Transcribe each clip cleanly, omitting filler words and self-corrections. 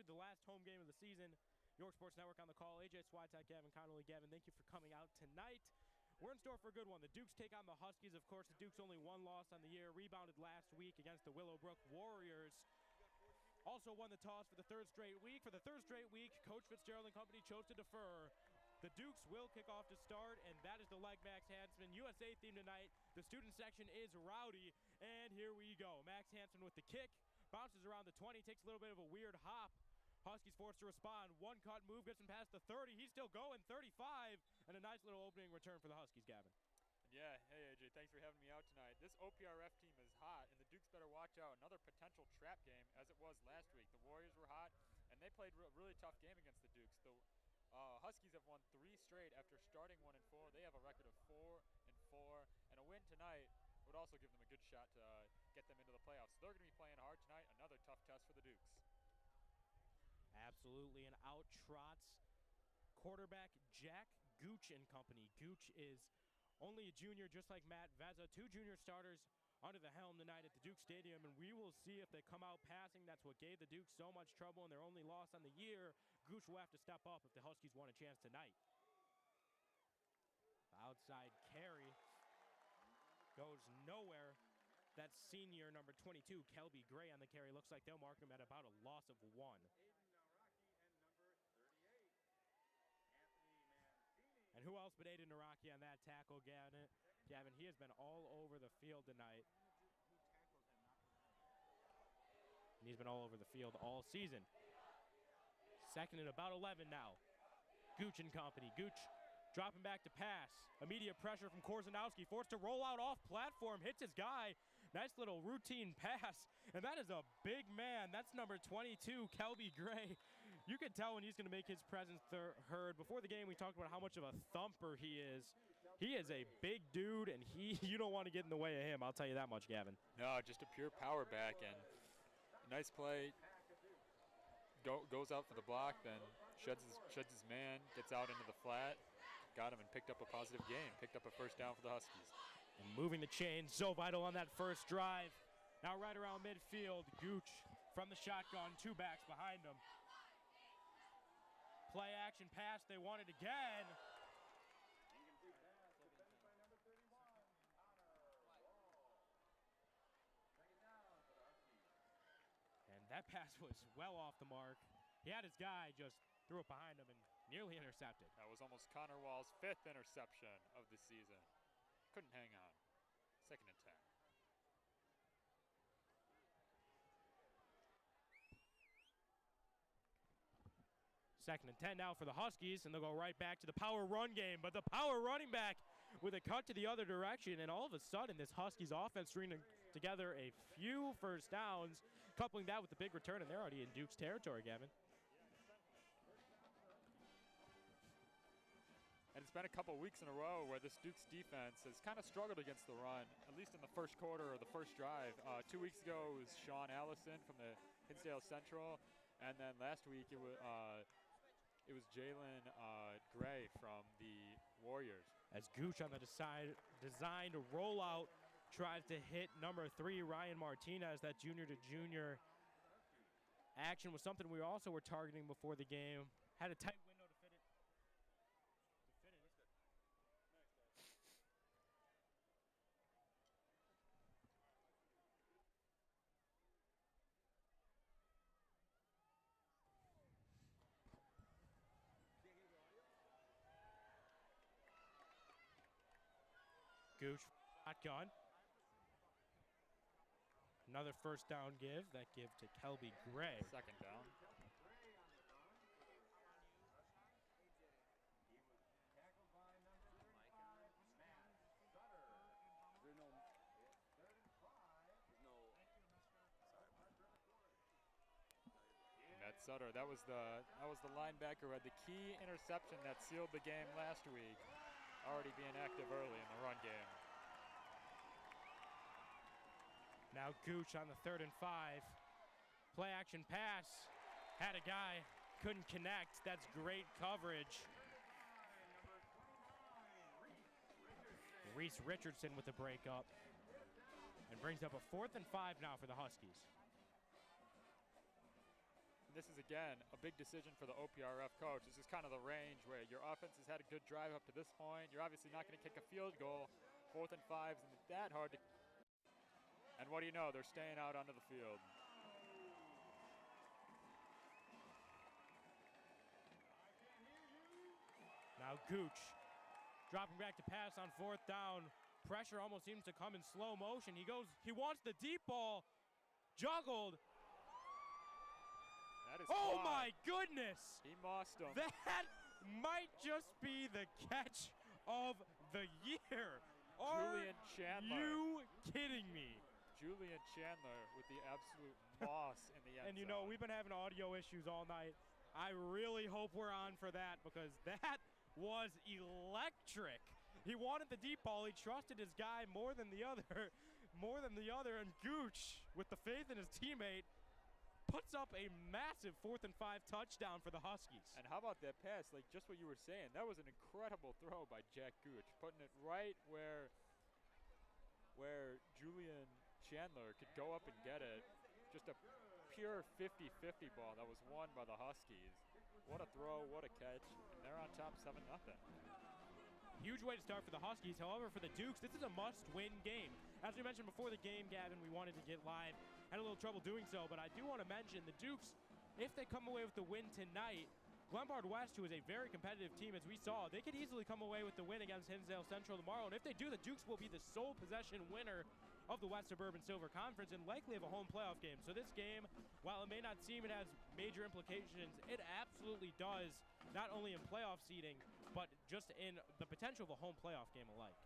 the last home game of the season. York Sports Network on the call. AJ Swiatek, Gavin, Connolly. Gavin, thank you for coming out tonight. We're in store for a good one. The Dukes take on the Huskies. Of course, the Dukes only one loss on the year, rebounded last week against the Willowbrook Warriors. Also won the toss for the third straight week. For the third straight week, Coach Fitzgerald and company chose to defer. The Dukes will kick off to start, and that is the leg Max Hansen USA theme tonight. The student section is rowdy, and here we go. Max Hansen with the kick, bounces around the 20, takes a little bit of a weird hop. Huskies forced to respond. One cut move gets him past the 30. He's still going, 35, and a nice little opening return for the Huskies, Gavin. Yeah, hey AJ, thanks for having me out tonight. This OPRF team is hot, and the Dukes better watch out. Another potential trap game, as it was last week. The Warriors were hot, and they played a really tough game against the Dukes. The Huskies have won 3 straight after starting 1-4. They have a record of 4-4, and a win tonight would also give them a good shot to get them into the playoffs. So they're going to be playing hard tonight. Another tough test for the Dukes. Absolutely, and out trots quarterback Jack Gooch and company. Gooch is only a junior, just like Matt Veza. 2 junior starters under the helm tonight at the Duke Stadium, and we will see if they come out passing. That's what gave the Dukes so much trouble in their only loss on the year. Gooch will have to step up if the Huskies want a chance tonight. The outside carry goes nowhere. That's senior number 22, Kelby Gray, on the carry. Looks like they'll mark him at about a loss of 1. And who else but Aiden Naraki on that tackle, Gavin? He has been all over the field tonight. And he's been all over the field all season. Second and about 11 now. Gooch and company. Gooch dropping back to pass. Immediate pressure from Korzanowski. Forced to roll out off platform. Hits his guy. Nice little routine pass. And that is a big man. That's number 22, Kelby Gray. You can tell when he's going to make his presence heard. Before the game, we talked about how much of a thumper he is. He is a big dude, and you don't want to get in the way of him. I'll tell you that much, Gavin. No, just a pure power back, and nice play. Goes out for the block, then sheds his man, gets out into the flat. Got him and picked up a positive gain. Picked up a first down for the Huskies. And moving the chains, so vital on that first drive. Now right around midfield, Gooch from the shotgun, 2 backs behind him. Play action pass, they want it again. And that pass was well off the mark. He had his guy, just threw it behind him and nearly intercepted. That was almost Connor Wall's 5th interception of the season. Couldn't hang on. 2nd and 10. Second and 10 now for the Huskies, and they'll go right back to the power run game. But the power running back with a cut to the other direction, and all of a sudden this Huskies offense stringing together a few first downs, coupling that with the big return, and they're already in Duke's territory, Gavin. And it's been a couple weeks in a row where this Dukes defense has kind of struggled against the run, at least in the first quarter or the first drive. 2 weeks ago it was Sean Allison from the Hinsdale Central, and then last week it was Jalen Gray from the Warriors. As Gooch on the designed rollout tries to hit number 3, Ryan Martinez. That junior to junior action was something we also were targeting before the game. Had a tight window to fit it. Gooch, shotgun. Another first down give. That give to Kelby Gray. 2nd down. Matt Sutter, that was the linebacker who had the key interception that sealed the game last week. Already being active early in the run game. Now Gooch on the 3rd and 5. Play action pass. Had a guy, couldn't connect. That's great coverage. Reese Richardson with the breakup. And brings up a 4th and 5 now for the Huskies. this is, again, a big decision for the OPRF coach. This is kind of the range where your offense has had a good drive up to this point. You're obviously not going to kick a field goal. 4th and 5 isn't that hard to. And what do you know? They're staying out onto the field. Now Gooch dropping back to pass on 4th down. Pressure almost seems to come in slow motion. He wants the deep ball. Juggled. That is oh caught. My goodness. He mossed him. That might just be the catch of the year. Julian Chandler. You kidding me? Julian Chandler with the absolute moss in the end And you know, zone. we've been having audio issues all night. I really hope we're on for that because that was electric. He wanted the deep ball. He trusted his guy more than the other. And Gooch, with the faith in his teammate, puts up a massive 4th and 5 touchdown for the Huskies. And how about that pass? Like just what you were saying, that was an incredible throw by Jack Gooch, putting it right where Julian Chandler could go up and get it. Just a pure 50-50 ball that was won by the Huskies. What a throw, what a catch, and they're on top 7-0. Huge way to start for the Huskies. However, for the Dukes, this is a must-win game. As we mentioned before the game, Gavin, we wanted to get live. Had a little trouble doing so, but I do want to mention the Dukes, if they come away with the win tonight, Glenbard West, who is a very competitive team, as we saw, they could easily come away with the win against Hinsdale Central tomorrow. And if they do, the Dukes will be the sole possession winner of the West Suburban Silver Conference and likely have a home playoff game. So this game, while it may not seem it has major implications, it absolutely does, not only in playoff seeding, but just in the potential of a home playoff game alike.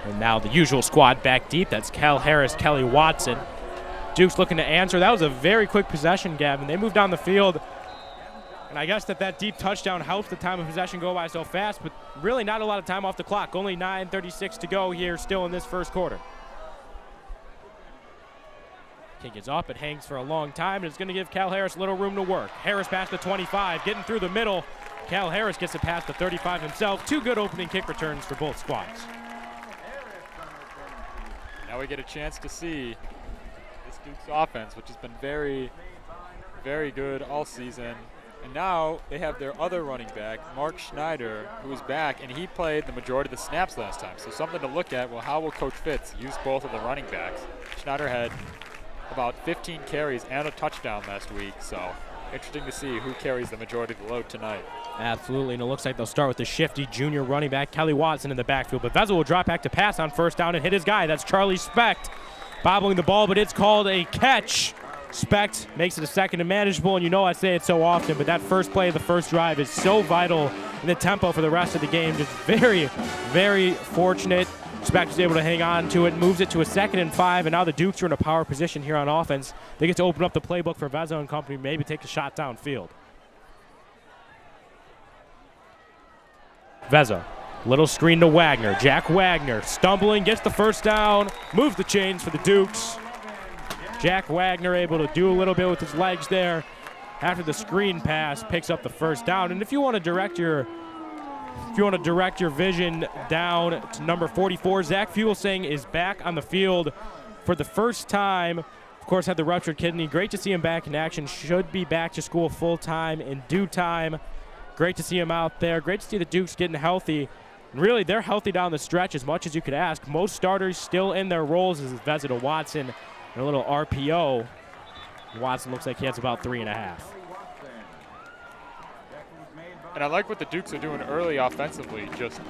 And now the usual squad back deep. That's Cal Harris, Kelly Watson. Dukes looking to answer. That was a very quick possession, Gavin. They moved down the field. And I guess that deep touchdown helps the time of possession go by so fast, but really not a lot of time off the clock. Only 9:36 to go here still in this first quarter. Kick is up. It hangs for a long time, and it's going to give Cal Harris a little room to work. Harris past the 25, getting through the middle. Cal Harris gets it past the 35 himself. 2 good opening kick returns for both squads. Now we get a chance to see this Dukes offense, which has been very, very good all season. And now they have their other running back, Mark Schneider, who is back, and he played the majority of the snaps last time. So something to look at. Well, how will Coach Fitz use both of the running backs? Schneider had about 15 carries and a touchdown last week, so interesting to see who carries the majority of the load tonight. Absolutely, and it looks like they'll start with the shifty junior running back, Kelly Watson, in the backfield. But Vezel will drop back to pass on first down and hit his guy. That's Charlie Specht, bobbling the ball, but it's called a catch. Specht makes it a second and manageable, and you know I say it so often, but that first play of the first drive is so vital in the tempo for the rest of the game. Just very, very fortunate. Specht is able to hang on to it, moves it to a 2nd and 5, and now the Dukes are in a power position here on offense. They get to open up the playbook for Vezel and company, maybe take a shot downfield. Vezel, little screen to Wagner. Jack Wagner stumbling, gets the first down, moves the chains for the Dukes. Jack Wagner able to do a little bit with his legs there. After the screen pass, picks up the first down. And if you want to direct your vision down to number 44, Zach Fuglesing is back on the field for the first time. Of course, had the ruptured kidney. Great to see him back in action. Should be back to school full time in due time. Great to see him out there. Great to see the Dukes getting healthy. And really, they're healthy down the stretch as much as you could ask. Most starters still in their roles as Vezel to Watson. And a little RPO. Watson looks like he has about 3.5. And I like what the Dukes are doing early offensively, just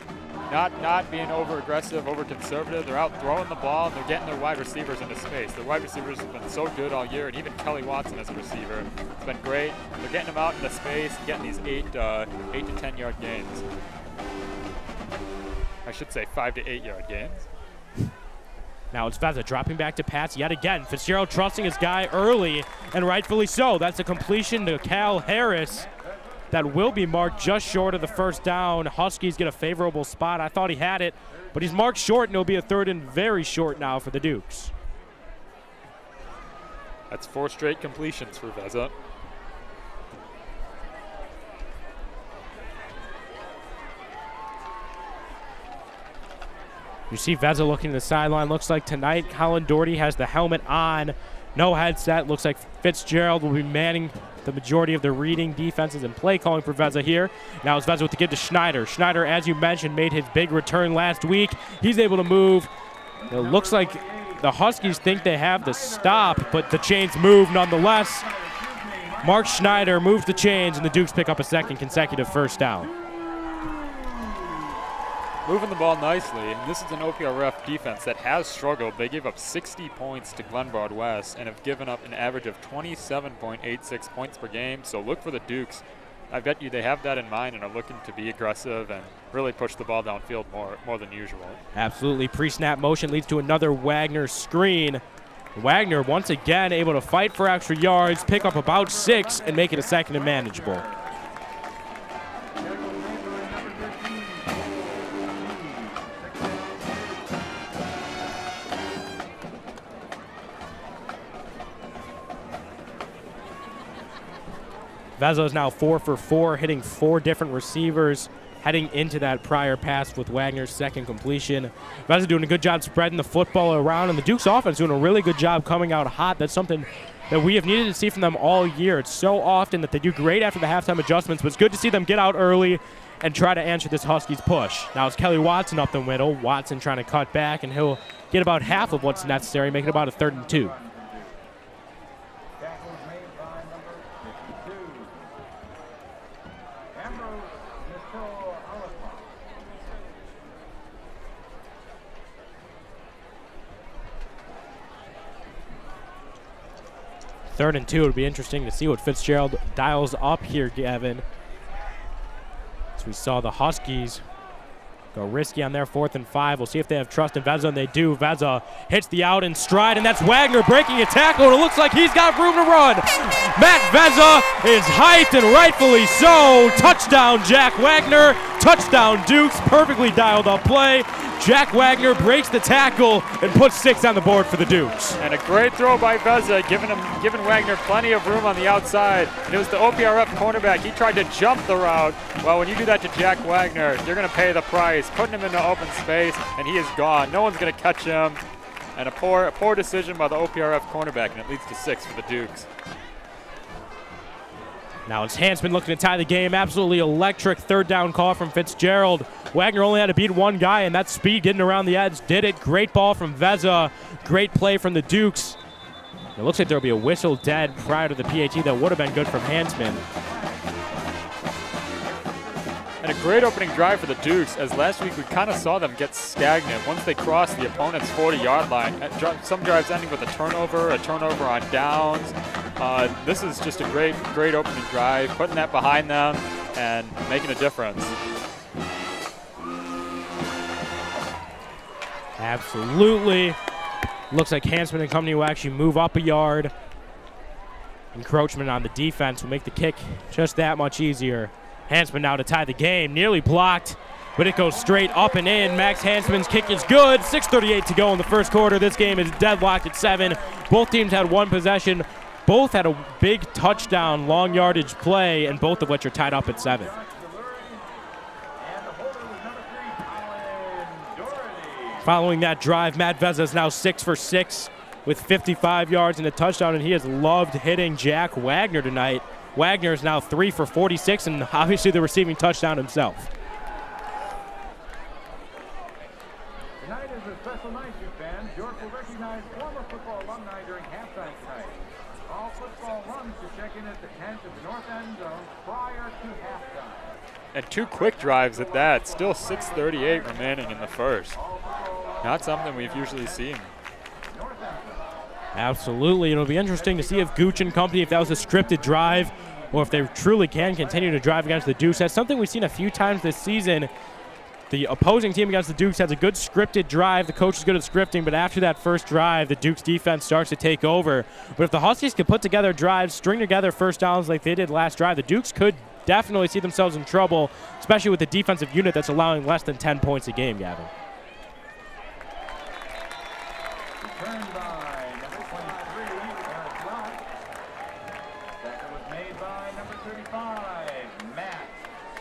not being over-aggressive, over-conservative. They're out throwing the ball, and they're getting their wide receivers into space. Their wide receivers have been so good all year, and even Kelly Watson as a receiver. It's been great. They're getting them out into space, getting these 8 to 10-yard gains. I should say 5 to 8-yard gains. Now it's Vezel dropping back to pass yet again. Fitzgerald trusting his guy early, and rightfully so. That's a completion to Cal Harris that will be marked just short of the first down. Huskies get a favorable spot. I thought he had it, but he's marked short, and it'll be a 3rd and very short now for the Dukes. That's 4 straight completions for Vezel. You see Vezza looking to the sideline. Looks like tonight Colin Doherty has the helmet on. No headset. Looks like Fitzgerald will be manning the majority of the reading, defenses, and play calling for Vezza here. Now it's Vezza with the give to Schneider. Schneider, as you mentioned, made his big return last week. He's able to move. It looks like the Huskies think they have the stop, but the chains move nonetheless. Mark Schneider moves the chains, and the Dukes pick up a second consecutive first down. Moving the ball nicely, and this is an OPRF defense that has struggled. They gave up 60 points to Glenbard West and have given up an average of 27.86 points per game, so look for the Dukes. I bet you they have that in mind and are looking to be aggressive and really push the ball downfield more than usual. Absolutely. Pre-snap motion leads to another Wagner screen. Wagner once again able to fight for extra yards, pick up about 6, and make it a second and manageable. Vezza is now 4 for 4, hitting 4 different receivers, heading into that prior pass with Wagner's second completion. Vezza doing a good job spreading the football around, and the Dukes offense doing a really good job coming out hot. That's something that we have needed to see from them all year. It's so often that they do great after the halftime adjustments, but it's good to see them get out early and try to answer this Huskies push. Now it's Kelly Watson up the middle. Watson trying to cut back, and he'll get about half of what's necessary, make it about a 3rd and 2. Third and 2, it'll be interesting to see what Fitzgerald dials up here, Gavin. As we saw the Huskies go risky on their 4th and 5. We'll see if they have trust in Vezza, and they do. Vezza hits the out in stride, and that's Wagner breaking a tackle, and it looks like he's got room to run. Matt Vezza is hyped, and rightfully so. Touchdown, Jack Wagner. Touchdown, Dukes. Perfectly dialed up play. Jack Wagner breaks the tackle and puts 6 on the board for the Dukes. And a great throw by Vezza, giving Wagner plenty of room on the outside. And it was the OPRF cornerback. He tried to jump the route. Well, when you do that to Jack Wagner, you're going to pay the price, putting him into open space, and he is gone. No one's going to catch him. And a poor decision by the OPRF cornerback, and it leads to 6 for the Dukes. Now it's Hansman looking to tie the game. Absolutely electric 3rd down call from Fitzgerald. Wagner only had to beat one guy, and that speed getting around the edge did it. Great ball from Vezza. Great play from the Dukes. It looks like there'll be a whistle dead prior to the PAT that would have been good from Hansman. And a great opening drive for the Dukes, as last week we kind of saw them get stagnant once they crossed the opponent's 40-yard line. Some drives ending with a turnover on downs. This is just a great opening drive, putting that behind them and making a difference. Absolutely. Looks like Hansman and company will actually move up a yard. Encroachment on the defense will make the kick just that much easier. Hansman now to tie the game. Nearly blocked, but it goes straight up and in. Max Hansman's kick is good. 6:38 to go in the first quarter. This game is deadlocked at 7. Both teams had one possession. Both had a big touchdown, long yardage play, and both of which are tied up at 7. Following that drive, Matt Vezza is now 6 for 6 with 55 yards and a touchdown, and he has loved hitting Jack Wagner tonight. Wagner is now 3 for 46, and obviously the receiving touchdown himself. Tonight is a special night, you fans. York will recognize former football alumni during halftime tonight. All football runs to check in at the tent at the north end zone prior to halftime. And 2 quick drives at that. Still 6:38 remaining in the first. Not something we've usually seen. Absolutely. It'll be interesting to see if Gooch and company, if that was a scripted drive, or if they truly can continue to drive against the Dukes. That's something we've seen a few times this season. The opposing team against the Dukes has a good scripted drive. The coach is good at scripting, but after that first drive, the Dukes defense starts to take over. But if the Huskies can put together drives, string together first downs like they did last drive, the Dukes could definitely see themselves in trouble, especially with the defensive unit that's allowing less than 10 points a game, Gavin. Returned by number 23, Eric Lott. Second was made by number 35, Matt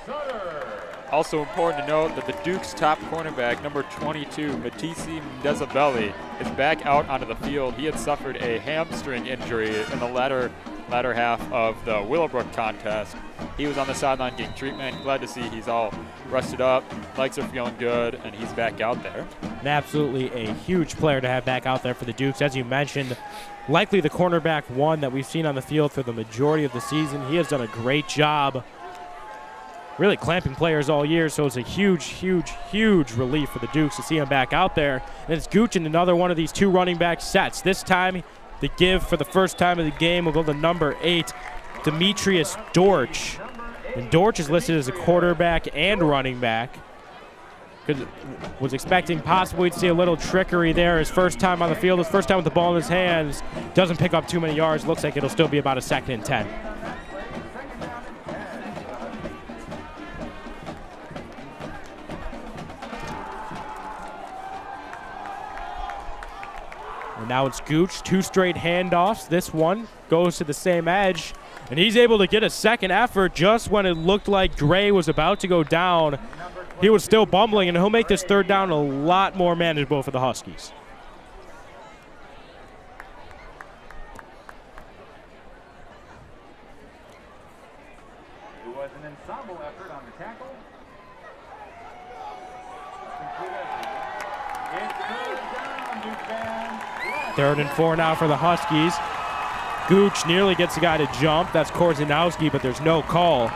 Sutter. Also important to note that the Dukes' top cornerback, number 22, Matisi Ndezabelli, is back out onto the field. He had suffered a hamstring injury in the latter half of the Willowbrook contest. He was on the sideline getting treatment. Glad to see he's all rested up, legs are feeling good, and he's back out there. And absolutely a huge player to have back out there for the Dukes. As you mentioned, likely the cornerback one that we've seen on the field for the majority of the season. He has done a great job really clamping players all year, so it's a huge, huge, huge relief for the Dukes to see him back out there. And it's Gooch in another one of these two running back sets. This time, the give for the first time of the game will go to number 8, Demetrius Dorch. And Dorch is listed as a quarterback and running back. Was expecting possibly to see a little trickery there. His first time on the field, his first time with the ball in his hands. Doesn't pick up too many yards. Looks like it'll still be about a 2nd and 10. And now it's Gooch, 2 straight handoffs. This one goes to the same edge, and he's able to get a second effort just when it looked like Gray was about to go down. He was still bumbling, and he'll make this 3rd down a lot more manageable for the Huskies. It was an ensemble effort on the tackle. 3rd and 4 now for the Huskies. Gooch nearly gets the guy to jump. That's Korzanowski, but there's no call.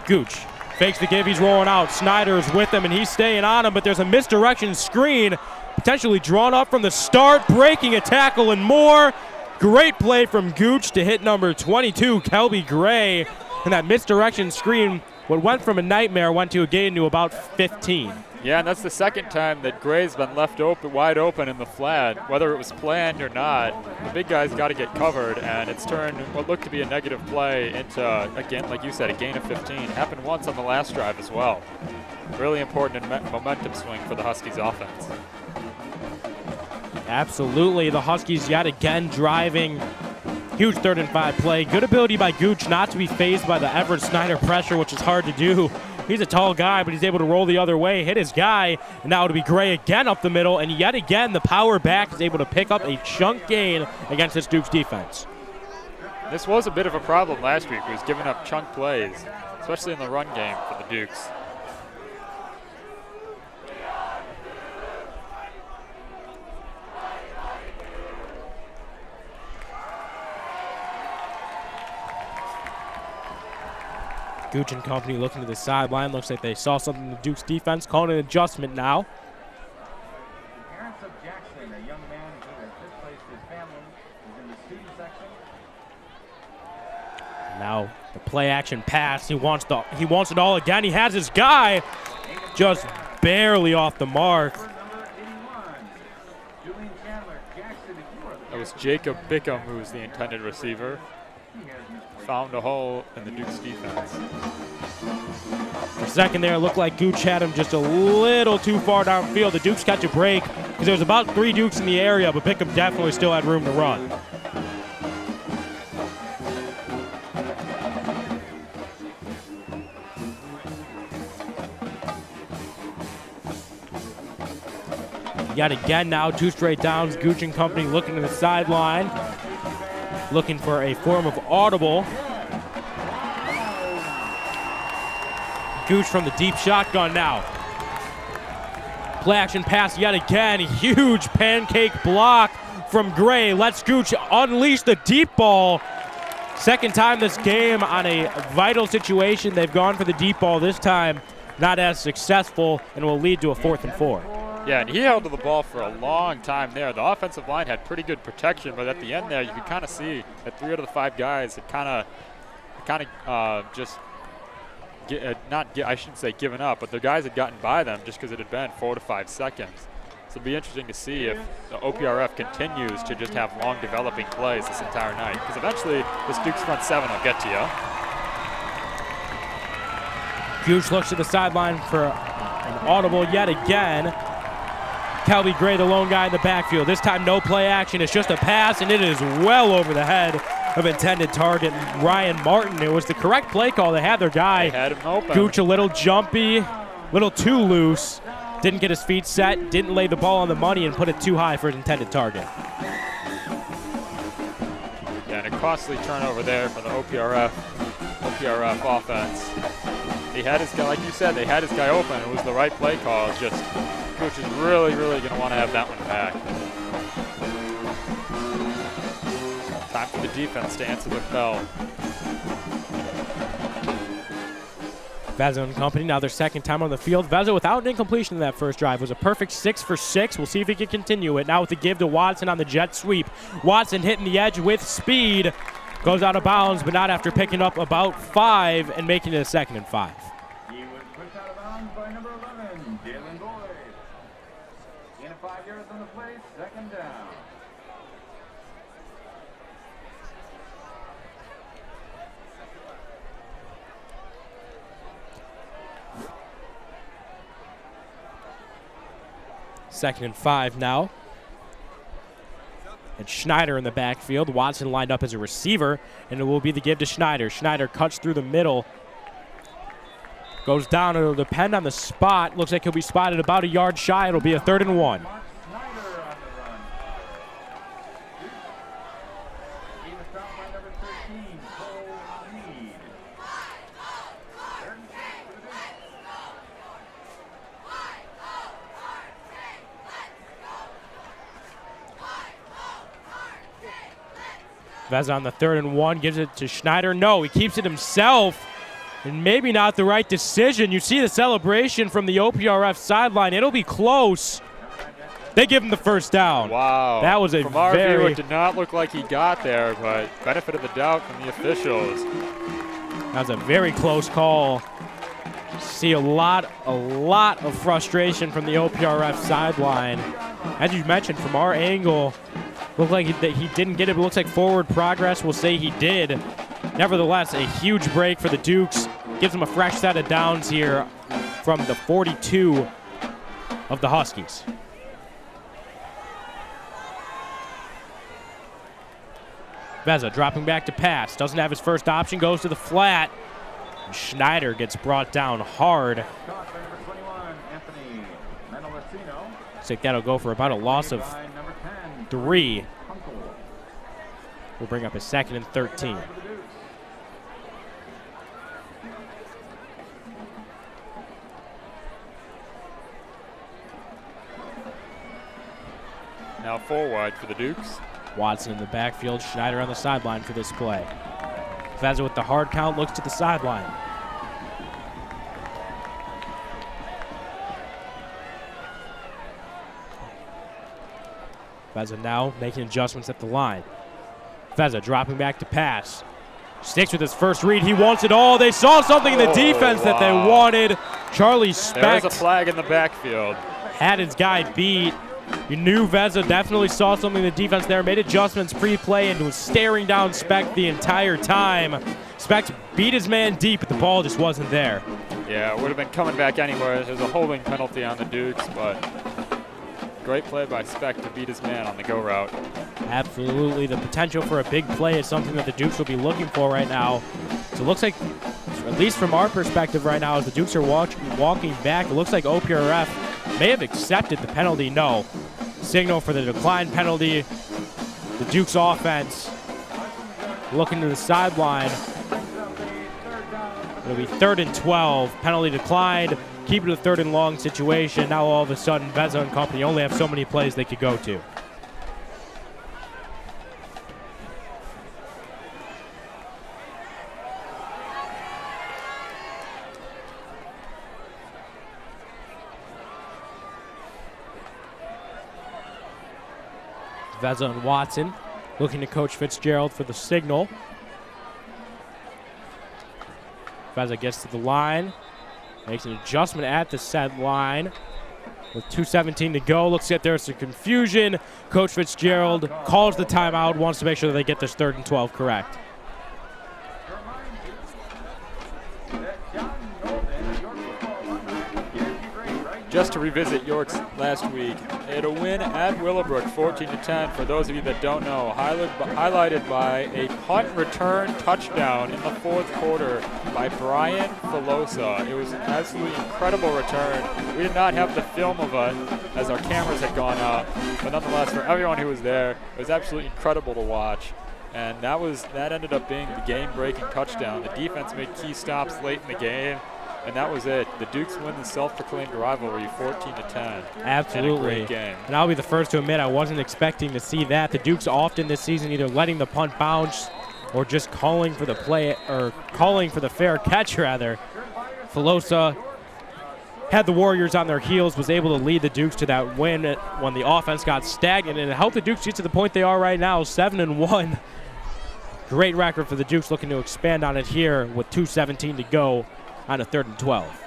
Gooch fakes the give. He's rolling out. Snyder's with him, and he's staying on him, but there's a misdirection screen potentially drawn up from the start, breaking a tackle and more. Great play from Gooch to hit number 22, Kelby Gray. And that misdirection screen, what went from a nightmare, went to a gain to about 15. Yeah, and that's the 2nd time that Gray's been left wide open in the flat. Whether it was planned or not, the big guy's got to get covered, and it's turned what looked to be a negative play into, again, like you said, a gain of 15. Happened once on the last drive as well. Really important momentum swing for the Huskies offense. Absolutely. The Huskies yet again driving. Huge 3rd and 5 play. Good ability by Gooch not to be phased by the Everett Snyder pressure, which is hard to do. He's a tall guy, but he's able to roll the other way, hit his guy, and now it'll be Gray again up the middle, and yet again the power back is able to pick up a chunk gain against this Dukes defense. This was a bit of a problem last week. He was giving up chunk plays, especially in the run game for the Dukes. Gooch and company looking to the sideline. Looks like they saw something in the Dukes defense. Calling an adjustment now. The parents of Jackson, a young man who has displaced his family, is in the student section. Now the play action pass. He wants it all again. He has his guy just barely off the mark. That was Jacob Bickham, who was the intended receiver. Found a hole in the Dukes defense. For a second there, it looked like Gooch had him just a little too far downfield. The Dukes catch a break because there was about 3 Dukes in the area, but Bickham definitely still had room to run. Yet again now, 2 straight downs. Gooch and company looking to the sideline, looking for a form of audible. Gooch from the deep shotgun now. Play action pass yet again. Huge pancake block from Gray. Lets Gooch unleash the deep ball. 2nd time this game on a vital situation. They've gone for the deep ball this time. Not as successful, and will lead to a 4th and 4. Yeah, and he held to the ball for a long time there. The offensive line had pretty good protection, but at the end there, you could kind of see that 3 out of the 5 guys had I shouldn't say given up, but the guys had gotten by them just because it had been 4 to 5 seconds. So it'll be interesting to see if the OPRF continues to just have long developing plays this entire night, because eventually this Dukes front 7 will get to you. Gooch looks to the sideline for an audible yet again. Kelby Gray, the lone guy in the backfield. This time no play action. It's just a pass, and it is well over the head of intended target Ryan Martin. It was the correct play call. They had their guy. They had him open. Gooch a little jumpy, a little too loose. Didn't get his feet set, didn't lay the ball on the money, and put it too high for his intended target. Yeah, and a costly turnover there for the OPRF offense. He had his guy, like you said, they had his guy open. It was the right play call. It's just Coach is really, really going to want to have that one back. Time for the defense to answer the bell. Vezza and company, now their second time on the field. Vezza without an incompletion in that first drive. Was a perfect 6 for 6. We'll see if he can continue it. Now with the give to Watson on the jet sweep. Watson hitting the edge with speed. Goes out of bounds, but not after picking up about 5 and making it a 2nd and 5. He was pushed out of bounds by number 11, Jalen Boyd. In 5 yards on the play, 2nd down. Second and 5 now. And Schneider in the backfield. Watson lined up as a receiver, and it will be the give to Schneider. Schneider cuts through the middle. Goes down. It'll depend on the spot. Looks like he'll be spotted about a yard shy. It'll be a 3rd and 1. Vezza on the 3rd and 1, gives it to Schneider. No, he keeps it himself, and maybe not the right decision. You see the celebration from the OPRF sideline. It'll be close. They give him the 1st down. Wow. That was from our view, it did not look like he got there, but benefit of the doubt from the officials. That was a very close call. See a lot of frustration from the OPRF sideline. As you mentioned, from our angle, looked like he didn't get it, but looks like forward progress will say he did. Nevertheless, a huge break for the Dukes. Gives them a fresh set of downs here from the 42 of the Huskies. Vezza dropping back to pass. Doesn't have his first option, goes to the flat. And Schneider gets brought down hard. Looks like that'll go for about a loss of 3. We'll bring up a 2nd and 13. Now 4 wide for the Dukes. Watson in the backfield, Schneider on the sideline for this play. Vezza with the hard count, looks to the sideline. Vezza now making adjustments at the line. Vezza dropping back to pass. Sticks with his first read. He wants it all. They saw something in the defense that they wanted. Charlie Specht. There's a flag in the backfield. Had his guy beat. You knew Vezza definitely saw something in the defense there. Made adjustments pre-play and was staring down Specht the entire time. Specht beat his man deep, but the ball just wasn't there. Yeah, it would have been coming back anywhere. There's a holding penalty on the Dukes, but great play by Specht to beat his man on the go route. Absolutely. The potential for a big play is something that the Dukes will be looking for right now. So it looks like, at least from our perspective right now, as the Dukes are walking back, it looks like OPRF may have accepted the penalty. No. Signal for the decline penalty. The Dukes offense looking to the sideline. It'll be 3rd and 12. Penalty declined. Keep it a 3rd and long situation. Now all of a sudden, Vezza and company only have so many plays they could go to. Vezza and Watson looking to Coach Fitzgerald for the signal. Vezza gets to the line. Makes an adjustment at the set line. With 2:17 to go, looks like there's some confusion. Coach Fitzgerald calls the timeout, wants to make sure that they get this 3rd and 12 correct. just to revisit York's last week, they had a win at Willowbrook, 14-10. For those of you that don't know, highlighted by a punt return touchdown in the fourth quarter by Brian Filosa. It was an absolutely incredible return. We did not have the film of it as our cameras had gone out, but nonetheless, for everyone who was there, it was absolutely incredible to watch. And that ended up being the game-breaking touchdown. The defense made key stops late in the game. And that was it. The Dukes win the self-proclaimed rivalry 14-10. Absolutely. And a great game. And I'll be the first to admit I wasn't expecting to see that. The Dukes often this season either letting the punt bounce or just calling for the play, or calling for the fair catch rather. Filosa had the Warriors on their heels, was able to lead the Dukes to that win when the offense got stagnant, and it helped the Dukes get to the point they are right now, 7-1. Great record for the Dukes, looking to expand on it here with 2:17 to go on a 3rd and 12.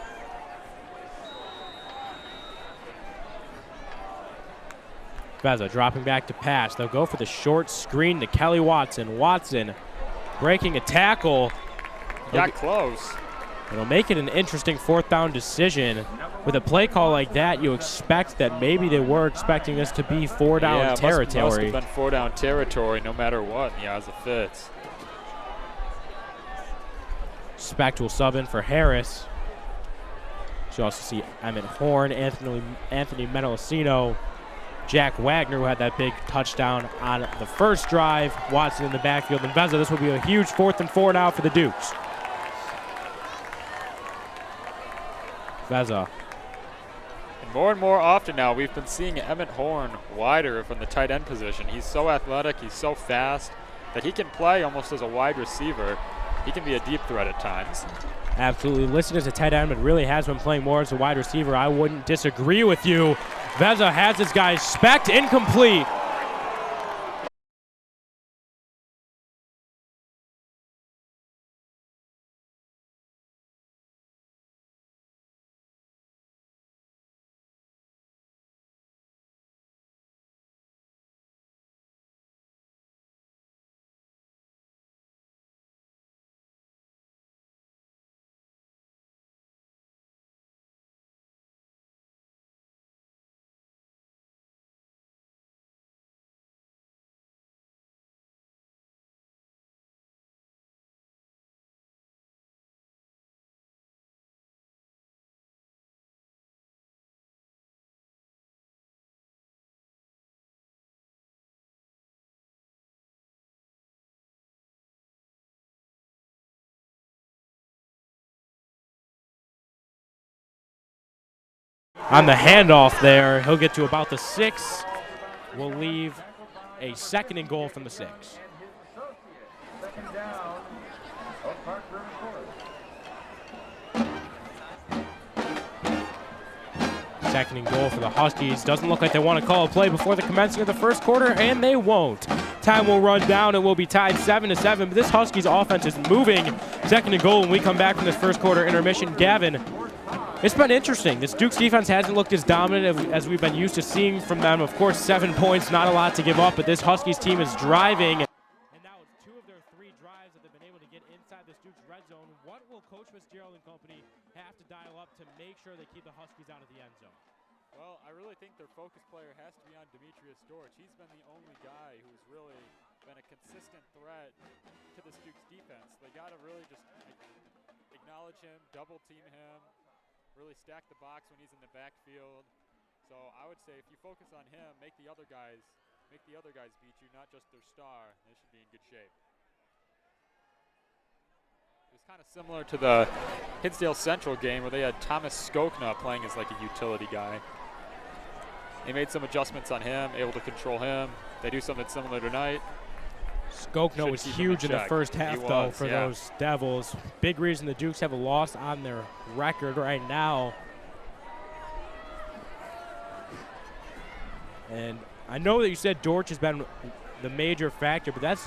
Veza dropping back to pass. They'll go for the short screen to Kelly Watson. Watson breaking a tackle. Got close. It'll make it an interesting 4th down decision. With a play call like that, you expect that maybe they were expecting this to be 4-down territory. Must have been 4-down territory no matter what, as it fits. Specht will sub in for Harris. You also see Emmett Horn, Anthony Menelosino, Jack Wagner, who had that big touchdown on the first drive. Watson in the backfield. And Veza, this will be a huge 4th and 4 now for the Dukes. Veza. And more often now, we've been seeing Emmett Horn wider from the tight end position. He's so athletic, he's so fast, that he can play almost as a wide receiver. He can be a deep threat at times. Absolutely. Listed as a tight end, but really has been playing more as a wide receiver. I wouldn't disagree with you. Veza has his guy. Specht incomplete. On the handoff there, he'll get to about the 6. Will leave a 2nd and goal from the 6. Second down. Oak Park Second and goal for the Huskies. Doesn't look like they want to call a play before the commencing of the first quarter, and they won't. Time will run down. It will be tied 7-7, but this Huskies offense is moving. 2nd and goal when we come back from this first quarter intermission. Gavin, it's been interesting. This Dukes defense hasn't looked as dominant as we've been used to seeing from them. Of course, 7 points, not a lot to give up, but this Huskies team is driving. And now it's 2 of their 3 drives that they've been able to get inside this Dukes red zone. What will Coach Fitzgerald and company have to dial up to make sure they keep the Huskies out of the end zone? Well, I really think their focus player has to be on Demetrius Dortch. He's been the only guy who's really been a consistent threat to this Dukes defense. They got to really just acknowledge him, double team him, really stack the box when he's in the backfield. So I would say if you focus on him, make the other guys beat you, not just their star. They should be in good shape. It was kind of similar to the Hinsdale Central game where they had Thomas Skokna playing as like a utility guy. They made some adjustments on him, able to control him. They do something similar tonight. Skokna was huge in the first half, though, for those Devils. Big reason the Dukes have a loss on their record right now. And I know that you said Dortch has been the major factor, but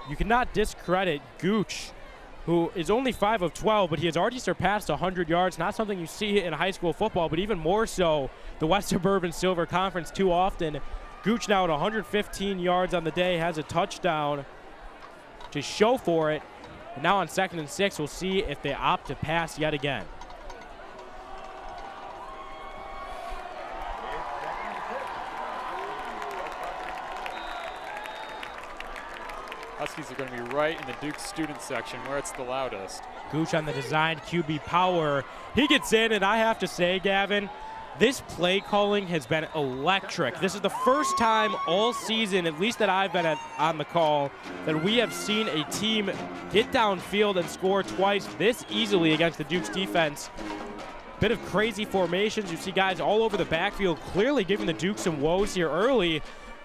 you cannot discredit Gooch, who is only 5 of 12, but he has already surpassed 100 yards. Not something you see in high school football, but even more so the West Suburban Silver Conference too often. Gooch now at 115 yards on the day, has a touchdown to show for it. And now on 2nd and 6, we'll see if they opt to pass yet again. Huskies are going to be right in the Duke student section where it's the loudest. Gooch on the designed QB power. He gets in, and I have to say, Gavin, this play calling has been electric. This is the first time all season, at least that I've been on the call, that we have seen a team get downfield and score twice this easily against the Duke's defense. Bit of crazy formations. You see guys all over the backfield clearly giving the Duke some woes here early.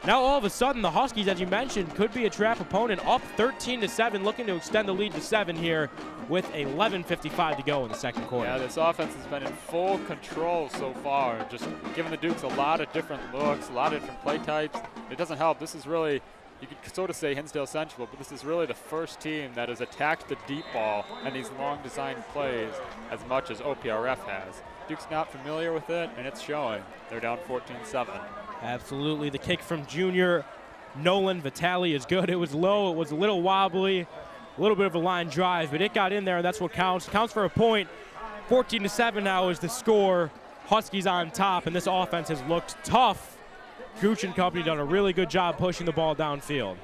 Now all of a sudden the Huskies, as you mentioned, could be a trap opponent, up 13-7, looking to extend the lead to 7 here with 11:55 to go in the second quarter. Yeah, this offense has been in full control so far, just giving the Dukes a lot of different looks, a lot of different play types. It doesn't help. This is really, you could sort of say Hinsdale Central, but this is really the first team that has attacked the deep ball and these long designed plays as much as OPRF has. Duke's not familiar with it, and it's showing. They're down 14-7. Absolutely. The kick from junior Nolan Vitale is good. It was low. It was a little wobbly, a little bit of a line drive, but it got in there, and that's what counts. Counts for a point. 14-7 now is the score. Huskies on top, and this offense has looked tough. Gooch and company done a really good job pushing the ball downfield.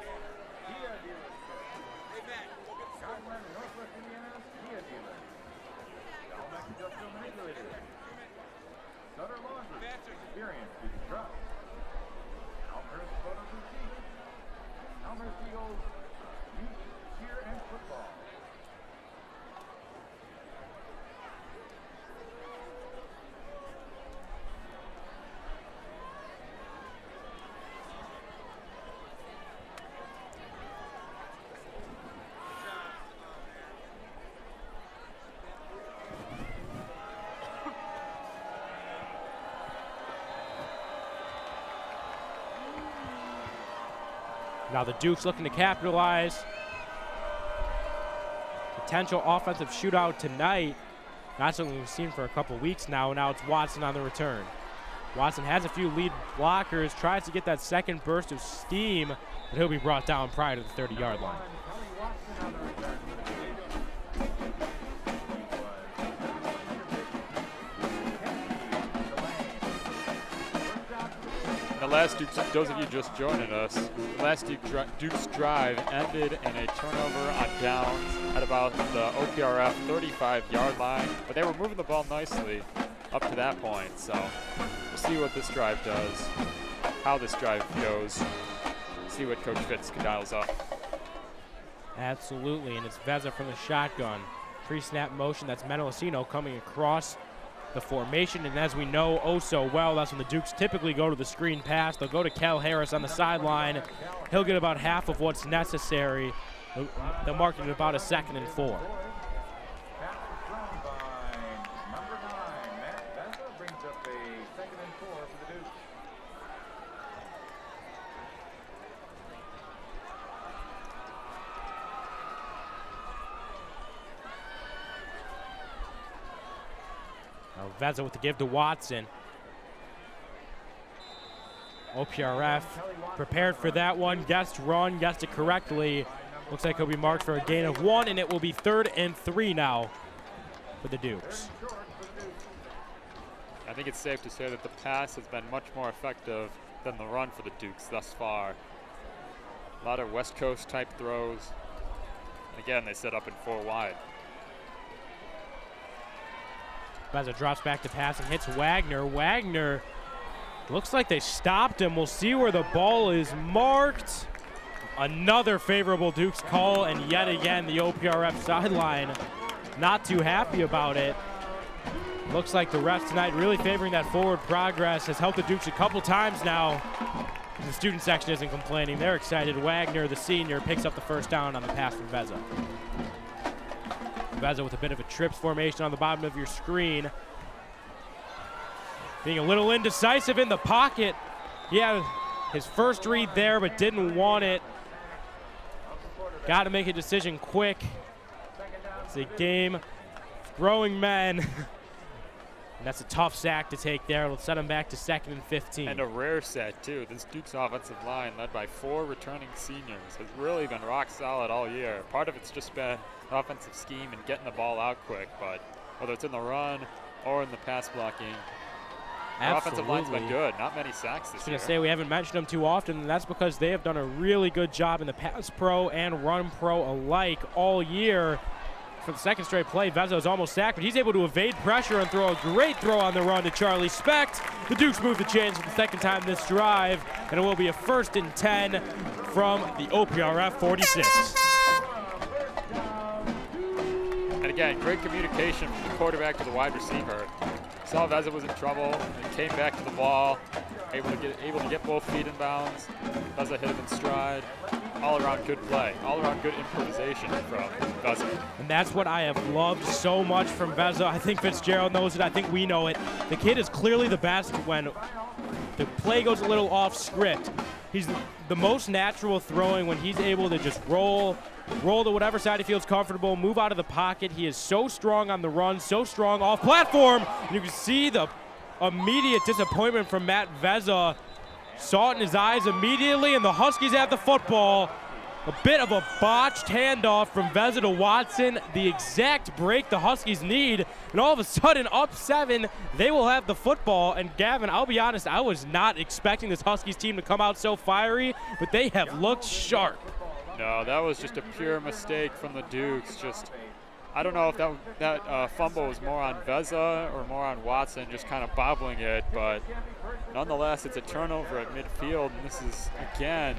Now the Dukes looking to capitalize. Potential offensive shootout tonight. Not something we've seen for a couple weeks now. Now it's Watson on the return. Watson has a few lead blockers, tries to get that second burst of steam, but he'll be brought down prior to the 30-yard line. The last Dukes, those of you just joining us, the last Dukes drive ended in a turnover on downs at about the OPRF 35-yard line, but they were moving the ball nicely up to that point. So we'll see what this drive does, how this drive goes, see what Coach Fitz dials up. Absolutely, and it's Veza from the shotgun. Pre-snap motion, that's Menelosino coming across the formation, and as we know oh so well, that's when the Dukes typically go to the screen pass. They'll go to Kel Harris on the sideline. He'll get about half of what's necessary. They'll mark it at about a 2nd and 4. Veza with the give to Watson. OPRF prepared for that one, guessed run, guessed it correctly. Looks like he'll be marked for a gain of 1, and it will be 3rd and 3 now for the Dukes. I think it's safe to say that the pass has been much more effective than the run for the Dukes thus far. A lot of West Coast type throws. And again, they set up in 4 wide. Veza drops back to pass and hits Wagner. Wagner, looks like they stopped him. We'll see where the ball is marked. Another favorable Dukes call, and yet again the OPRF sideline not too happy about it. Looks like the refs tonight really favoring that forward progress. Has helped the Dukes a couple times now. The student section isn't complaining. They're excited. Wagner, the senior, picks up the first down on the pass from Veza. Veza with a bit of a trips formation on the bottom of your screen. Being a little indecisive in the pocket. He had his first read there, but didn't want it. Got to make a decision quick. It's a game of growing men. And that's a tough sack to take there. It'll set him back to 2nd and 15. And a rare set, too. This Duke's offensive line, led by 4 returning seniors, has really been rock solid all year. Part of it's just been offensive scheme and getting the ball out quick, but whether it's in the run or in the pass blocking, Our offensive line's been good. Not many sacks this year. I was going to say, we haven't mentioned them too often, and that's because they have done a really good job in the pass pro and run pro alike all year. For the second straight play, Vezzo is almost sacked, but he's able to evade pressure and throw a great throw on the run to Charlie Specht. The Dukes move the chains for the second time this drive, and it will be a 1st and 10 from the OPRF 46. And again, great communication from the quarterback to the wide receiver. Saw Vezzo was in trouble and came back to the ball, able to get both feet in bounds. Vezzo hit him in stride. All around good play, all around good improvisation from Vezzo. And that's what I have loved so much from Vezzo. I think Fitzgerald knows it. I think we know it. The kid is clearly the best when the play goes a little off script. He's the most natural throwing when he's able to just roll to whatever side he feels comfortable, move out of the pocket. He is so strong on the run, so strong off platform. And you can see the immediate disappointment from Matt Vezzo. Saw it in his eyes immediately, and the Huskies have the football. A bit of a botched handoff from Vezzo to Watson, the exact break the Huskies need, and all of a sudden, up 7, they will have the football. And Gavin, I'll be honest, I was not expecting this Huskies team to come out so fiery, but they have looked sharp. No, that was just a pure mistake from the Dukes. I don't know if that fumble was more on Vezzo or more on Watson, just kind of bobbling it, but nonetheless, it's a turnover at midfield, and this is, again,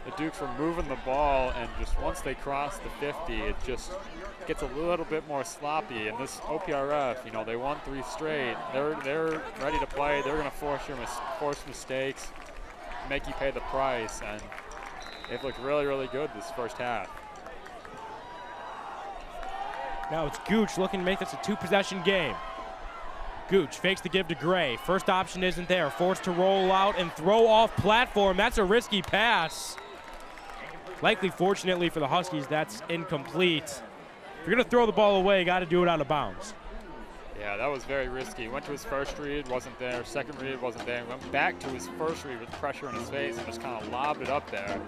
the Dukes were moving the ball, and just once they cross the 50, it just gets a little bit more sloppy. And this OPRF, they won 3 straight. They're ready to play. They're going to force mistakes, make you pay the price, and they've looked really, really good this first half. Now it's Gooch looking to make this a 2-possession game. Gooch fakes the give to Gray. First option isn't there. Forced to roll out and throw off platform. That's a risky pass. Likely, fortunately for the Huskies, that's incomplete. If you're going to throw the ball away, you got to do it out of bounds. Yeah, that was very risky. Went to his first read, wasn't there. Second read, wasn't there. Went back to his first read with pressure in his face and just kind of lobbed it up there.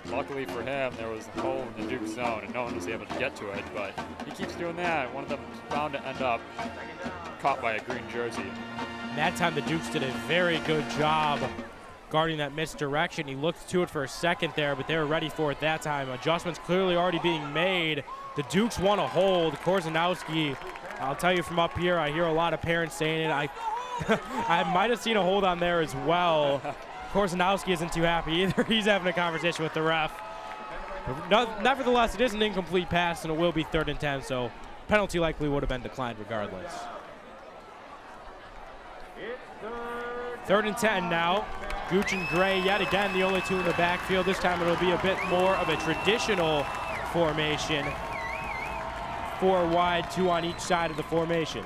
Luckily for him, there was a hole in the Duke zone and no one was able to get to it, but he keeps doing that. One of them is bound to end up caught by a green jersey. And that time the Dukes did a very good job guarding that misdirection. He looked to it for a second there, but they were ready for it that time. Adjustments clearly already being made. The Dukes want to hold. Korzanowski, I'll tell you from up here, I hear a lot of parents saying it. I might have seen a hold on there as well. Korzanowski isn't too happy either. He's having a conversation with the ref. But nevertheless, it is an incomplete pass, and it will be 3rd and 10, so penalty likely would have been declined regardless. 3rd and 10 now. Gooch and Gray yet again the only 2 in the backfield. This time it'll be a bit more of a traditional formation. 4 wide, 2 on each side of the formation.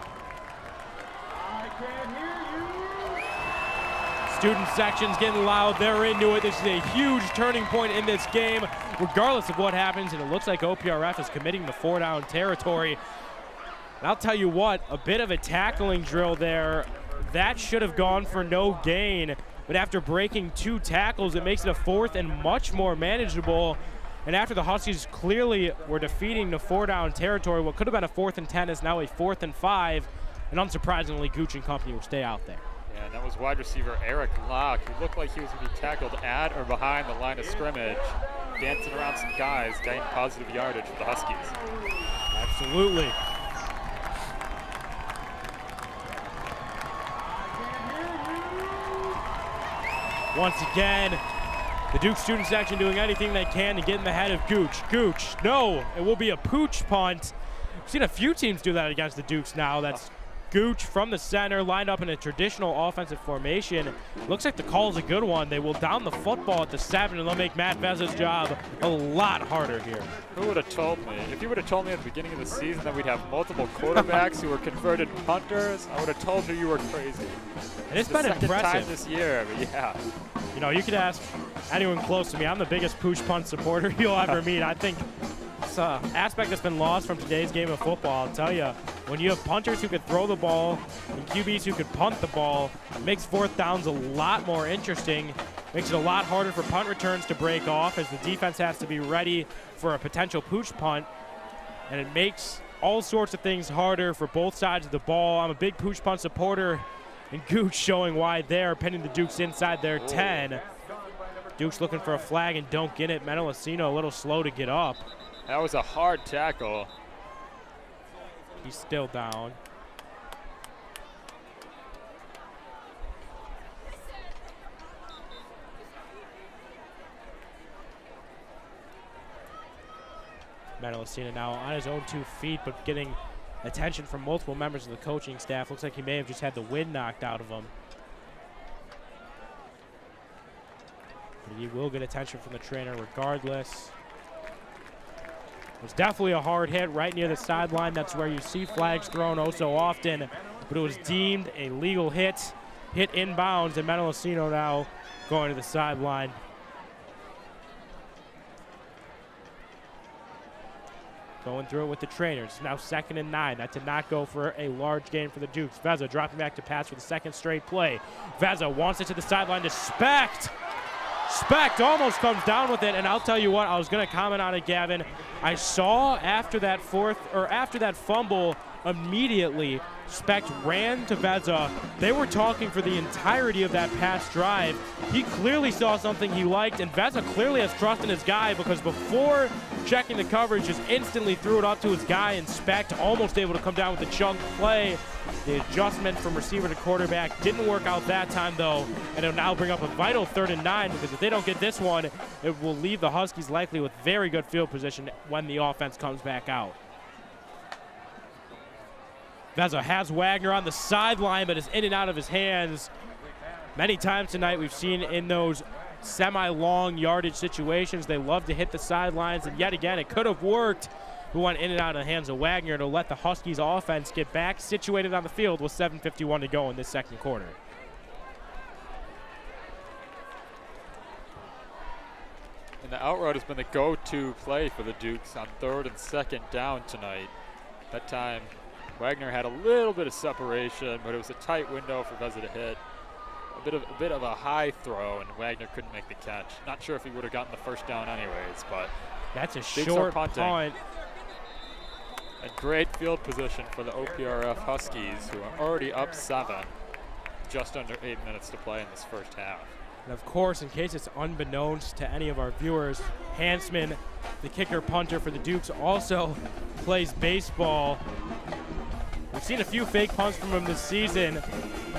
Student section's getting loud. They're into it. This is a huge turning point in this game, regardless of what happens, and it looks like OPRF is committing to 4-down territory. And I'll tell you what, a bit of a tackling drill there. That should have gone for no gain, but after breaking 2 tackles, it makes it a 4th and much more manageable. And after the Huskies clearly were defeating the 4-down territory, what could have been a 4th and 10 is now a 4th and 5, and unsurprisingly, Gooch and company will stay out there. Yeah, and that was wide receiver Eric Locke, who looked like he was going to be tackled at or behind the line of scrimmage, dancing around some guys, getting positive yardage for the Huskies. Absolutely. Once again, the Duke student section doing anything they can to get in the head of Gooch. Gooch, no, it will be a pooch punt. We've seen a few teams do that against the Dukes now. That's Gooch from the center, lined up in a traditional offensive formation. Looks like the call is a good one. They will down the football at the 7, and they'll make Matt Vezzo's job a lot harder here. Who would have told me? If you would have told me at the beginning of the season that we'd have multiple quarterbacks who were converted punters, I would have told you were crazy. And it's been impressive. Second time this year, but yeah. You know, you could ask anyone close to me. I'm the biggest pooch punt supporter you'll ever meet. I think it's an aspect that's been lost from today's game of football. I'll tell you, when you have punters who could throw the ball and QBs who could punt the ball, it makes 4th downs a lot more interesting. Makes it a lot harder for punt returns to break off as the defense has to be ready for a potential pooch punt. And it makes all sorts of things harder for both sides of the ball. I'm a big pooch punt supporter. And Gooch showing why there, pinning the Dukes inside their 10. Dukes looking for a flag and don't get it. Menelacino a little slow to get up. That was a hard tackle. He's still down. Menelacino now on his own 2 feet, but getting attention from multiple members of the coaching staff. Looks like he may have just had the wind knocked out of him. But he will get attention from the trainer regardless. It was definitely a hard hit right near the sideline. That's where you see flags thrown oh so often. But it was deemed a legal hit. Hit inbounds, and Menelacino now going to the sideline. Going through it with the trainers. Now 2nd and 9. That did not go for a large gain for the Dukes. Veza dropping back to pass for the 2nd straight play. Veza wants it to the sideline to Specht. Specht almost comes down with it, and I'll tell you what, I was going to comment on it, Gavin. I saw after that fumble, immediately Specht ran to Veza. They were talking for the entirety of that pass drive. He clearly saw something he liked, and Veza clearly has trust in his guy, because before checking the coverage, just instantly threw it up to his guy, and Specht almost able to come down with the chunk play. The adjustment from receiver to quarterback didn't work out that time, though, and it'll now bring up a vital 3rd and 9, because if they don't get this one, it will leave the Huskies likely with very good field position when the offense comes back out. Veza has Wagner on the sideline, but is in and out of his hands. Many times tonight we've seen in those semi-long yardage situations, they love to hit the sidelines, and yet again, it could have worked. Who went in and out of the hands of Wagner to let the Huskies offense get back situated on the field with 7:51 to go in this 2nd quarter. And the out route has been the go-to play for the Dukes on 3rd and 2nd down tonight. That time, Wagner had a little bit of separation, but it was a tight window for Veza to hit. A bit of a high throw, and Wagner couldn't make the catch. Not sure if he would have gotten the 1st down anyways, but that's a short punt. A great field position for the OPRF Huskies, who are already up 7, just under 8 minutes to play in this 1st half. And of course, in case it's unbeknownst to any of our viewers, Hansman, the kicker punter for the Dukes, also plays baseball. We've seen a few fake punts from him this season.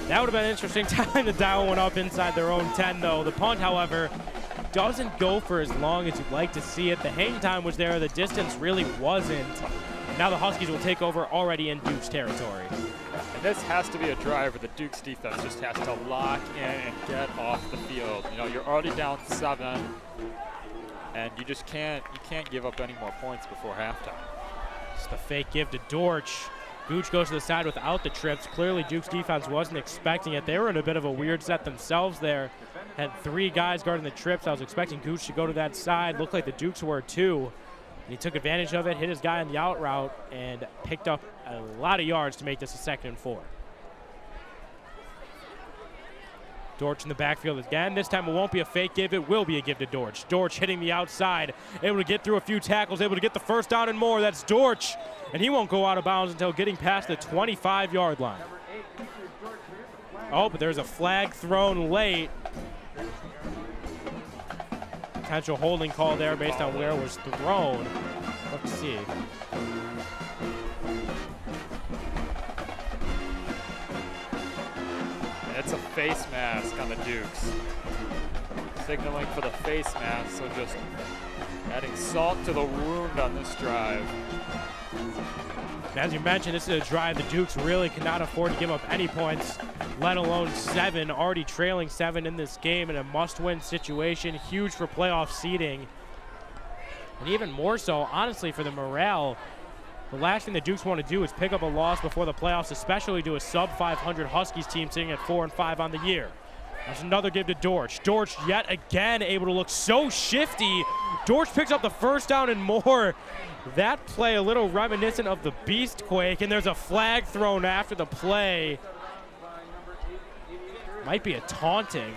That would have been an interesting time to dial one up inside their own 10, though. The punt, however, doesn't go for as long as you'd like to see it. The hang time was there. The distance really wasn't. Now the Huskies will take over already in Dukes territory. And this has to be a drive where the Dukes defense just has to lock in and get off the field. You know, you're already down 7, and you just can't give up any more points before halftime. It's the fake give to Dortch. Gooch goes to the side without the trips. Clearly Duke's defense wasn't expecting it. They were in a bit of a weird set themselves there. Had 3 guys guarding the trips. I was expecting Gooch to go to that side. Looked like the Dukes were too. And he took advantage of it, hit his guy on the out route, and picked up a lot of yards to make this a 2nd and 4. Dortch in the backfield again. This time it won't be a fake give. It will be a give to Dortch. Dortch hitting the outside, able to get through a few tackles, able to get the 1st down and more. That's Dortch, and he won't go out of bounds until getting past the 25-yard line. Oh, but there's a flag thrown late. Potential holding call there based on where it was thrown. Let's see. It's a face mask on the Dukes. Signaling for the face mask, so just adding salt to the wound on this drive. As you mentioned, this is a drive the Dukes really cannot afford to give up any points, let alone 7. Already trailing 7 in this game in a must-win situation. Huge for playoff seeding. And even more so, honestly, for the morale. The last thing the Dukes want to do is pick up a loss before the playoffs, especially to a sub-500 Huskies team sitting at 4-5 on the year. There's another give to Dortch. Dortch yet again able to look so shifty. Dortch picks up the 1st down and more. That play a little reminiscent of the Beastquake, and there's a flag thrown after the play. Might be a taunting.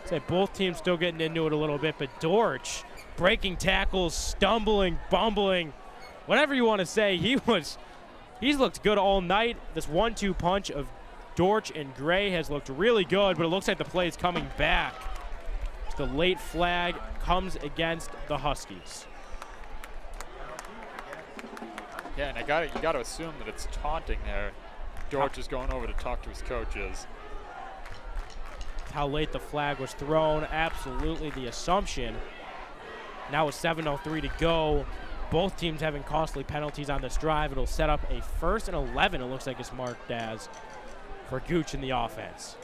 Say both teams still getting into it a little bit, but Dortch breaking tackles, stumbling, bumbling, whatever you want to say. He's looked good all night. This 1-2 punch of Dortch and Gray has looked really good, but it looks like the play is coming back. The late flag comes against the Huskies. Yeah, and you got to assume that it's taunting there. Dortch is going over to talk to his coaches. How late the flag was thrown, absolutely the assumption. Now with 7:03 to go, both teams having costly penalties on this drive. It'll set up a 1st and 11, it looks like it's marked as, for Gooch in the offense.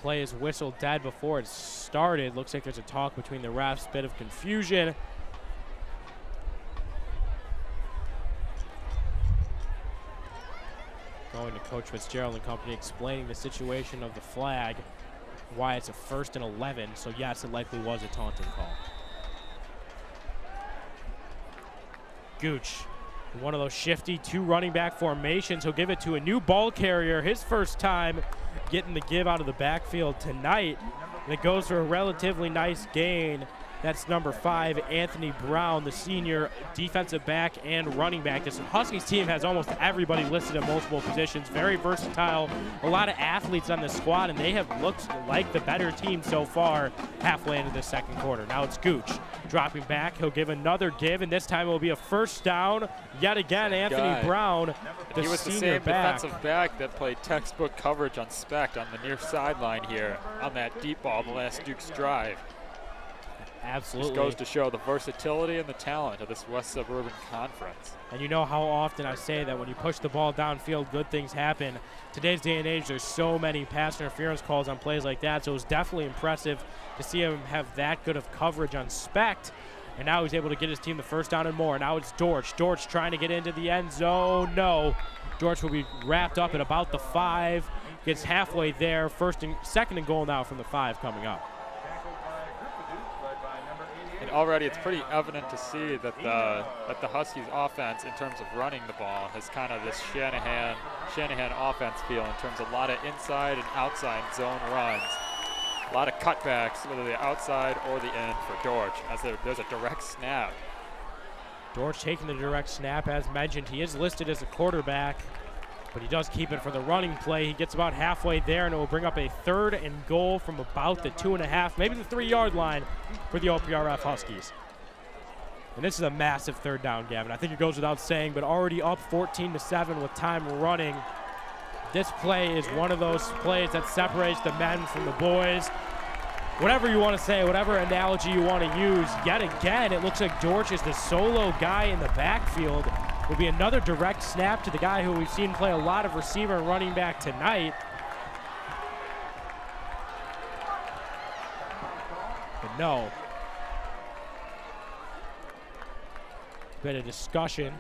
Play is whistled dead before it started. Looks like there's a talk between the refs, bit of confusion. Going to Coach Fitzgerald and company, explaining the situation of the flag, why it's a 1st and 11. So yes, it likely was a taunting call. Gooch, in one of those shifty 2 running back formations. He'll give it to a new ball carrier, his first time getting the give out of the backfield tonight. And it goes for a relatively nice gain. That's number 5, Anthony Brown, the senior defensive back and running back. This Huskies team has almost everybody listed at multiple positions. Very versatile, a lot of athletes on the squad, and they have looked like the better team so far halfway into the second quarter. Now it's Gooch dropping back. He'll give another give, and this time it will be a 1st down. Yet again, Anthony Brown, the he was the senior same defensive back that played textbook coverage on Specht on the near sideline here on that deep ball the last Duke's drive. Absolutely. Just goes to show the versatility and the talent of this West Suburban Conference. And you know how often I say that when you push the ball downfield, good things happen. Today's day and age, there's so many pass interference calls on plays like that, so it was definitely impressive to see him have that good of coverage on Specht. And now he's able to get his team the 1st down and more. Now it's Dortch. Dortch trying to get into the end zone. No. Dortch will be wrapped up at about the 5. Gets halfway there. 2nd and goal now from the 5 coming up. And already it's pretty evident to see that the Huskies offense in terms of running the ball has kind of this Shanahan offense feel in terms of a lot of inside and outside zone runs. A lot of cutbacks, whether the outside or the end for Dortch, as there's a direct snap. Dortch taking the direct snap. As mentioned, he is listed as a quarterback, but he does keep it for the running play. He gets about halfway there, and it will bring up a 3rd and goal from about the 2.5, maybe the 3-yard line for the OPRF Huskies. And this is a massive 3rd down, Gavin. I think it goes without saying, but already up 14-7 with time running. This play is one of those plays that separates the men from the boys. Whatever you want to say, whatever analogy you want to use, yet again, it looks like Dortch is the solo guy in the backfield. Will be another direct snap to the guy who we've seen play a lot of receiver and running back tonight. But no. Bit of discussion.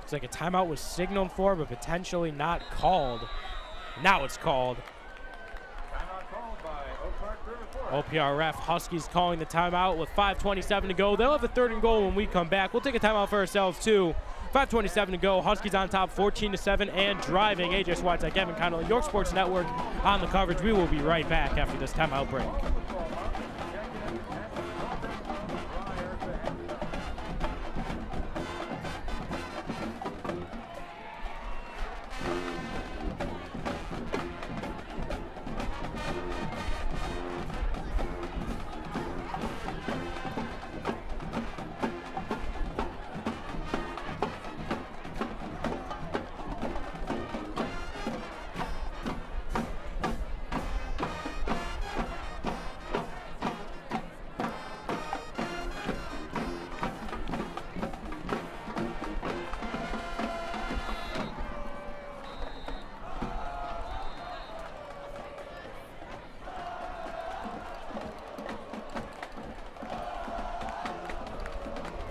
Looks like a timeout was signaled for, but potentially not called. Now it's called. OPRF Huskies calling the timeout with 5:27 to go. They'll have a 3rd and goal when we come back. We'll take a timeout for ourselves too. 5:27 to go. Huskies on top 14-7 and driving. AJ Swiatek, Gavin, Connolly, York Sports Network on the coverage. We will be right back after this timeout break.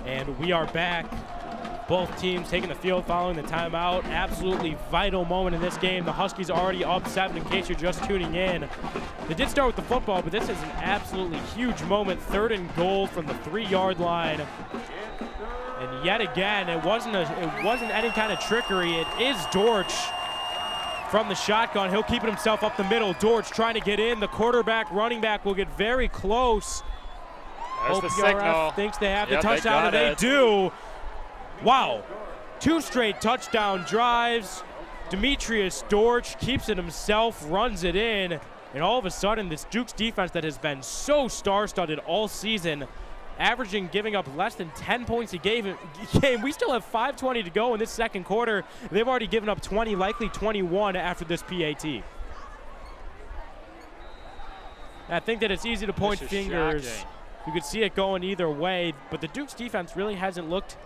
And we are back. Both teams taking the field following the timeout. Absolutely vital moment in this game. The Huskies already up 7 in case you're just tuning in. They did start with the football, but this is an absolutely huge moment. 3rd and goal from the 3-yard line. And yet again, it wasn't any kind of trickery. It is Dortch from the shotgun. He'll keep it himself up the middle. Dortch trying to get in. The quarterback, running back will get very close. There's the signal. Thinks they have the Yep, touchdown, and they it. do. Wow. 2 straight touchdown drives. Demetrius Dortch keeps it himself, runs it in, and all of a sudden this Dukes defense that has been so star-studded all season, averaging, giving up less than 10 points a game. We still have 5:20 to go in this second quarter. They've already given up 20, likely 21 after this PAT. I think that it's easy to point fingers. Shocking. You could see it going either way, but the Dukes defense really hasn't looked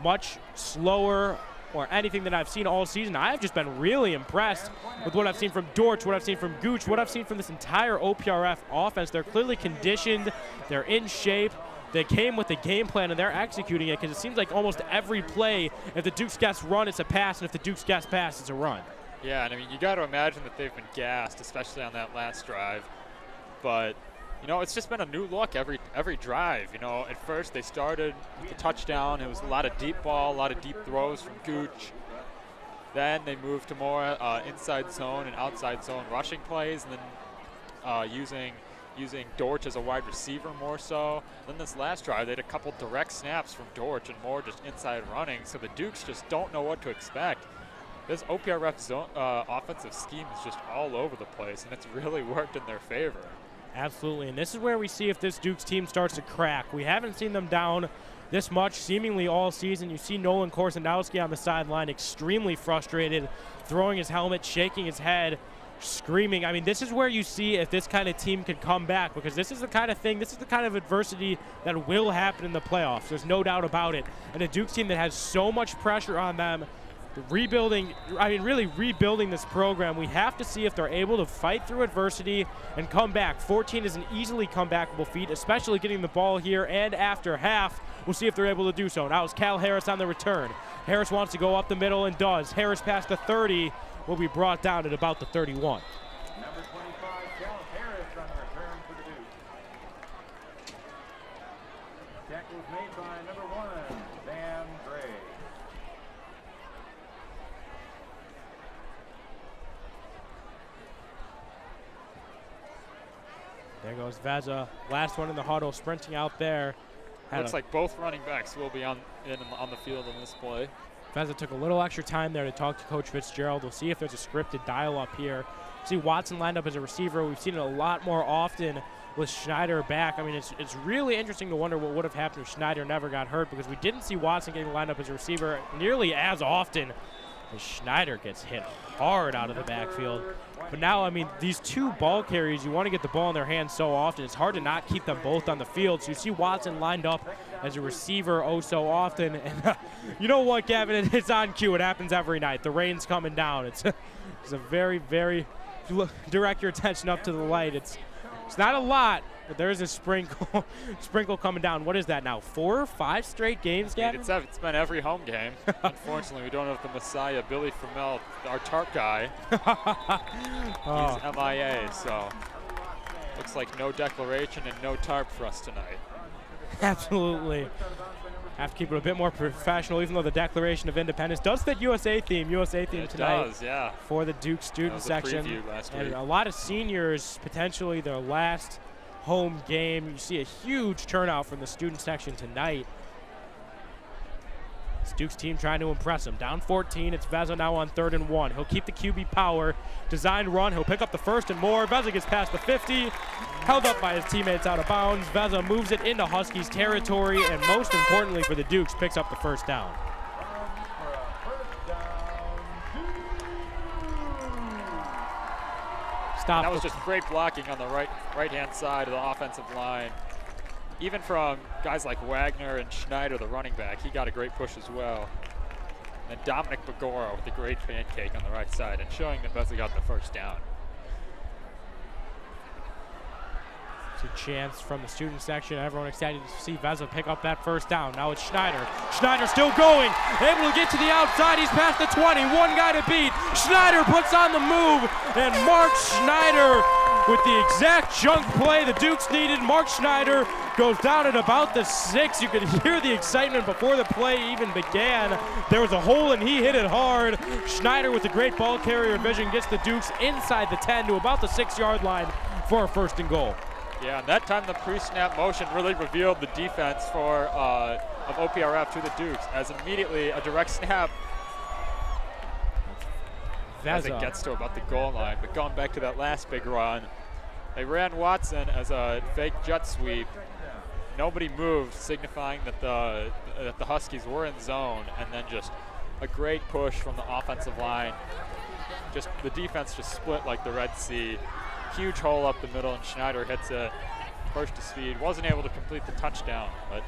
much slower or anything that I've seen all season. I've just been really impressed with what I've seen from Dortch, what I've seen from Gooch, what I've seen from this entire OPRF offense. They're clearly conditioned. They're in shape. They came with a game plan, and they're executing it, because it seems like almost every play, if the Dukes guys run, it's a pass, and if the Dukes guys pass, it's a run. Yeah, and I mean, you got to imagine that they've been gassed, especially on that last drive. But you know, it's just been a new look every drive. You know, at first they started with the touchdown. It was a lot of deep ball, a lot of deep throws from Gooch. Then they moved to more inside zone and outside zone rushing plays, and then using Dortch as a wide receiver more so. Then this last drive, they had a couple direct snaps from Dortch and more just inside running. So the Dukes just don't know what to expect. This OPRF zone, offensive scheme is just all over the place, and it's really worked in their favor. Absolutely, and this is where we see if this Dukes team starts to crack. We haven't seen them down this much seemingly all season. You see Nolan Korsanowski on the sideline extremely frustrated, throwing his helmet, shaking his head, screaming. I mean, this is where you see if this kind of team can come back, because this is the kind of thing, this is the kind of adversity that will happen in the playoffs. There's no doubt about it. And a Dukes team that has so much pressure on them, rebuilding this program, we have to see if they're able to fight through adversity and come back. 14 is an easily comebackable feat, especially getting the ball here and after half. We'll see if they're able to do so. Now it's Cal Harris on the return. Harris wants to go up the middle and does. Harris past the 30 will be brought down at about the 31. Number 25, Cal Harris on the return for the Dukes. Tackle was made by number 1, Van Gray. There goes Veza, last one in the huddle, sprinting out there. Looks like both running backs will be on the field in this play. Veza took a little extra time there to talk to Coach Fitzgerald. We'll see if there's a scripted dial-up here. See Watson lined up as a receiver. We've seen it a lot more often with Schneider back. I mean, it's really interesting to wonder what would have happened if Schneider never got hurt, because we didn't see Watson getting lined up as a receiver nearly as often as Schneider gets hit hard out of the backfield. But now, I mean, these two ball carriers, you want to get the ball in their hands so often. It's hard to not keep them both on the field. So you see Watson lined up as a receiver oh so often. And you know what, Gavin? It's on cue. It happens every night. The rain's coming down. It's a very, very, direct your attention up to the light. It's not a lot, but there is a sprinkle coming down. What is that now? 4 or 5 straight games, Gavin? It's been every home game. Unfortunately, we don't have the Messiah, Billy Fromell, our tarp guy. He's MIA, so looks like no declaration and no tarp for us tonight. Absolutely. Have to keep it a bit more professional, even though the Declaration of Independence does fit USA theme tonight. It does, yeah. For the Duke student section. And a lot of seniors, potentially their last home game. You see a huge turnout from the student section tonight. This Duke's team trying to impress them. Down 14, it's Veza now on 3rd and 1. He'll keep the QB power. Designed run, he'll pick up the first and more. Veza gets past the 50. Held up by his teammates out of bounds. Veza moves it into Huskies territory, and most importantly for the Dukes, picks up the first down. Stop. That was just great blocking on the right-hand side of the offensive line. Even from guys like Wagner and Schneider, the running back, he got a great push as well. And Dominic Bagora with a great pancake on the right side, and showing that Veza got the first down. It's a chance from the student section. Everyone excited to see Veza pick up that first down. Now it's Schneider. Schneider still going, able to get to the outside. He's past the 20, one guy to beat. Schneider puts on the move, and Mark Schneider with the exact junk play the Dukes needed. Mark Schneider goes down at about the 6. You could hear the excitement before the play even began. There was a hole and he hit it hard. Schneider with the great ball carrier vision gets the Dukes inside the 10 to about the 6-yard line for a 1st and goal. Yeah, and that time the pre-snap motion really revealed the defense of OPRF to the Dukes, as immediately a direct snap as it gets to about the goal line. But going back to that last big run, they ran Watson as a fake jet sweep. Nobody moved, signifying that the Huskies were in zone, and then just a great push from the offensive line. Just the defense just split like the Red Sea. Huge hole up the middle, and Schneider hits it, burst to speed. Wasn't able to complete the touchdown, but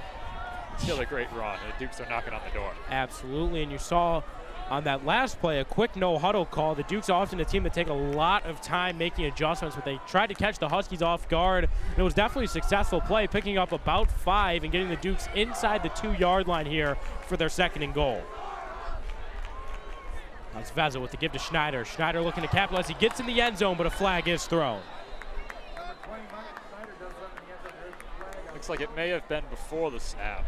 still a great run. The Dukes are knocking on the door. Absolutely, and you saw on that last play a quick no-huddle call. The Dukes are often a team that take a lot of time making adjustments, but they tried to catch the Huskies off guard, and it was definitely a successful play, picking up about 5 and getting the Dukes inside the 2-yard line here for their 2nd and goal. That's Veza with the give to Schneider. Schneider looking to capitalize. He gets in the end zone, but a flag is thrown. Looks like it may have been before the snap.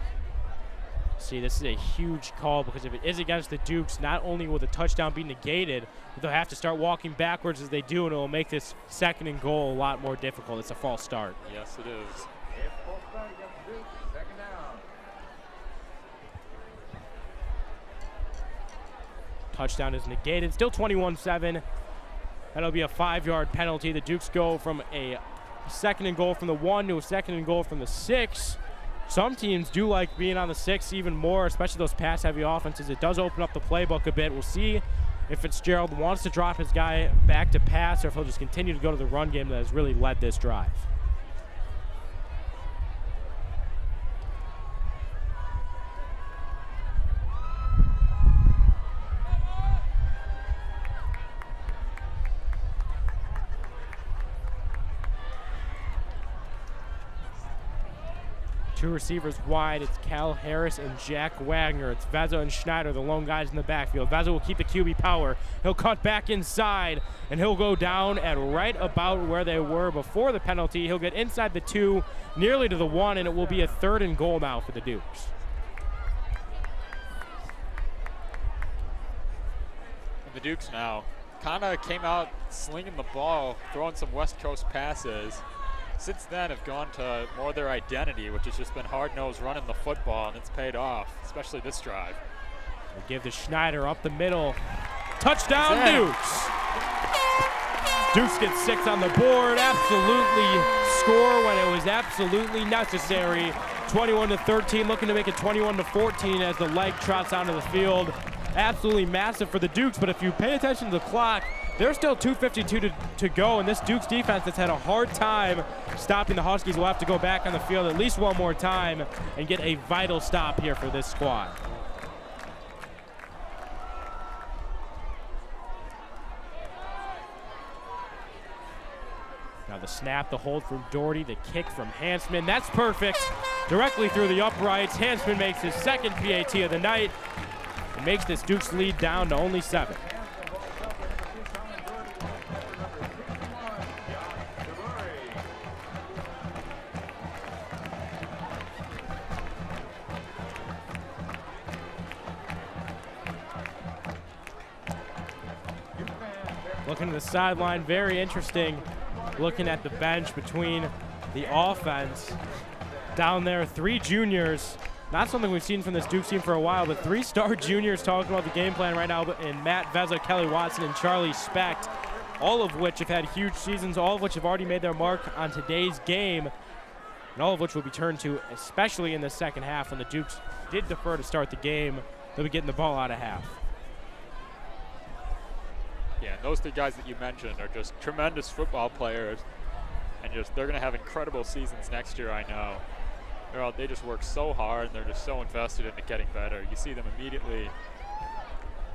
See, this is a huge call, because if it is against the Dukes, not only will the touchdown be negated, but they'll have to start walking backwards as they do, and it will make this 2nd and goal a lot more difficult. It's a false start. Yes, it is. Touchdown is negated. Still 21-7. That'll be a 5-yard penalty. The Dukes go from a 2nd and goal from the 1 to a 2nd and goal from the 6. Some teams do like being on the 6 even more, especially those pass-heavy offenses. It does open up the playbook a bit. We'll see if Fitzgerald wants to drop his guy back to pass, or if he'll just continue to go to the run game that has really led this drive. Two receivers wide. It's Cal Harris and Jack Wagner. It's Veza and Schneider, the lone guys in the backfield. Veza will keep the QB power. He'll cut back inside, and he'll go down at right about where they were before the penalty. He'll get inside the 2, nearly to the 1, and it will be a 3rd and goal now for the Dukes. And the Dukes now kind of came out slinging the ball, throwing some West Coast passes. Since then have gone to more their identity, which has just been hard-nosed running the football, and it's paid off, especially this drive. We'll give to Schneider up the middle. Touchdown, Dukes! Dukes get 6 on the board. Absolutely score when it was absolutely necessary. 21-13, looking to make it 21-14 as the leg trots onto the field. Absolutely massive for the Dukes, but if you pay attention to the clock, there's still 2:52 to go, and this Dukes defense that's had a hard time stopping the Huskies will have to go back on the field at least one more time and get a vital stop here for this squad. Now the snap, the hold from Doherty, the kick from Hansman. That's perfect. Directly through the uprights. Hansman makes his 2nd PAT of the night and makes this Dukes lead down to only 7. Looking to the sideline, very interesting. Looking at the bench between the offense. Down there, 3 juniors. Not something we've seen from this Dukes team for a while, but 3 star juniors talking about the game plan right now, and Matt Veza, Kelly Watson, and Charlie Specht, all of which have had huge seasons, all of which have already made their mark on today's game, and all of which will be turned to, especially in the 2nd half when the Dukes did defer to start the game. They'll be getting the ball out of half. Yeah, and those 3 guys that you mentioned are just tremendous football players, and they're going to have incredible seasons next year, I know. They just work so hard, and they're just so invested into getting better. You see them immediately,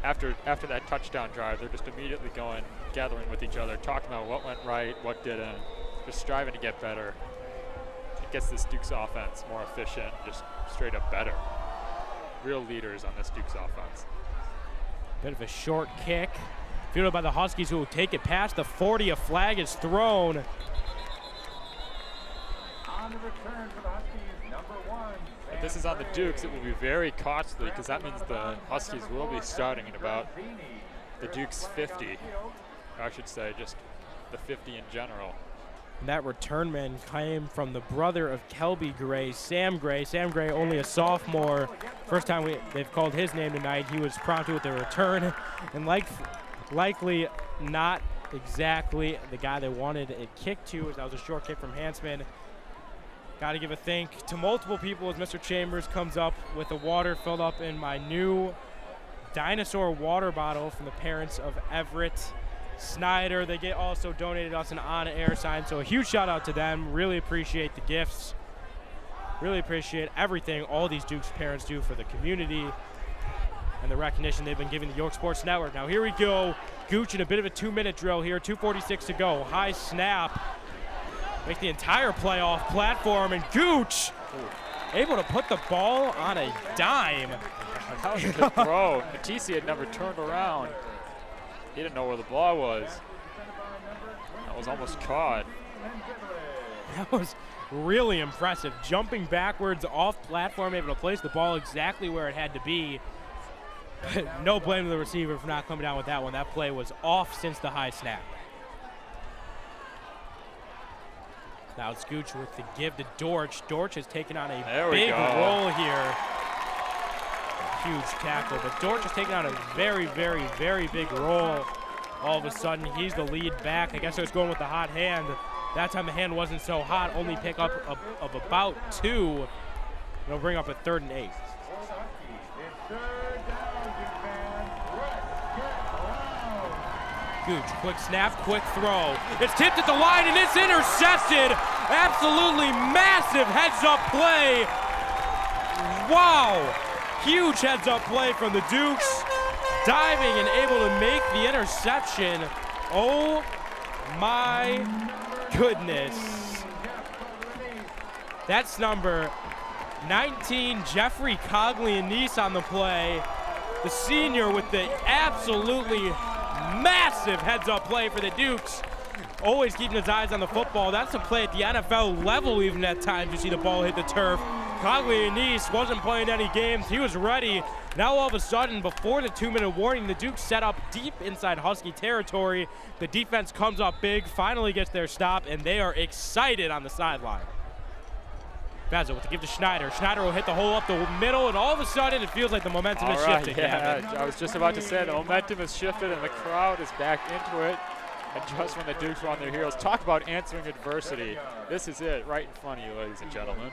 after that touchdown drive, they're just immediately going, gathering with each other, talking about what went right, what didn't, just striving to get better. It gets this Dukes offense more efficient, just straight up better. Real leaders on this Dukes offense. Bit of a short kick. Fielded by the Huskies, who will take it past the 40. A flag is thrown. the return for the Huskies, number 1. If this is on the Dukes, it will be very costly because that means the Huskies will be starting at about the Dukes 50. Or I should say just the 50 in general. And that return man came from the brother of Kelby Gray, Sam Gray. Sam Gray, only a sophomore. First time they've called his name tonight. He was prompted with a return, and likely not exactly the guy they wanted it kicked to, as that was a short kick from Hansman. Got to give a thank to multiple people as Mr. Chambers comes up with the water filled up in my new dinosaur water bottle from the parents of Everett Snyder. They also donated us an on-air sign, so a huge shout out to them. Really appreciate the gifts. Really appreciate everything all these Dukes parents do for the community and the recognition they've been giving the York Sports Network. Now here we go. Gooch in a bit of a 2-minute drill here. 2:46 to go. High snap. Make the entire play off platform, and Gooch able to put the ball on a dime. That was a good throw. Matisse had never turned around. He didn't know where the ball was. That was almost caught. That was really impressive. Jumping backwards off platform, able to place the ball exactly where it had to be. But no blame to the receiver for not coming down with that one. That play was off since the high snap. Now it's Gooch with the give to Dortch. Dortch has taken on a big role here. A huge tackle, but Dortch has taken on a very, very, very big role. All of a sudden, he's the lead back. I guess I was going with the hot hand. That time the hand wasn't so hot. Only pick up of about 2. It'll bring up a 3rd and 8. Gooch, quick snap, quick throw. It's tipped at the line and it's intercepted. Absolutely massive heads-up play. Wow. Huge heads-up play from the Dukes. Diving and able to make the interception. Oh my goodness. That's number 19, Jeffrey Coglianese on the play. The senior with the absolutely massive heads-up play for the Dukes. Always keeping his eyes on the football. That's a play at the NFL level even at times. You see the ball hit the turf. Coglianese wasn't playing any games. He was ready. Now all of a sudden, before the 2-minute warning, the Dukes set up deep inside Husky territory. The defense comes up big, finally gets their stop, and they are excited on the sideline. Vezza with the give to Schneider. Schneider will hit the hole up the middle, and all of a sudden it feels like the momentum is shifting. Yeah, I was just about to say the momentum is shifted and the crowd is back into it. And just when the Dukes were on their heels, talk about answering adversity. This is it right in front of you, ladies and gentlemen.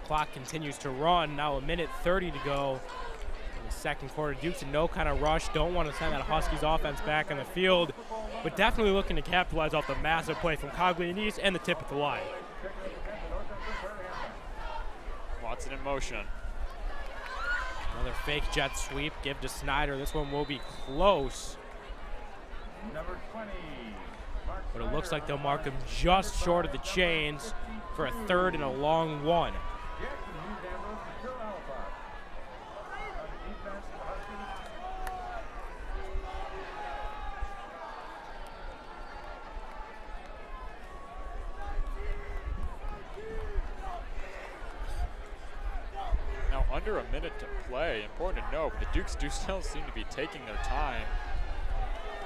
Clock continues to run. Now 1:30 to go in the second quarter. Dukes in no kind of rush. Don't want to send that Huskies offense back on the field, but definitely looking to capitalize off the massive play from Coglianese and the tip at the line. Watson in motion. Another fake jet sweep. Give to Snyder. This one will be close. Number 20. But it looks like they'll mark him just short of the chains for a 3rd and a long 1. Under a minute to play. Important to note, the Dukes do still seem to be taking their time.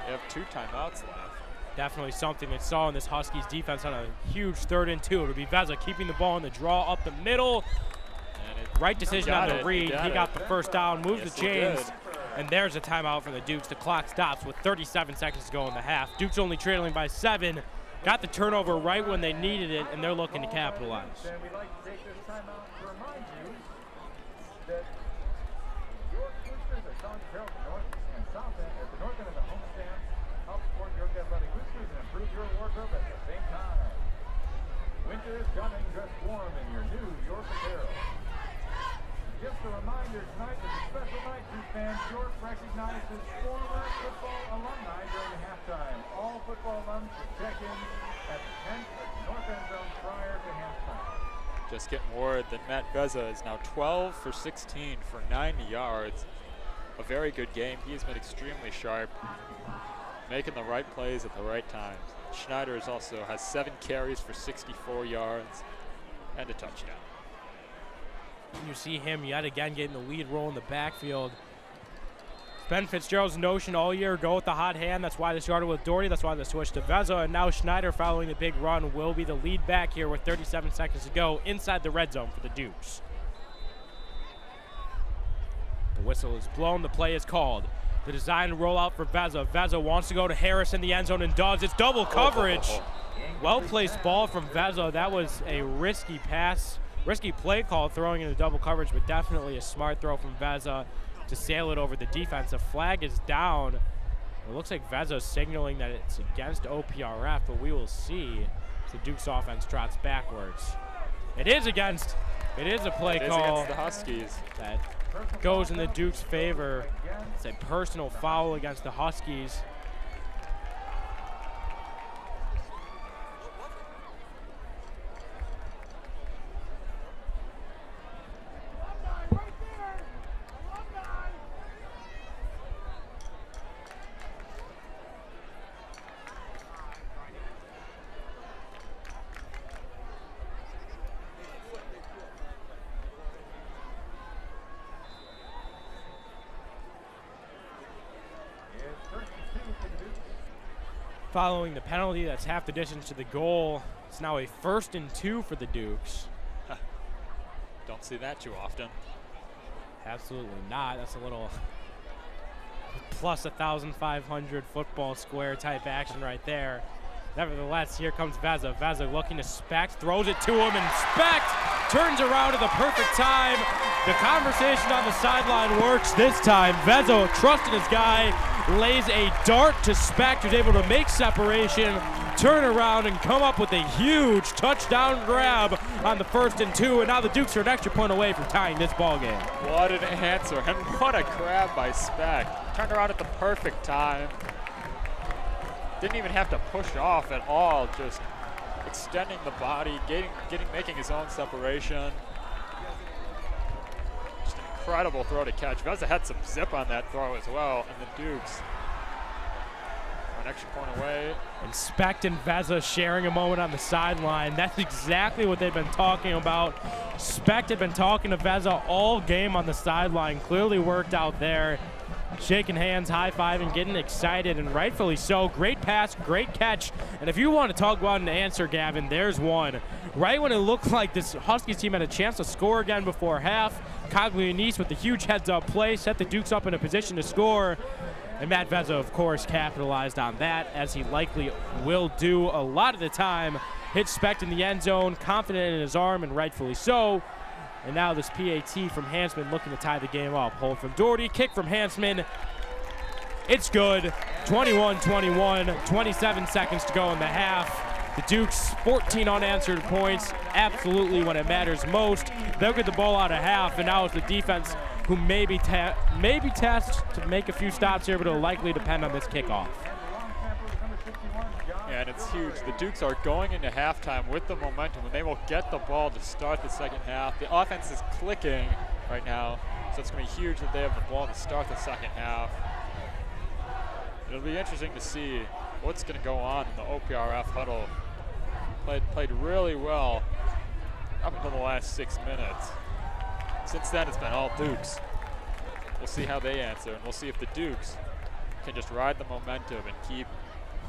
They have 2 timeouts left. Definitely something they saw in this Huskies defense on a huge 3rd and 2. It'll be Vezza keeping the ball in the draw up the middle. Right decision on the read. He got the first down, moved the chains, and there's a timeout for the Dukes. The clock stops with 37 seconds to go in the half. Dukes only trailing by 7. Got the turnover right when they needed it, and they're looking to capitalize. We'd like to take this timeout to remind you that York Boosters are selling apparel to North and South End at the North End of the homestand. Help support York Athletic Boosters and improve your wardrobe at the same time. Winter is coming. Dress warm in your new York apparel. Just a reminder, tonight is a special night for fans. York recognizes former football alumni during the halftime. All football alums should check in at the 10th at the North End Zone prior to halftime. Just getting word that Matt Veza is now 12 for 16 for 90 yards. A very good game. He has been extremely sharp, making the right plays at the right times. Schneider also has 7 carries for 64 yards and a touchdown. You see him yet again getting the lead role in the backfield. Ben Fitzgerald's notion all year, go with the hot hand. That's why they started with Doherty. That's why they switched to Veza. And now Schneider, following the big run, will be the lead back here with 37 seconds to go inside the red zone for the Dukes. The whistle is blown. The play is called. The design rollout for Veza. Veza wants to go to Harris in the end zone and does. It's double coverage. Well-placed ball from Veza. That was a risky pass, risky play call throwing into double coverage, but definitely a smart throw from Veza to sail it over the defense. A flag is down. It looks like Veza's signaling that it's against OPRF, but we will see as the Dukes offense trots backwards. It is against. It is a play call against the Huskies. That goes in the Dukes' favor. It's a personal foul against the Huskies. Following the penalty, that's half the distance to the goal. It's now a 1st and 2 for the Dukes. Don't see that too often. Absolutely not. That's a little plus 1,500 football square type action right there. Nevertheless, here comes Veza. Veza looking to Specht, throws it to him, and Specht turns around at the perfect time. The conversation on the sideline works this time. Veza, trusting his guy, lays a dart to Specht, who's able to make separation, turn around, and come up with a huge touchdown grab on the 1st and 2. And now the Dukes are an extra point away from tying this ball game. What an answer, and what a grab by Specht. Turned around at the perfect time. Didn't even have to push off at all, just extending the body, making his own separation. Just an incredible throw to catch. Veza had some zip on that throw as well, and the Dukes are an extra point away. And Specht and Veza sharing a moment on the sideline. That's exactly what they've been talking about. Specht had been talking to Veza all game on the sideline. Clearly worked out there. Shaking hands, high-fiving, getting excited, and rightfully so. Great pass, great catch. And if you want to talk about an answer, Gavin, there's one. Right when it looked like this Huskies team had a chance to score again before half, Coglianese with the huge heads-up play set the Dukes up in a position to score. And Matt Veza, of course, capitalized on that, as he likely will do a lot of the time. Hit Specht in the end zone, confident in his arm, and rightfully so. And now this PAT from Hansman looking to tie the game up. Hold from Doherty, kick from Hansman. It's good. 21-21, 27 seconds to go in the half. The Dukes, 14 unanswered points, absolutely when it matters most. They'll get the ball out of half, and now it's the defense who may be tasked to make a few stops here, but it'll likely depend on this kickoff. Yeah, and it's huge. The Dukes are going into halftime with the momentum, and they will get the ball to start the second half. The offense is clicking right now, so it's going to be huge that they have the ball to start the second half. It'll be interesting to see what's going to go on in the OPRF huddle. Played really well up until the last 6 minutes. Since then, it's been all Dukes. We'll see how they answer, and we'll see if the Dukes can just ride the momentum and keep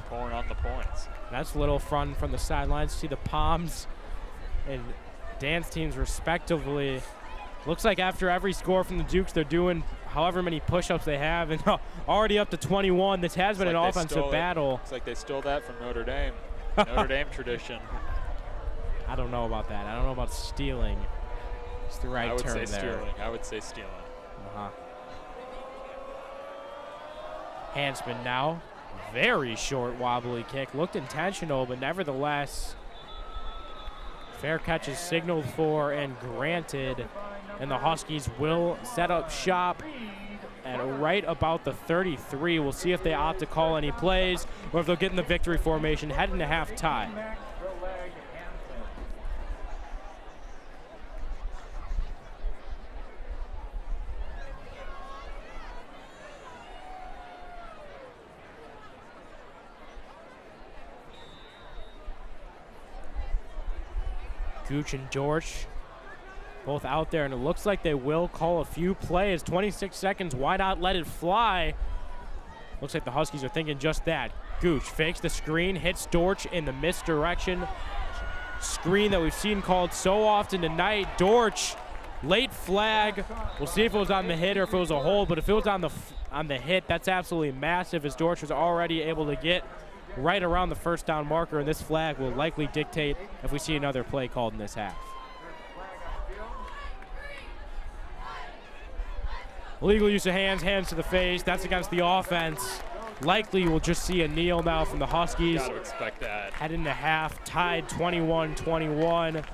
pouring on the points. That's a little fun from the sidelines. See the Palms and Dan's teams respectively. Looks like after every score from the Dukes, they're doing however many push-ups they have, and already up to 21. This has been an offensive battle. Looks like they stole that from Notre Dame. Notre Dame tradition. I don't know about that. I don't know about stealing. It's the right term there. I would say stealing. I would say stealing. Hansman now. Very short wobbly kick. Looked intentional, but nevertheless, fair catch is signaled for and granted, and the Huskies will set up shop at right about the 33. We'll see if they opt to call any plays or if they'll get in the victory formation heading to halftime. Gooch and Dorch both out there, and it looks like they will call a few plays. 26 seconds, why not let it fly? Looks like the Huskies are thinking just that. Gooch fakes the screen, hits Dorch in the misdirection. Screen that we've seen called so often tonight. Dorch, late flag. We'll see if it was on the hit or if it was a hold, but if it was on the hit, that's absolutely massive, as Dorch was already able to get right around the first down marker, and this flag will likely dictate if we see another play called in this half. Illegal use of hands, hands to the face. That's against the offense. Likely we'll just see a kneel now from the Huskies. Got to expect that. Head into half, tied 21-21.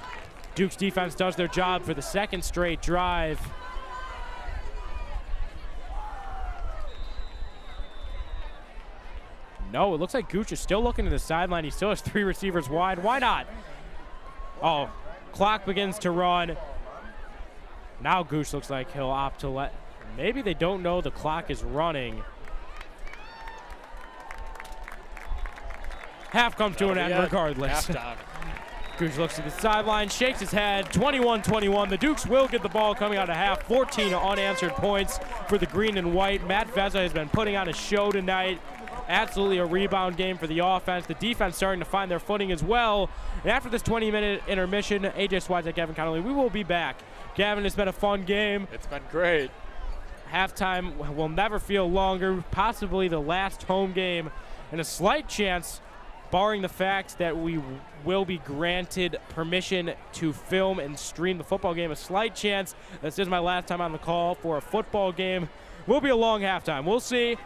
Duke's defense does their job for the second straight drive. No, it looks like Gooch is still looking to the sideline. He still has 3 receivers wide. Why not? Oh, clock begins to run. Now Gooch looks like he'll opt to let. Maybe they don't know the clock is running. Half comes to an end regardless. Gooch looks at the sideline, shakes his head. 21-21. The Dukes will get the ball coming out of half. 14 unanswered points for the green and white. Matt Vezza has been putting on a show tonight. Absolutely a rebound game for the offense. The defense starting to find their footing as well. And after this 20-minute intermission, AJ Swiatek, Gavin Connolly, we will be back. Gavin, it's been a fun game. It's been great. Halftime will never feel longer, possibly the last home game, and a slight chance, barring the fact that we will be granted permission to film and stream the football game, a slight chance this is my last time on the call for a football game. Will be a long halftime. We'll see.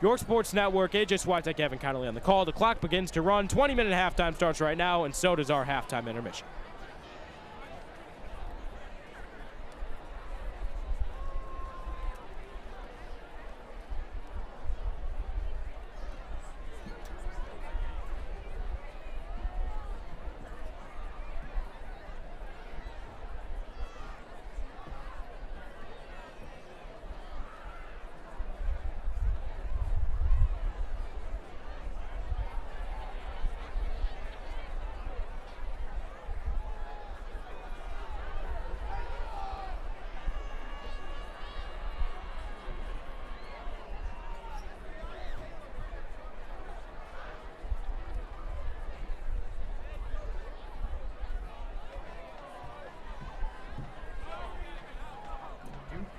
York Sports Network, AJ Swiatek, Gavin Connolly on the call. The clock begins to run. 20-minute halftime starts right now, and so does our halftime intermission.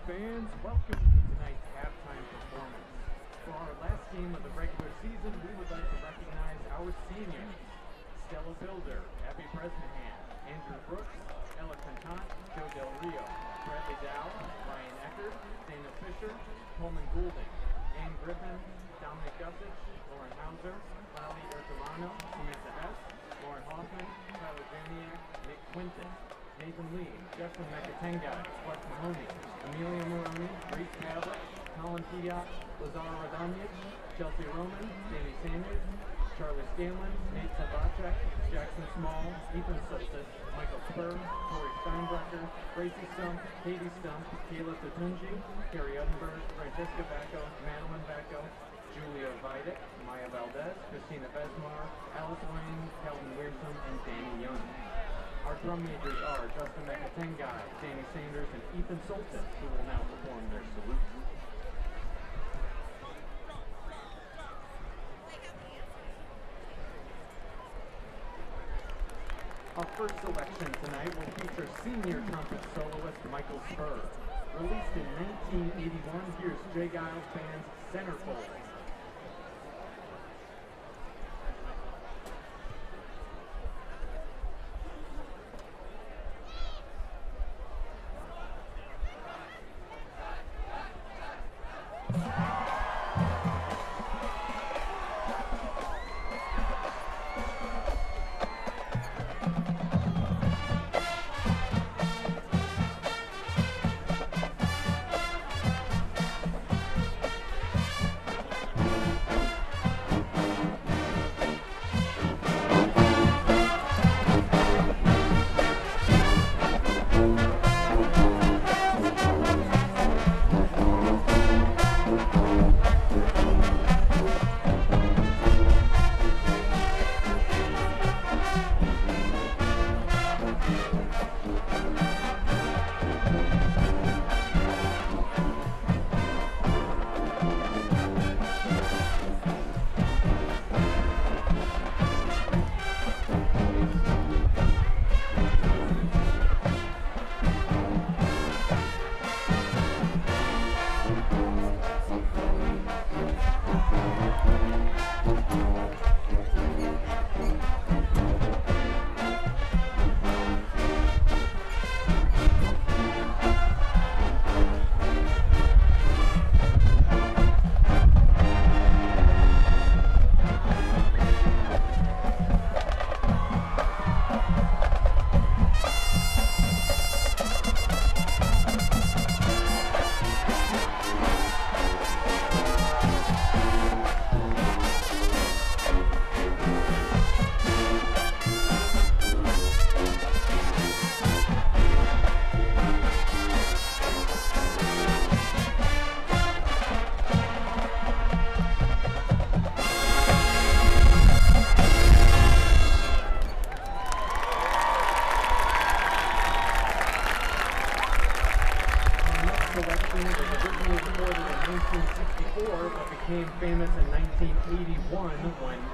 Fans, welcome to tonight's halftime performance. For our last game of the regular season, we would like to recognize our seniors: Stella Builder, Abby Bresnahan, Andrew Brooks, Ella Cantant, Joe Del Rio, Bradley Dow, Ryan Eckert, Dana Fisher, Coleman Goulding, Ann Griffin, Dominic Gussich, Lauren Hauser, Lally Ercolano, Samantha Hess, Lauren Hoffman, Tyler Janiak, Nick Quinton, Nathan Lee, Justin Mekatengai, Flex Mahoney, Amelia Moroni, Reese Pavlik, Colin Piat, Lazar Radonjic, Chelsea Roman, Danny Sanders, Charlie Scanlon, Nate Sabacek, Jackson Small, Ethan Soltis, Michael Spur, Corey Steinbrecher, Gracie Stump, Katie Stump, Kayla Tutunji, Carrie Uddenberg, Francesca Bacco, Madeline Bacco, Julia Vidic, Maya Valdez, Christina Besmar, Alice Wayne, Calvin Weirson, and Danny Young. Our drum majors are Justin Mekatengai, Danny Sanders, and Ethan Soltis, who will now perform their salute. Our first selection tonight will feature senior trumpet soloist Michael Spur. Released in 1981, here's Jay Giles Band's Centerfold.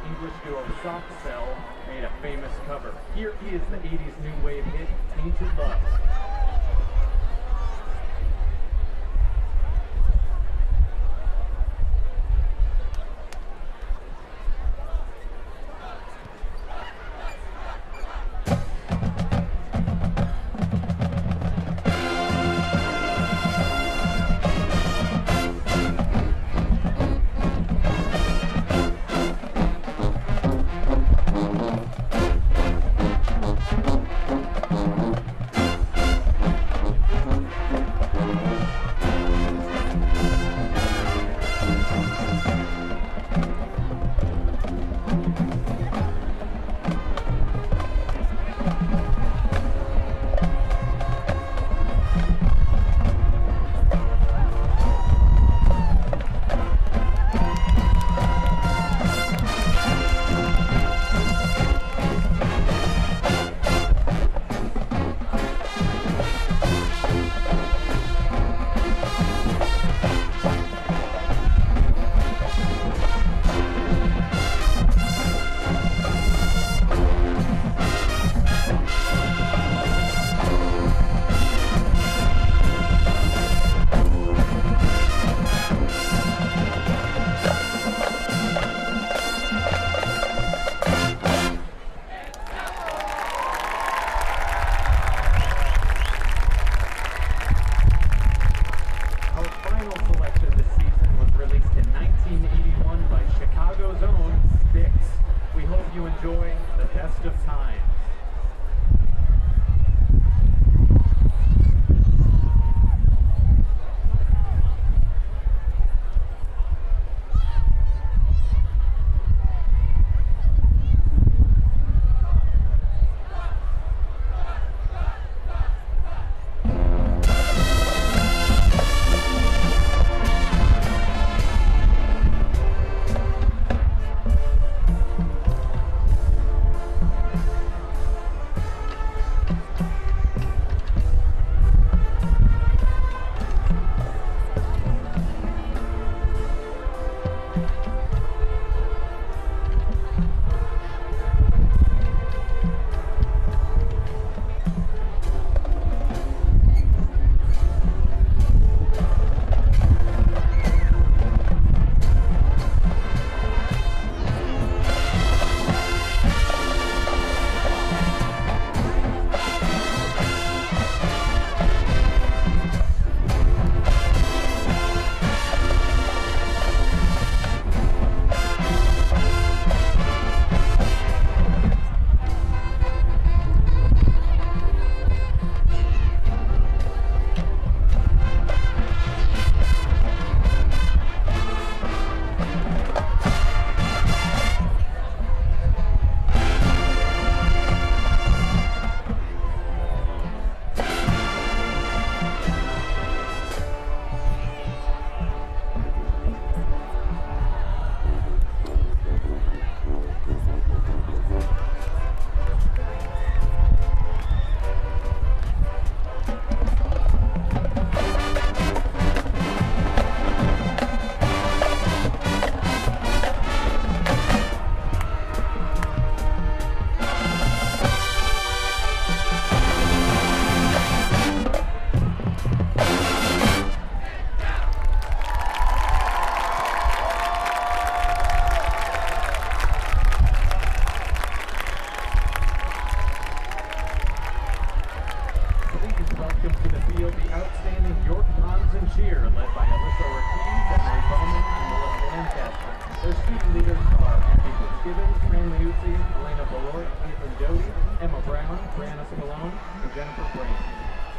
English duo Soft Cell made a famous cover. Here is the 80s new wave hit, Tainted Love.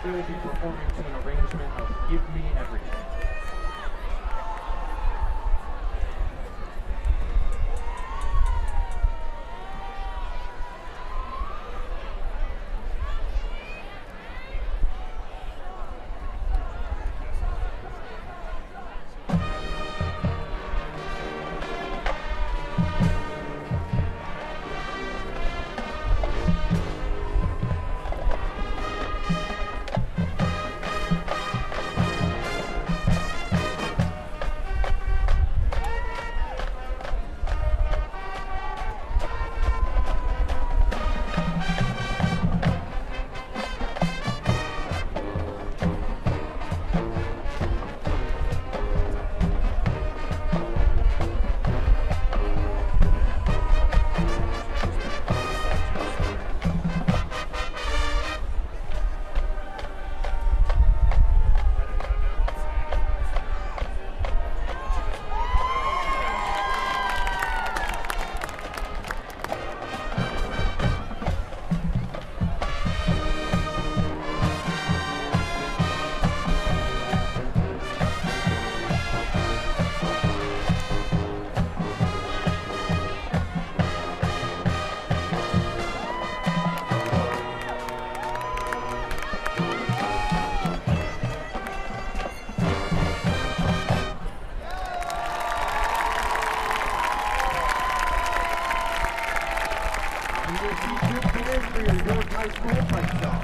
They will be performing to an arrangement of Give Me Everything. You will see 2 kids for your York High School fight song.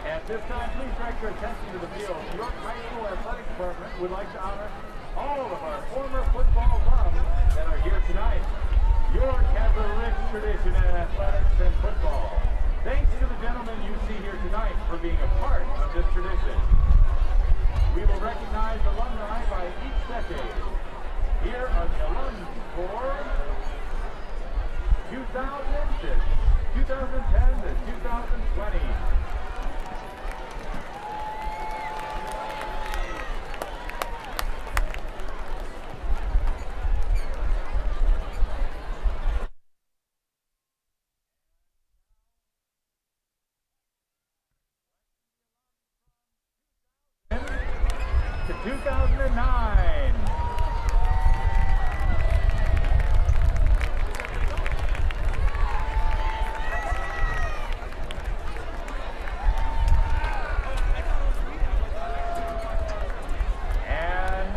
At this time, please direct your attention to the field. York High School Athletic Department would like to honor all of our former football alums that are here tonight. York has a rich tradition in athletics and football. Thanks to the gentlemen you see here tonight for being a part of this tradition. We will recognize alumni by each decade. Here are the alums for 2000 to 2010 to 2020. To 2009. And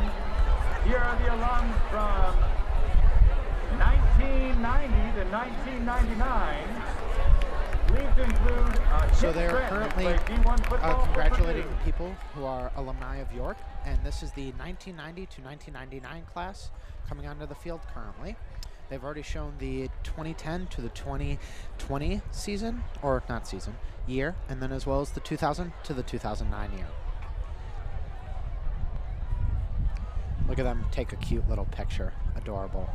here are the alums from 1990 to 1999. Please include so they are currently congratulating people who are alumni of York, and this is the 1990 to 1999 class coming onto the field currently. They've already shown the 2010 to the 2020 season, or not season, year, and then as well as the 2000 to the 2009 year. Look at them take a cute little picture. Adorable.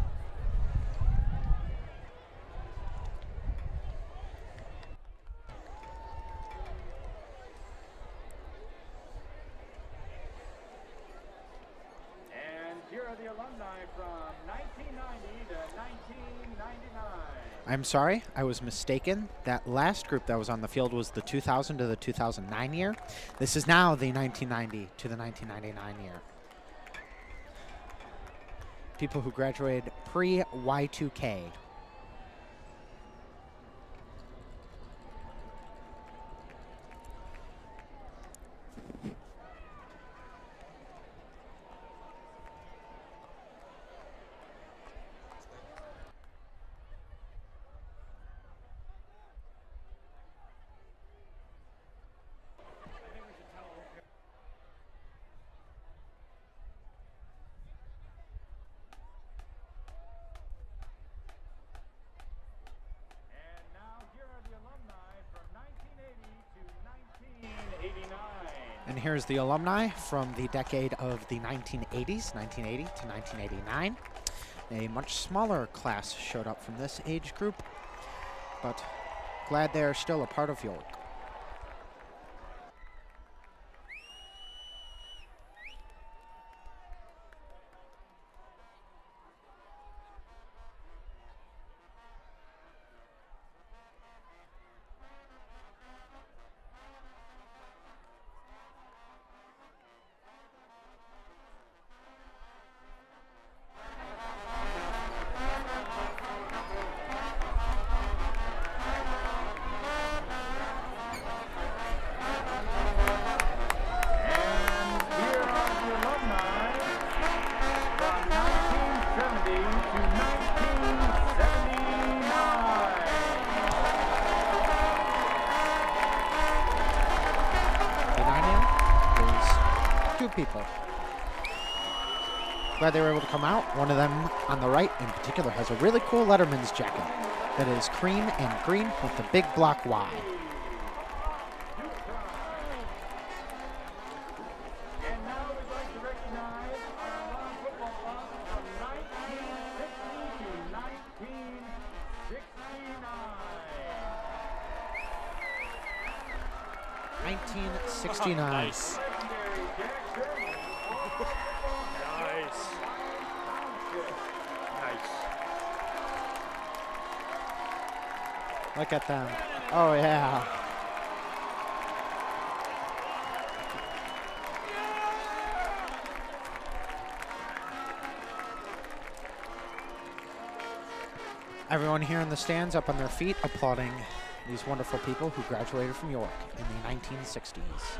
The alumni from 1990 to 1999. I'm sorry, I was mistaken. That last group that was on the field was the 2000 to the 2009 year. This is now the 1990 to the 1999 year. People who graduated pre-Y2K. And here's the alumni from the decade of the 1980s, 1980 to 1989. A much smaller class showed up from this age group, but glad they're still a part of York. People. Glad they were able to come out. One of them on the right in particular has a really cool Letterman's jacket. that is cream and green with the big block Y. And now we'd like to recognize our lawn football loss from 1960 to 1969. 1969. Nice. Nice. Look at them. Oh, yeah. Everyone here in the stands up on their feet applauding these wonderful people who graduated from York in the 1960s.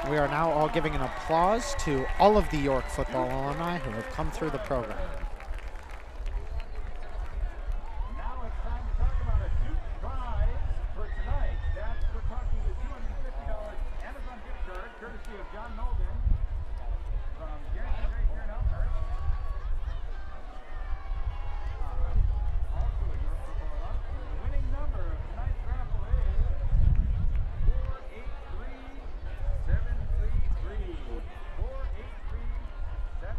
We are now all giving an applause to all of the York football alumni who have come through the program. Now it's time to talk about a Duke prize for tonight. We're talking the $250 Amazon gift card, courtesy of John Nolden from Guaranteed right here in Elkhart. Also a York football alum. And the winning number of tonight's raffle is 483-733. 483-733.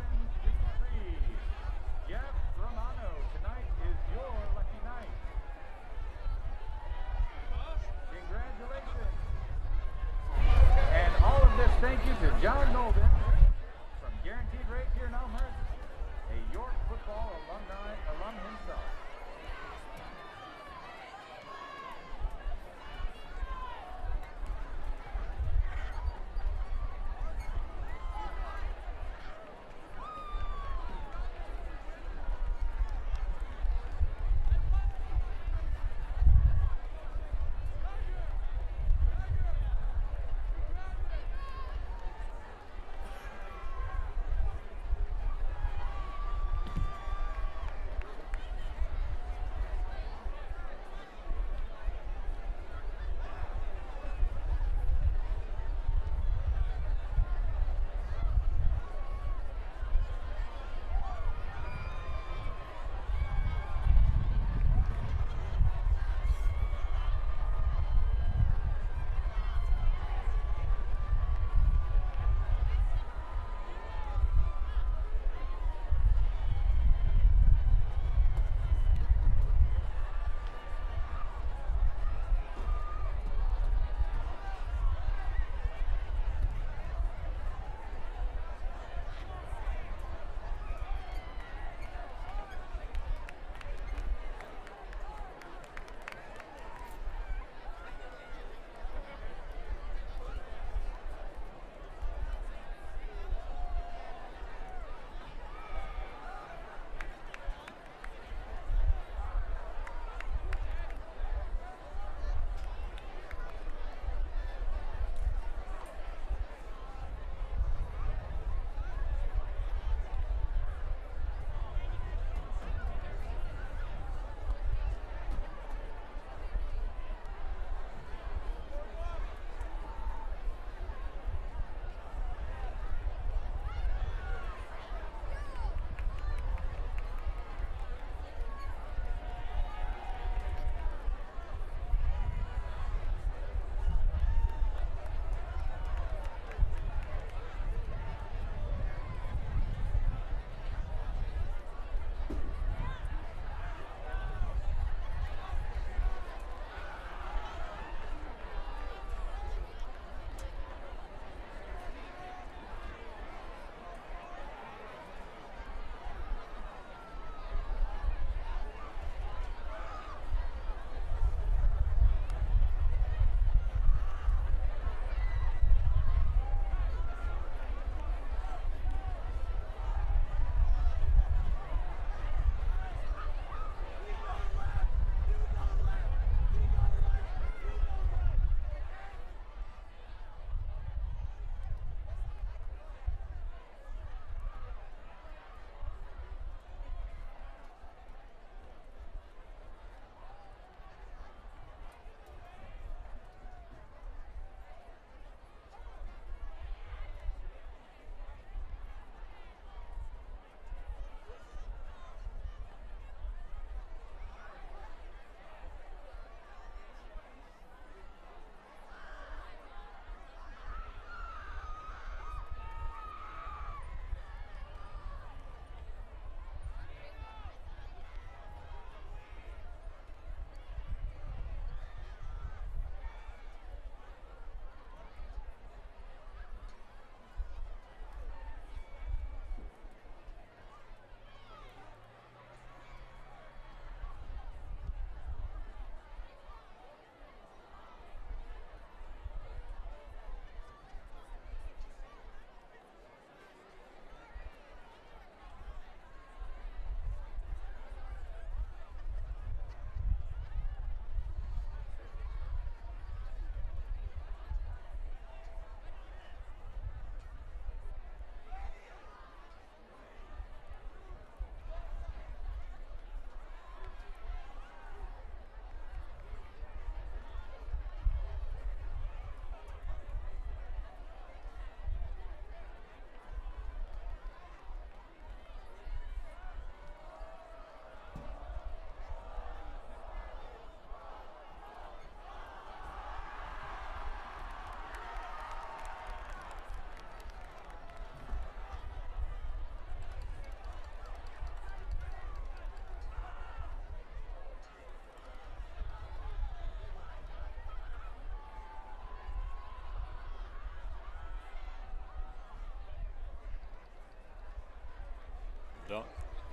Dylan.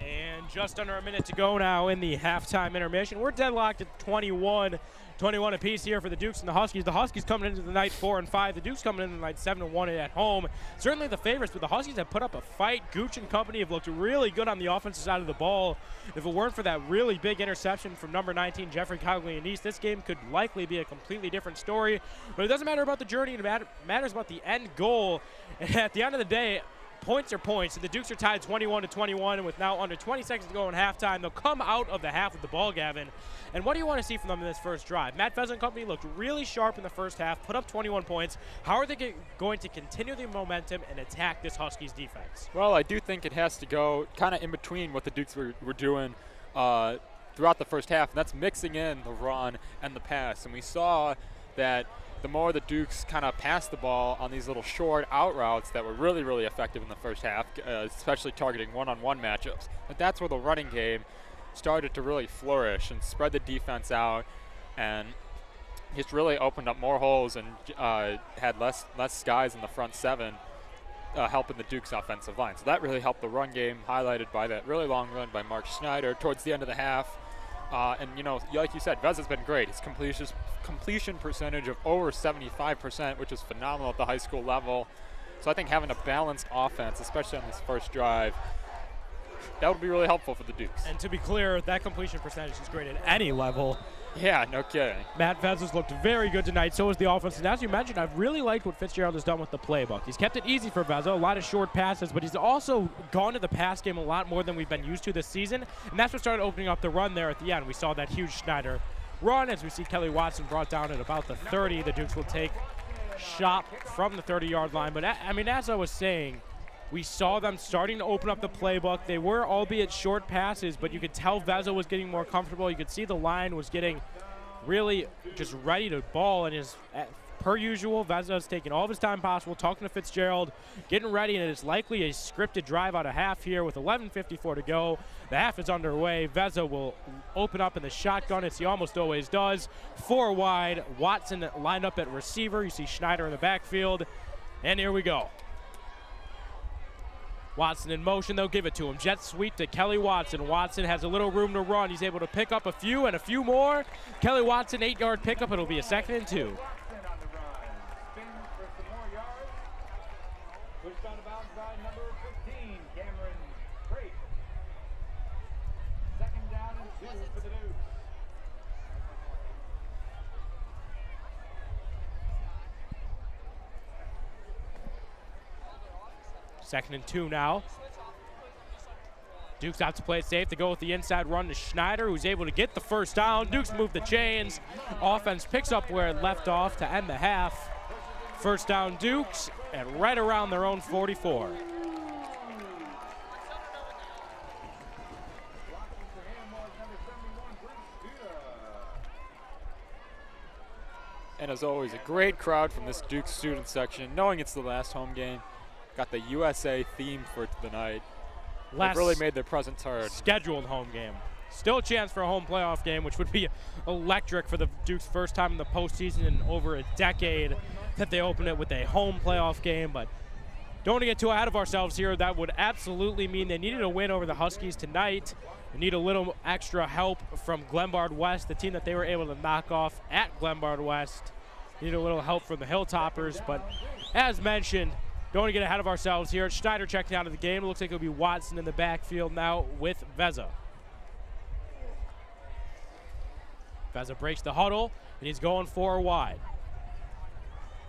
And just under a minute to go now in the halftime intermission. We're deadlocked at 21 apiece here for the Dukes and the Huskies. The Huskies coming into the night 4-5. The Dukes coming into the night 7-1 at home. Certainly the favorites, but the Huskies have put up a fight. Gooch and company have looked really good on the offensive side of the ball. If it weren't for that really big interception from number 19, Jeffrey Coglianese, this game could likely be a completely different story. But it doesn't matter about the journey. It matters about the end goal. And at the end of the day, points are points. The Dukes are tied 21-21, and with now under 20 seconds to go in halftime, they'll come out of the half with the ball, Gavin. And what do you want to see from them in this first drive? Matt Vezzo and company looked really sharp in the first half, put up 21 points. How are they going to continue the momentum and attack this Huskies defense? Well, I do think it has to go kind of in between what the Dukes were doing throughout the first half, and that's mixing in the run and the pass. And we saw that the more the Dukes kind of passed the ball on these little short out routes that were really, really effective in the first half, especially targeting one-on-one matchups. But that's where the running game started to really flourish and spread the defense out, and just really opened up more holes and had less guys in the front seven helping the Dukes offensive line. So that really helped the run game, highlighted by that really long run by Mark Schneider towards the end of the half. And, you know, like you said, Vezza's been great. His completion percentage of over 75%, which is phenomenal at the high school level. So I think having a balanced offense, especially on this first drive, that would be really helpful for the Dukes. And to be clear, that completion percentage is great at any level. Yeah, no kidding. Matt Vezza's looked very good tonight. So has the offense. And as you mentioned, I've really liked what Fitzgerald has done with the playbook. He's kept it easy for Vezza, a lot of short passes, but he's also gone to the pass game a lot more than we've been used to this season. And that's what started opening up the run there at the end. We saw that huge Schneider run as we see Kelly Watson brought down at about the 30. The Dukes will take shot from the 30-yard line. But, I mean, as I was saying, we saw them starting to open up the playbook. They were, albeit short passes, but you could tell Vezza was getting more comfortable. You could see the line was getting really just ready to ball. And per usual, Vezza is taking all of his time possible, talking to Fitzgerald, getting ready, and it's likely a scripted drive out of half here with 11:54 to go. The half is underway. Vezza will open up in the shotgun, as he almost always does. 4 wide. Watson lined up at receiver. You see Schneider in the backfield. And here we go. Watson in motion, they'll give it to him. Jet sweep to Kelly Watson. Watson has a little room to run. He's able to pick up a few and a few more. Kelly Watson, 8-yard pickup. It'll be a 2nd and 2. Pushed out of bounds by number 15, Cameron Craig. 2nd down and 2 for the Dukes. Second and 2 now. Dukes out to play it safe. They go with the inside run to Schneider, who's able to get the first down. Dukes move the chains. Offense picks up where it left off to end the half. First down Dukes, and right around their own 44. And as always, a great crowd from this Dukes student section, knowing it's the last home game. Got the USA theme for the night. They've really made their presence heard. Scheduled home game. Still a chance for a home playoff game, which would be electric for the Dukes' first time in the postseason in over a decade that they open it with a home playoff game. But don't want to get too ahead of ourselves here. That would absolutely mean they needed a win over the Huskies tonight. They need a little extra help from Glenbard West, the team that they were able to knock off at Glenbard West. Need a little help from the Hilltoppers, but as mentioned, don't want to get ahead of ourselves here. Schneider checking out of the game. It looks like it'll be Watson in the backfield now with Vezza. Vezza breaks the huddle, and he's going 4 wide.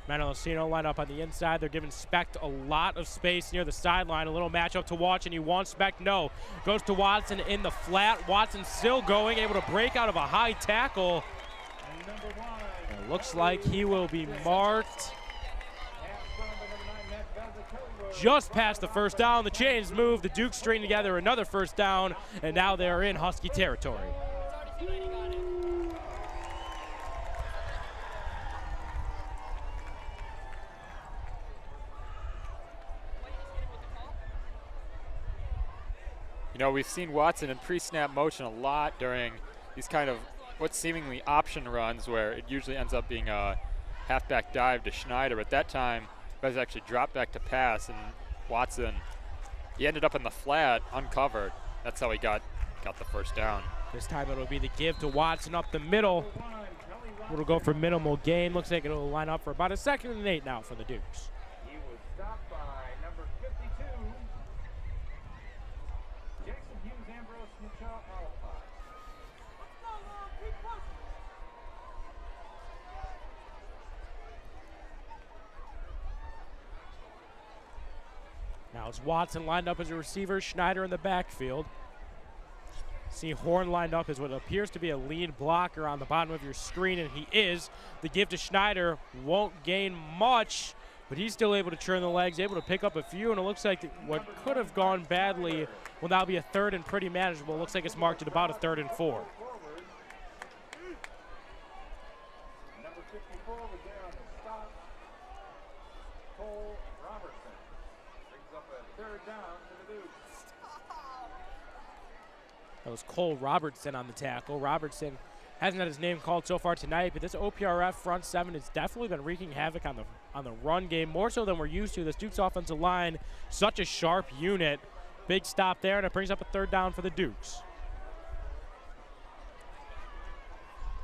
Manalosino line up on the inside. They're giving Specht a lot of space near the sideline. A little matchup to watch, and he wants Specht. No. Goes to Watson in the flat. Watson still going, able to break out of a high tackle. It looks like he will be marked just past the first down. The chains move. The Dukes string together another first down, and now they're in Husky territory. You know, we've seen Watson in pre-snap motion a lot during these kind of what seemingly option runs where it usually ends up being a halfback dive to Schneider. At that time, Vezza actually dropped back to pass, and Watson, he ended up in the flat, uncovered. That's how he got the first down. This time it'll be the give to Watson up the middle. It'll go for minimal gain. Looks like it'll line up for about a 2nd and 8 now for the Dukes. He was stopped by number 52, Jackson Hughes Ambrose Mitchell Alpha. Now it's Watson lined up as a receiver, Schneider in the backfield. See Horn lined up as what appears to be a lead blocker on the bottom of your screen, and he is. The give to Schneider won't gain much, but he's still able to turn the legs, able to pick up a few, and it looks like what could have gone badly will now be a 3rd and pretty manageable. Looks like it's marked at about a 3rd and 4. Number 54 was there on the stop. Cole Robertson brings up a 3rd down for the Dukes. That was Cole Robertson on the tackle. Robertson hasn't had his name called so far tonight, but this OPRF front 7 has definitely been wreaking havoc on the run game, more so than we're used to. This Dukes offensive line, such a sharp unit. Big stop there, and it brings up a 3rd down for the Dukes.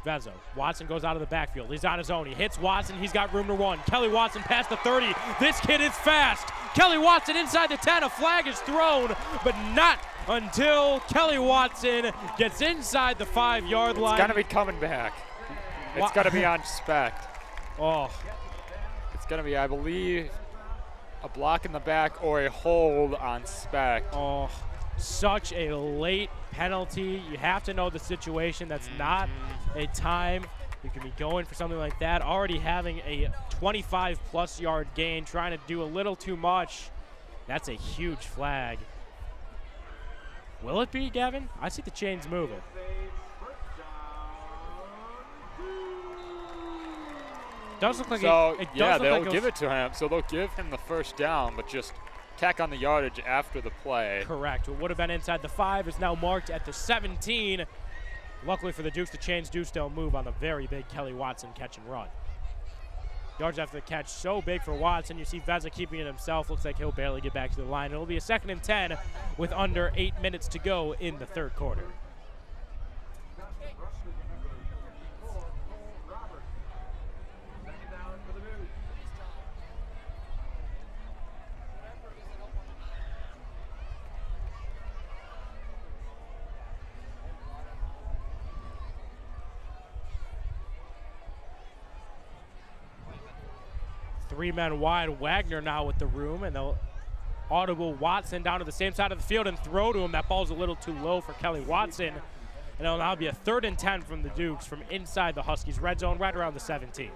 Vezzo. Watson goes out of the backfield. He's on his own. He hits Watson. He's got room to run. Kelly Watson past the 30. This kid is fast. Kelly Watson inside the 10. A flag is thrown, but not until Kelly Watson gets inside the 5-yard line. It's got to be coming back. It's got to be on spec. Oh. It's going to be, I believe, a block in the back or a hold on spec. Oh, such a late penalty. You have to know the situation. That's not a time you can be going for something like that. Already having a 25-plus yard gain, trying to do a little too much. That's a huge flag. Will it be, Gavin? I see the chains moving. Does look like they'll give it to him. So they'll give him the 1st down, but just tack on the yardage after the play. Correct. What would have been inside the 5 is now marked at the 17. Luckily for the Dukes, the chains do still move on the very big Kelly Watson catch and run. Yards after the catch so big for Watson. You see Vezza keeping it himself. Looks like he'll barely get back to the line. It'll be a 2nd and 10 with under 8 minutes to go in the 3rd quarter. Three men wide. Wagner now with the room, and they'll audible Watson down to the same side of the field and throw to him. That ball's a little too low for Kelly Watson, and it'll now be a 3rd and 10 from the Dukes from inside the Huskies red zone, right around the 17.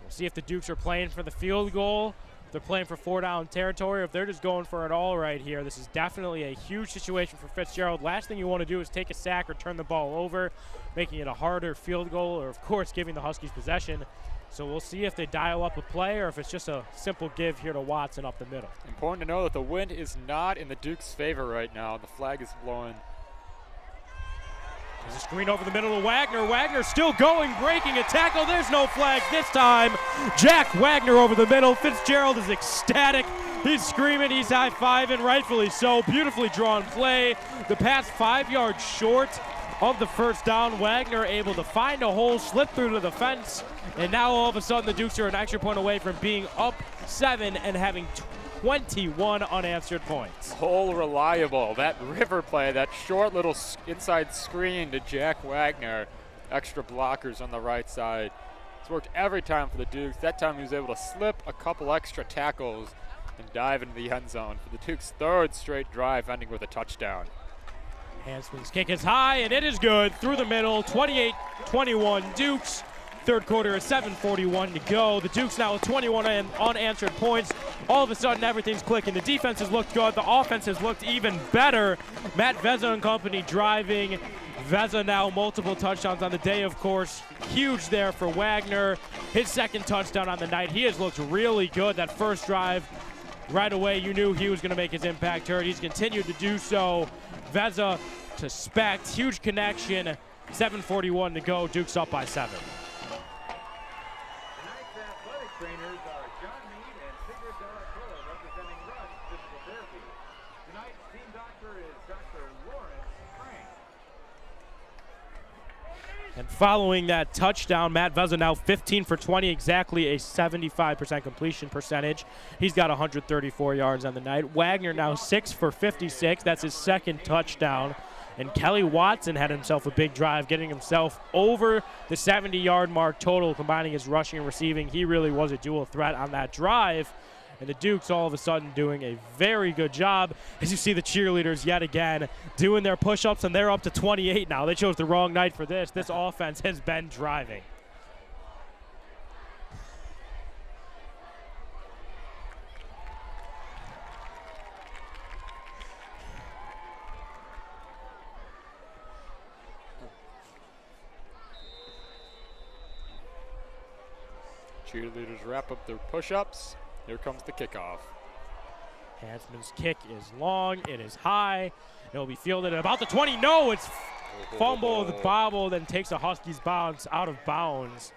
We'll see if the Dukes are playing for the field goal, if they're playing for 4-down territory, or if they're just going for it all right here. This is definitely a huge situation for Fitzgerald. Last thing you want to do is take a sack or turn the ball over, making it a harder field goal, or of course giving the Huskies possession. So we'll see if they dial up a play or if it's just a simple give here to Watson up the middle. Important to know that the wind is not in the Dukes' favor right now. The flag is blowing. There's a screen over the middle to Wagner. Wagner still going, breaking a tackle. There's no flag this time. Jack Wagner over the middle. Fitzgerald is ecstatic. He's screaming, he's high-fiving, rightfully so. Beautifully drawn play. The pass 5 yards short of the 1st down. Wagner able to find a hole, slip through to the fence, and now all of a sudden the Dukes are an extra point away from being up 7 and having 21 unanswered points. Whole reliable. That river play, that short little inside screen to Jack Wagner. Extra blockers on the right side. It's worked every time for the Dukes. That time he was able to slip a couple extra tackles and dive into the end zone for the Dukes' 3rd straight drive, ending with a touchdown. Hansman's kick is high, and it is good through the middle. 28-21 Dukes. 3rd quarter is 7:41 to go. The Dukes now with 21 unanswered points. All of a sudden, everything's clicking. The defense has looked good. The offense has looked even better. Matt Vezza and company driving. Vezza now multiple touchdowns on the day, of course. Huge there for Wagner. His 2nd touchdown on the night. He has looked really good. That first drive, right away, you knew he was going to make his impact heard. He's continued to do so. Vezza to Specht. Huge connection. 7:41 to go. Dukes up by 7. Tonight's athletic trainers are John Mead and Sigrid Della And following that touchdown, Matt Veza now 15 for 20, exactly a 75% completion percentage. He's got 134 yards on the night. Wagner now 6 for 56. That's his second touchdown. And Kelly Watson had himself a big drive, getting himself over the 70-yard mark total, combining his rushing and receiving. He really was a dual threat on that drive. And the Dukes all of a sudden doing a very good job. As you see the cheerleaders yet again doing their push-ups, and they're up to 28 now. They chose the wrong night for this. This offense has been driving. Cheerleaders wrap up their push-ups. Here comes the kickoff. Hansman's kick is long. It is high. It will be fielded at about the 20. No, it's fumbled, bobbled, and takes a Huskies bounce out of bounds.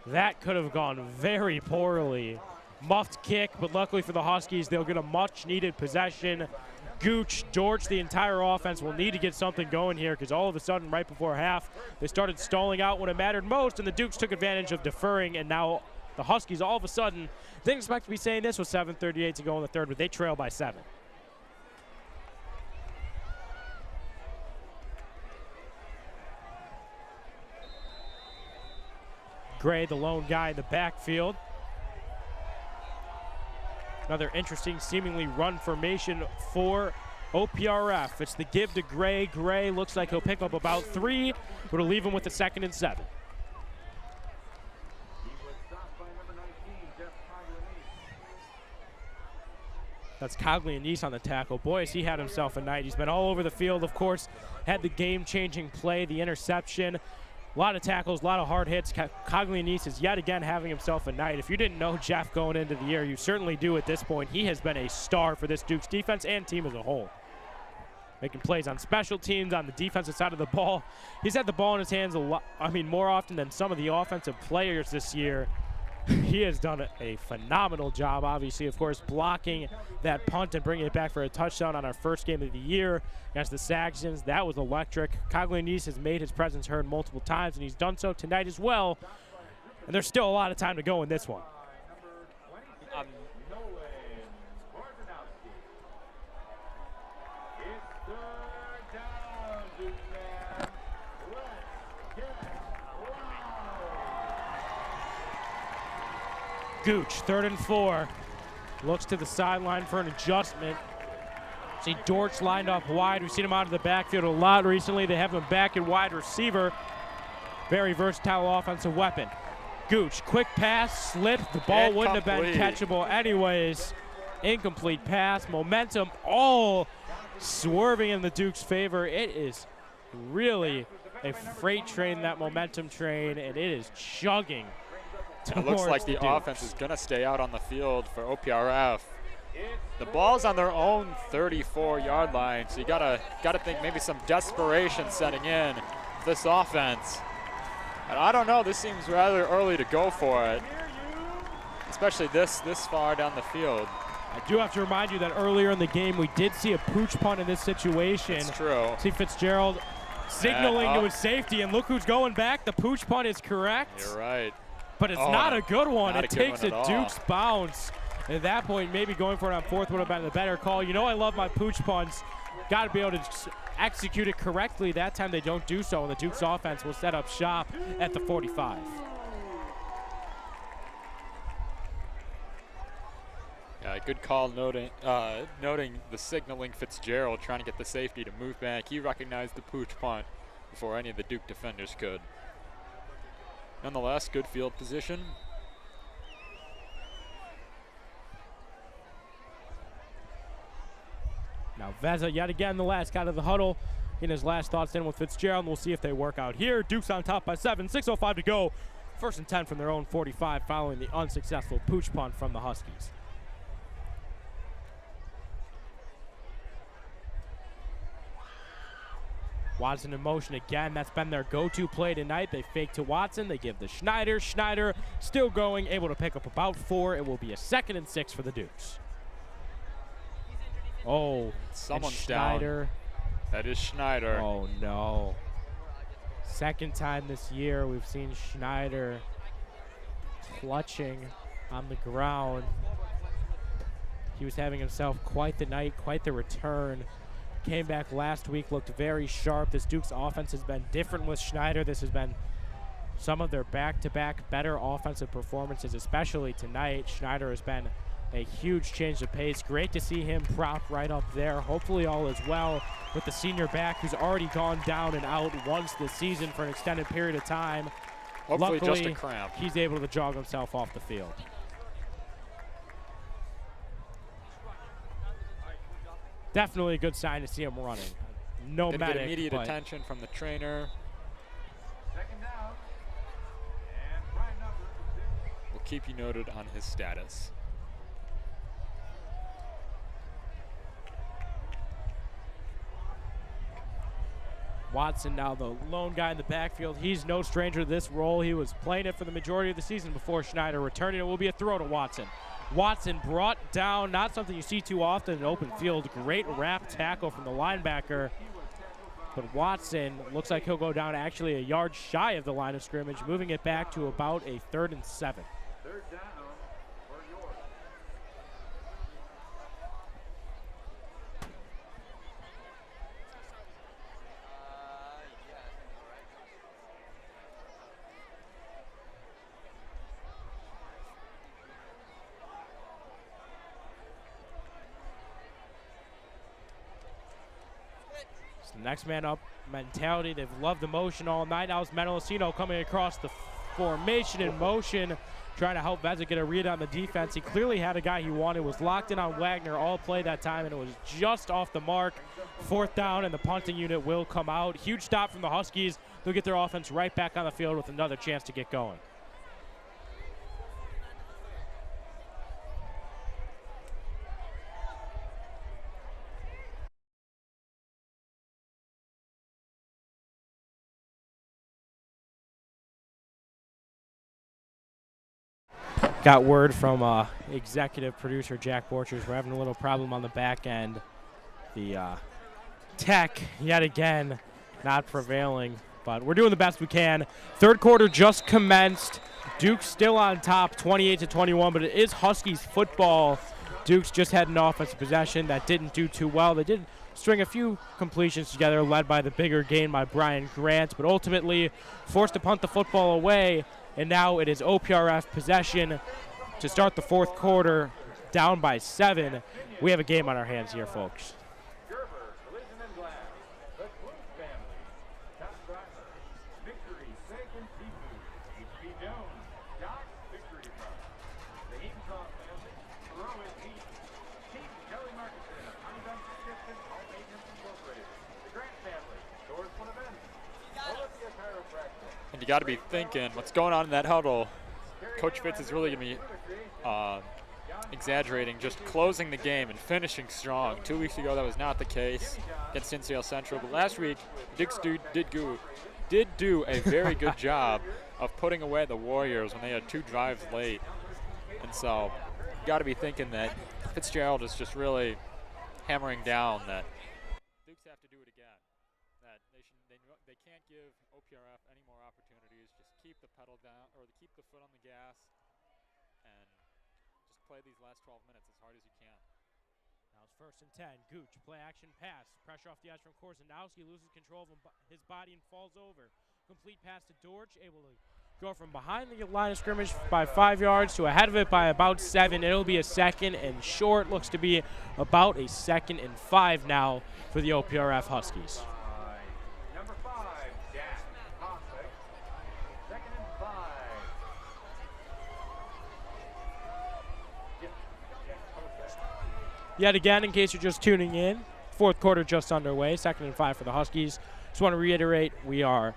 That could have gone very poorly. Muffed kick, but luckily for the Huskies, they'll get a much-needed possession. Gooch, George, the entire offense will need to get something going here because all of a sudden, right before half, they started stalling out when it mattered most, and the Dukes took advantage of deferring, and now the Huskies all of a sudden didn't expect to be saying this with 7:38 to go in the third, but they trail by 7. Gray, the lone guy in the backfield. Another interesting, seemingly run formation for OPRF. It's the give to Gray. Gray looks like he'll pick up about 3, but it'll leave him with a 2nd and 7. That's Coglianese on the tackle. Boy, has he had himself a night. He's been all over the field, of course. Had the game-changing play, the interception. A lot of tackles, a lot of hard hits. Coglianese is yet again having himself a night. If you didn't know Jeff going into the year, you certainly do at this point. He has been a star for this Dukes defense and team as a whole. Making plays on special teams, on the defensive side of the ball. He's had the ball in his hands a lot, more often than some of the offensive players this year. He has done a phenomenal job, obviously, of course, blocking that punt and bringing it back for a touchdown on our first game of the year against the Saxons. That was electric. Coglianese has made his presence heard multiple times, and he's done so tonight as well. And there's still a lot of time to go in this one. Gooch, 3rd and 4. Looks to the sideline for an adjustment. See Dortch lined up wide. We've seen him out of the backfield a lot recently. They have him back at wide receiver. Very versatile offensive weapon. Gooch, quick pass, slit. The ball wouldn't have been catchable anyways. Incomplete pass. Momentum all swerving in the Dukes' favor. It is really a freight train, that momentum train, and it is chugging. It looks like the offense is going to stay out on the field for OPRF. The ball's on their own 34-yard line, so you gotta think maybe some desperation setting in for this offense. And I don't know, this seems rather early to go for it, especially this far down the field. I do have to remind you that earlier in the game we did see a pooch punt in this situation. It's true. See Fitzgerald signaling to his safety, and look who's going back. The pooch punt is correct. You're right. But it's not a good one. It takes a Dukes bounce. At that point, maybe going for it on 4th would have been the better call. You know I love my pooch punts. Got to be able to execute it correctly. That time they don't do so, and the Dukes offense will set up shop at the 45. Yeah, good call noting the signaling Fitzgerald, trying to get the safety to move back. He recognized the pooch punt before any of the Duke defenders could. Nonetheless, good field position. Now Veza yet again, the last guy of the huddle, in his last thoughts in with Fitzgerald. We'll see if they work out here. Dukes on top by 7, 6:05 to go. 1st and 10 from their own 45 following the unsuccessful pooch punt from the Huskies. Watson in motion again. That's been their go-to play tonight. They fake to Watson. They give to Schneider. Schneider still going, able to pick up about 4. It will be a 2nd and 6 for the Dukes. Oh, someone's Schneider. Down. That is Schneider. Oh, no. Second time this year we've seen Schneider clutching on the ground. He was having himself quite the night, quite the return. Came back last week, looked very sharp. This Dukes offense has been different with Schneider. This has been some of their back-to-back better offensive performances, especially tonight. Schneider has been a huge change of pace. Great to see him propped right up there. Hopefully all is well with the senior back who's already gone down and out once this season for an extended period of time. Hopefully Luckily, just a cramp. He's able to jog himself off the field. Definitely a good sign to see him running. No Didn't medic, get immediate but attention from the trainer. Second down. And prime number. We'll keep you noted on his status. Watson now the lone guy in the backfield. He's no stranger to this role. He was playing it for the majority of the season before Schneider returning. It will be a throw to Watson. Watson brought down, not something you see too often in open field. Great wrap tackle from the linebacker. But Watson looks like he'll go down actually a yard shy of the line of scrimmage, moving it back to about a 3rd and 7. Third down for York. It's the next man up mentality. They've loved the motion all night. Now it's Menelosino coming across the formation in motion, trying to help Vezza get a read on the defense. He clearly had a guy he wanted, was locked in on Wagner all play that time, and it was just off the mark. 4th down, and the punting unit will come out. Huge stop from the Huskies. They'll get their offense right back on the field with another chance to get going. Got word from executive producer Jack Borchers. We're having a little problem on the back end. The tech, yet again, not prevailing, but we're doing the best we can. Third quarter just commenced. Duke's still on top, 28-21, but it is Huskies football. Duke's just had an offensive possession that didn't do too well. They did string a few completions together, led by the bigger gain by Brian Grant, but ultimately forced to punt the football away. And now it is OPRF possession to start the 4th quarter, down by 7. We have a game on our hands here, folks. Gerber, Collision and Glass. The Clue family. Top driver. Victory, Second Seafood. H.P. Jones. Doc, Victory Product. The Eatonsoft family. Throw it deep. Chief Kelly Markinson of Honeycomb Subscription, Home Maintenance Incorporated. The Grant family. Doors One Events. Olympia Chiropractic. And you got to be thinking, what's going on in that huddle? Coach Fitz is really going to be exaggerating, just closing the game and finishing strong. 2 weeks ago, that was not the case against Cincinnati Central. But last week, Dukes did do a very good job of putting away the Warriors when they had 2 drives late. And so you got to be thinking that Fitzgerald is just really hammering down that Dukes have to do it again. That they can't give OPRF any more opportunities. Just keep the pedal down, or keep the foot on the gas, and just play these last 12 minutes as hard as you can. Now it's 1st and 10. Gooch, play action pass. Pressure off the edge from Korzenowski, loses control of his body and falls over. Complete pass to Dorch, able to go from behind the line of scrimmage by 5 yards to ahead of it by about 7. It'll be a 2nd and short. Looks to be about a 2nd and 5 now for the OPRF Huskies. Number 5, Jack Prospect. 2nd and 5. Yet again, in case you're just tuning in, 4th quarter just underway, 2nd and 5 for the Huskies. Just want to reiterate, we are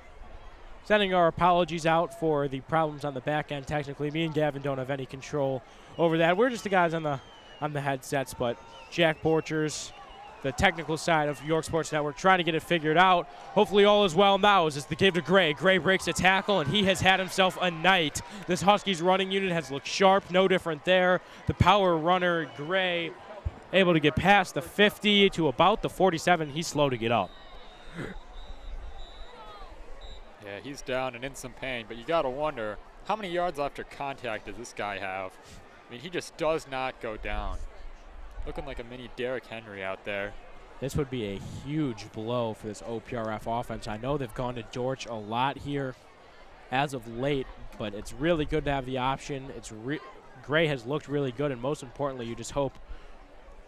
sending our apologies out for the problems on the back end. Technically, me and Gavin don't have any control over that. We're just the guys on the headsets, but Jack Borchers, the technical side of York Sports Network, trying to get it figured out. Hopefully all is well now as it's the give to Gray. Gray breaks a tackle, and he has had himself a night. This Huskies running unit has looked sharp, no different there. The power runner, Gray, able to get past the 50 to about the 47. He's slow to get up. Yeah, he's down and in some pain, but you got to wonder, how many yards after contact does this guy have? I mean, he just does not go down. Looking like a mini Derrick Henry out there. This would be a huge blow for this OPRF offense. I know they've gone to Dortch a lot here as of late, but it's really good to have the option. Gray has looked really good, and most importantly, you just hope,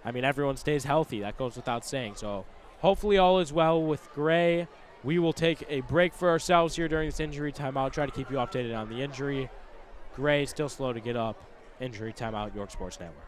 I mean, everyone stays healthy. That goes without saying. So hopefully all is well with Gray. We will take a break for ourselves here during this injury timeout. Try to keep you updated on the injury. Gray still slow to get up. Injury timeout, York Sports Network.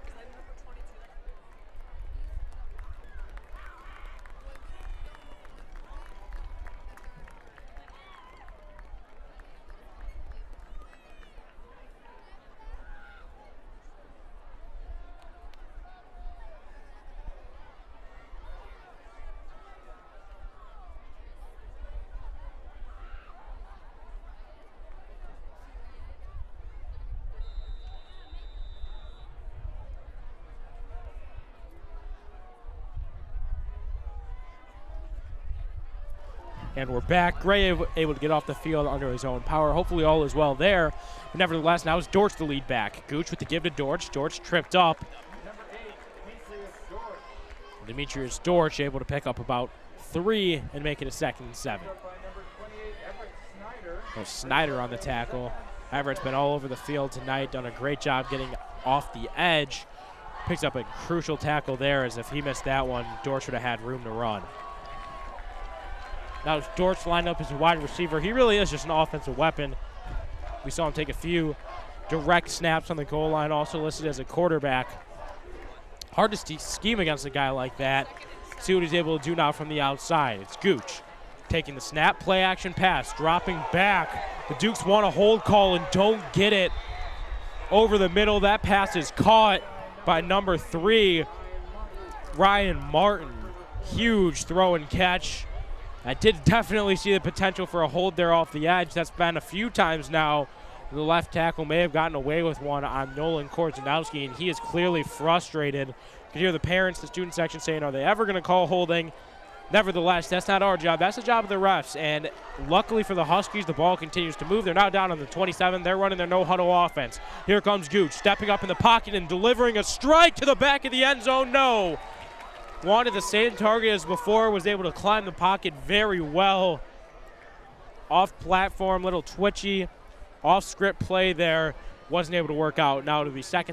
And we're back. Gray able to get off the field under his own power. Hopefully all is well there. But nevertheless, now it's Dortch the lead back. Gooch with the give to Dortch. Dortch tripped up. Demetrius Dortch able to pick up about 3 and make it a 2nd and 7. Snyder on the tackle. Everett's been all over the field tonight, done a great job getting off the edge. Picks up a crucial tackle there, as if he missed that one, Dortch would have had room to run. Now Dortch lined up as a wide receiver. He really is just an offensive weapon. We saw him take a few direct snaps on the goal line, also listed as a quarterback. Hard to scheme against a guy like that. See what he's able to do now from the outside. It's Gooch taking the snap, play action pass, dropping back. The Dukes want a hold call and don't get it over the middle. That pass is caught by number 3, Ryan Martin. Huge throw and catch. I did definitely see the potential for a hold there off the edge. That's been a few times now. The left tackle may have gotten away with one on Nolan Korzenowski, and he is clearly frustrated. You can hear the parents, the student section saying, are they ever going to call holding? Nevertheless, that's not our job. That's the job of the refs. And luckily for the Huskies, the ball continues to move. They're now down on the 27. They're running their no-huddle offense. Here comes Gooch, stepping up in the pocket and delivering a strike to the back of the end zone. No. Wanted the same target as before, was able to climb the pocket very well. Off platform, little twitchy, off script play there. Wasn't able to work out. Now it'll be 2nd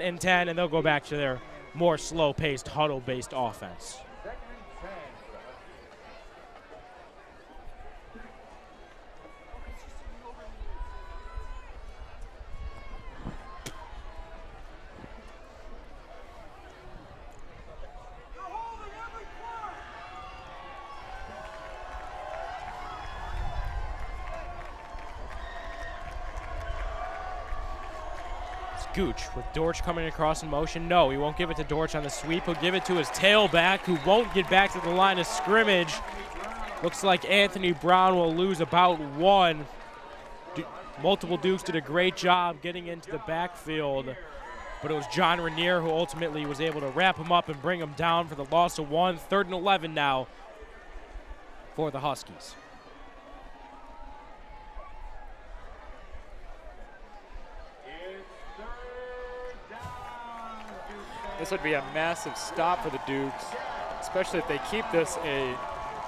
and 10, and they'll go back to their more slow-paced, huddle-based offense. Gooch with Dortch coming across in motion. No, he won't give it to Dortch on the sweep. He'll give it to his tailback, who won't get back to the line of scrimmage. Looks like Anthony Brown will lose about 1. Multiple Dukes did a great job getting into the backfield, but it was John Rainier who ultimately was able to wrap him up and bring him down for the loss of 1. 3rd and 11 now for the Huskies. This would be a massive stop for the Dukes, especially if they keep this a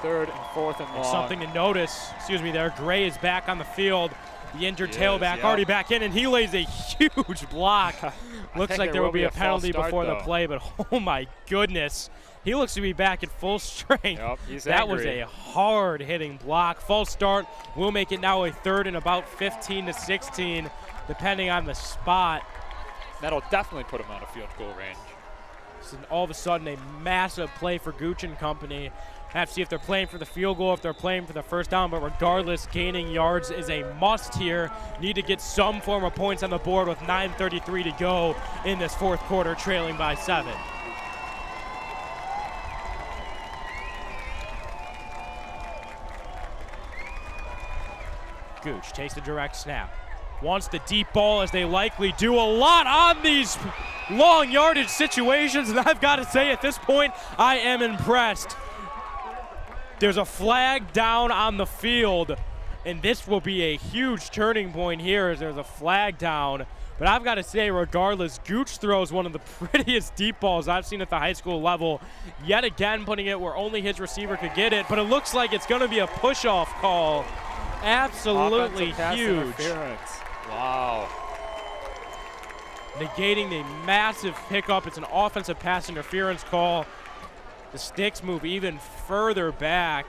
3rd and 4th and long. Something to notice, there, Gray is back on the field. The injured tailback already back in, and he lays a huge block. Looks like there will be a penalty before the play, but oh my goodness. He looks to be back at full strength. Yep, he's that angry. Was a hard-hitting block. False start will make it now a 3rd and about 15 to 16, depending on the spot. That'll definitely put him out of field goal range. And all of a sudden a massive play for Gooch and company. Have to see if they're playing for the field goal, if they're playing for the first down, but regardless, gaining yards is a must here. Need to get some form of points on the board with 9:33 to go in this 4th quarter, trailing by 7. Gooch takes the direct snap. Wants the deep ball, as they likely do a lot on these long yardage situations, and I've got to say at this point, I am impressed. There's a flag down on the field, and this will be a huge turning point here as there's a flag down. But I've got to say, regardless, Gooch throws one of the prettiest deep balls I've seen at the high school level. Yet again, putting it where only his receiver could get it. But it looks like it's going to be a push-off call. Absolutely huge. Wow. Negating the massive pickup. It's an offensive pass interference call. The sticks move even further back.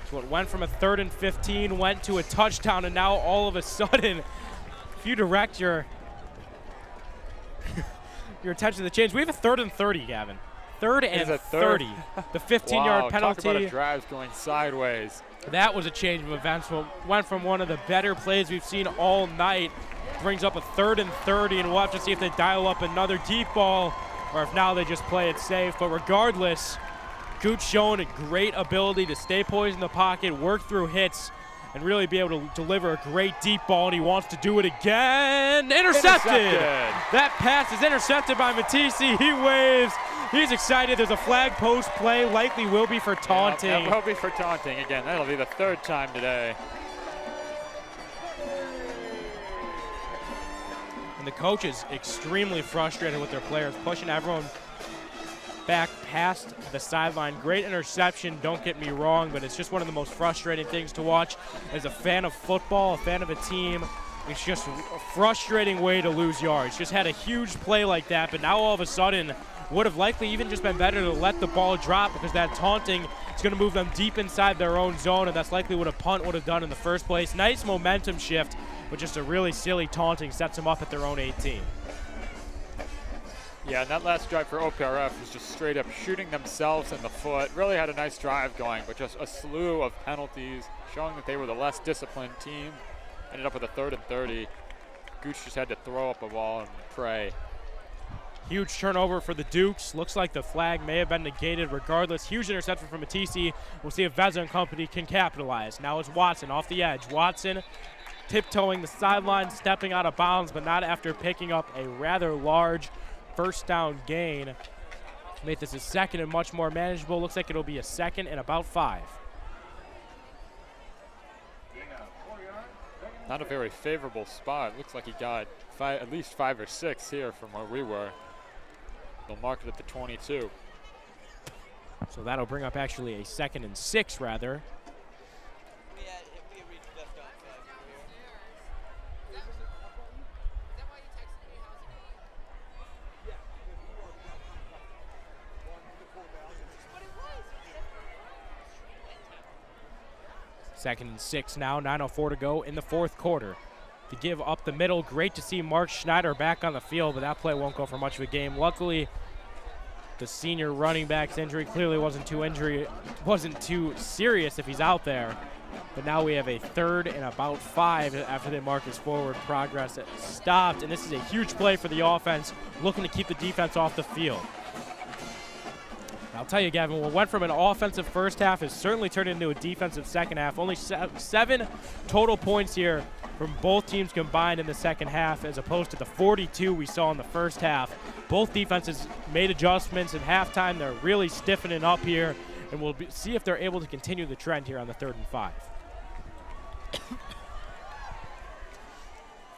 So it went from a 3rd and 15, went to a touchdown, and now all of a sudden, if you direct your attention to the change, we have a 3rd and 30, Gavin. 3rd and 30. The 15-yard penalty. Talk about a drive going sideways. That was a change of events. Went from one of the better plays we've seen all night. Brings up a 3rd and 30, and we'll have to see if they dial up another deep ball or if now they just play it safe. But regardless, Gooch showing a great ability to stay poised in the pocket, work through hits, and really be able to deliver a great deep ball, and he wants to do it again. Intercepted! That pass is intercepted by Matisse. He waves. He's excited. There's a flag post play. Likely will be for taunting. Yeah, that will be for taunting. Again, that'll be the 3rd time today. And the coach is extremely frustrated with their players, pushing everyone back past the sideline. Great interception, don't get me wrong, but it's just one of the most frustrating things to watch as a fan of football, a fan of a team. It's just a frustrating way to lose yards. Just had a huge play like that, but now all of a sudden would have likely even just been better to let the ball drop because that taunting is going to move them deep inside their own zone, and that's likely what a punt would have done in the first place. Nice momentum shift, but just a really silly taunting sets them up at their own 18. Yeah, and that last drive for OPRF was just straight up shooting themselves in the foot. Really had a nice drive going, but just a slew of penalties, showing that they were the less disciplined team. Ended up with a 3rd and 30. Gooch just had to throw up a ball and pray. Huge turnover for the Dukes. Looks like the flag may have been negated regardless. Huge interception from Matisse. We'll see if Veza and company can capitalize. Now it's Watson off the edge. Watson tiptoeing the sideline, stepping out of bounds, but not after picking up a rather large first down gain. Make this a 2nd and much more manageable. Looks like it'll be a 2nd and about 5. Not a very favorable spot. Looks like he got at least 5 or 6 here from where we were. They'll mark it at the 22. So that'll bring up actually a 2nd and 6 rather. Second and 6 now, 9:04 to go in the 4th quarter. To give up the middle, great to see Mark Schneider back on the field, but that play won't go for much of a game. Luckily, the senior running back's injury clearly wasn't too serious if he's out there. But now we have a 3rd and about 5 after they mark his forward progress. It stopped, and this is a huge play for the offense, looking to keep the defense off the field. I'll tell you, Gavin, what went from an offensive first half has certainly turned into a defensive second half. Only 7 total points here from both teams combined in the second half as opposed to the 42 we saw in the first half. Both defenses made adjustments at halftime. They're really stiffening up here, and we'll see if they're able to continue the trend here on the 3rd and 5.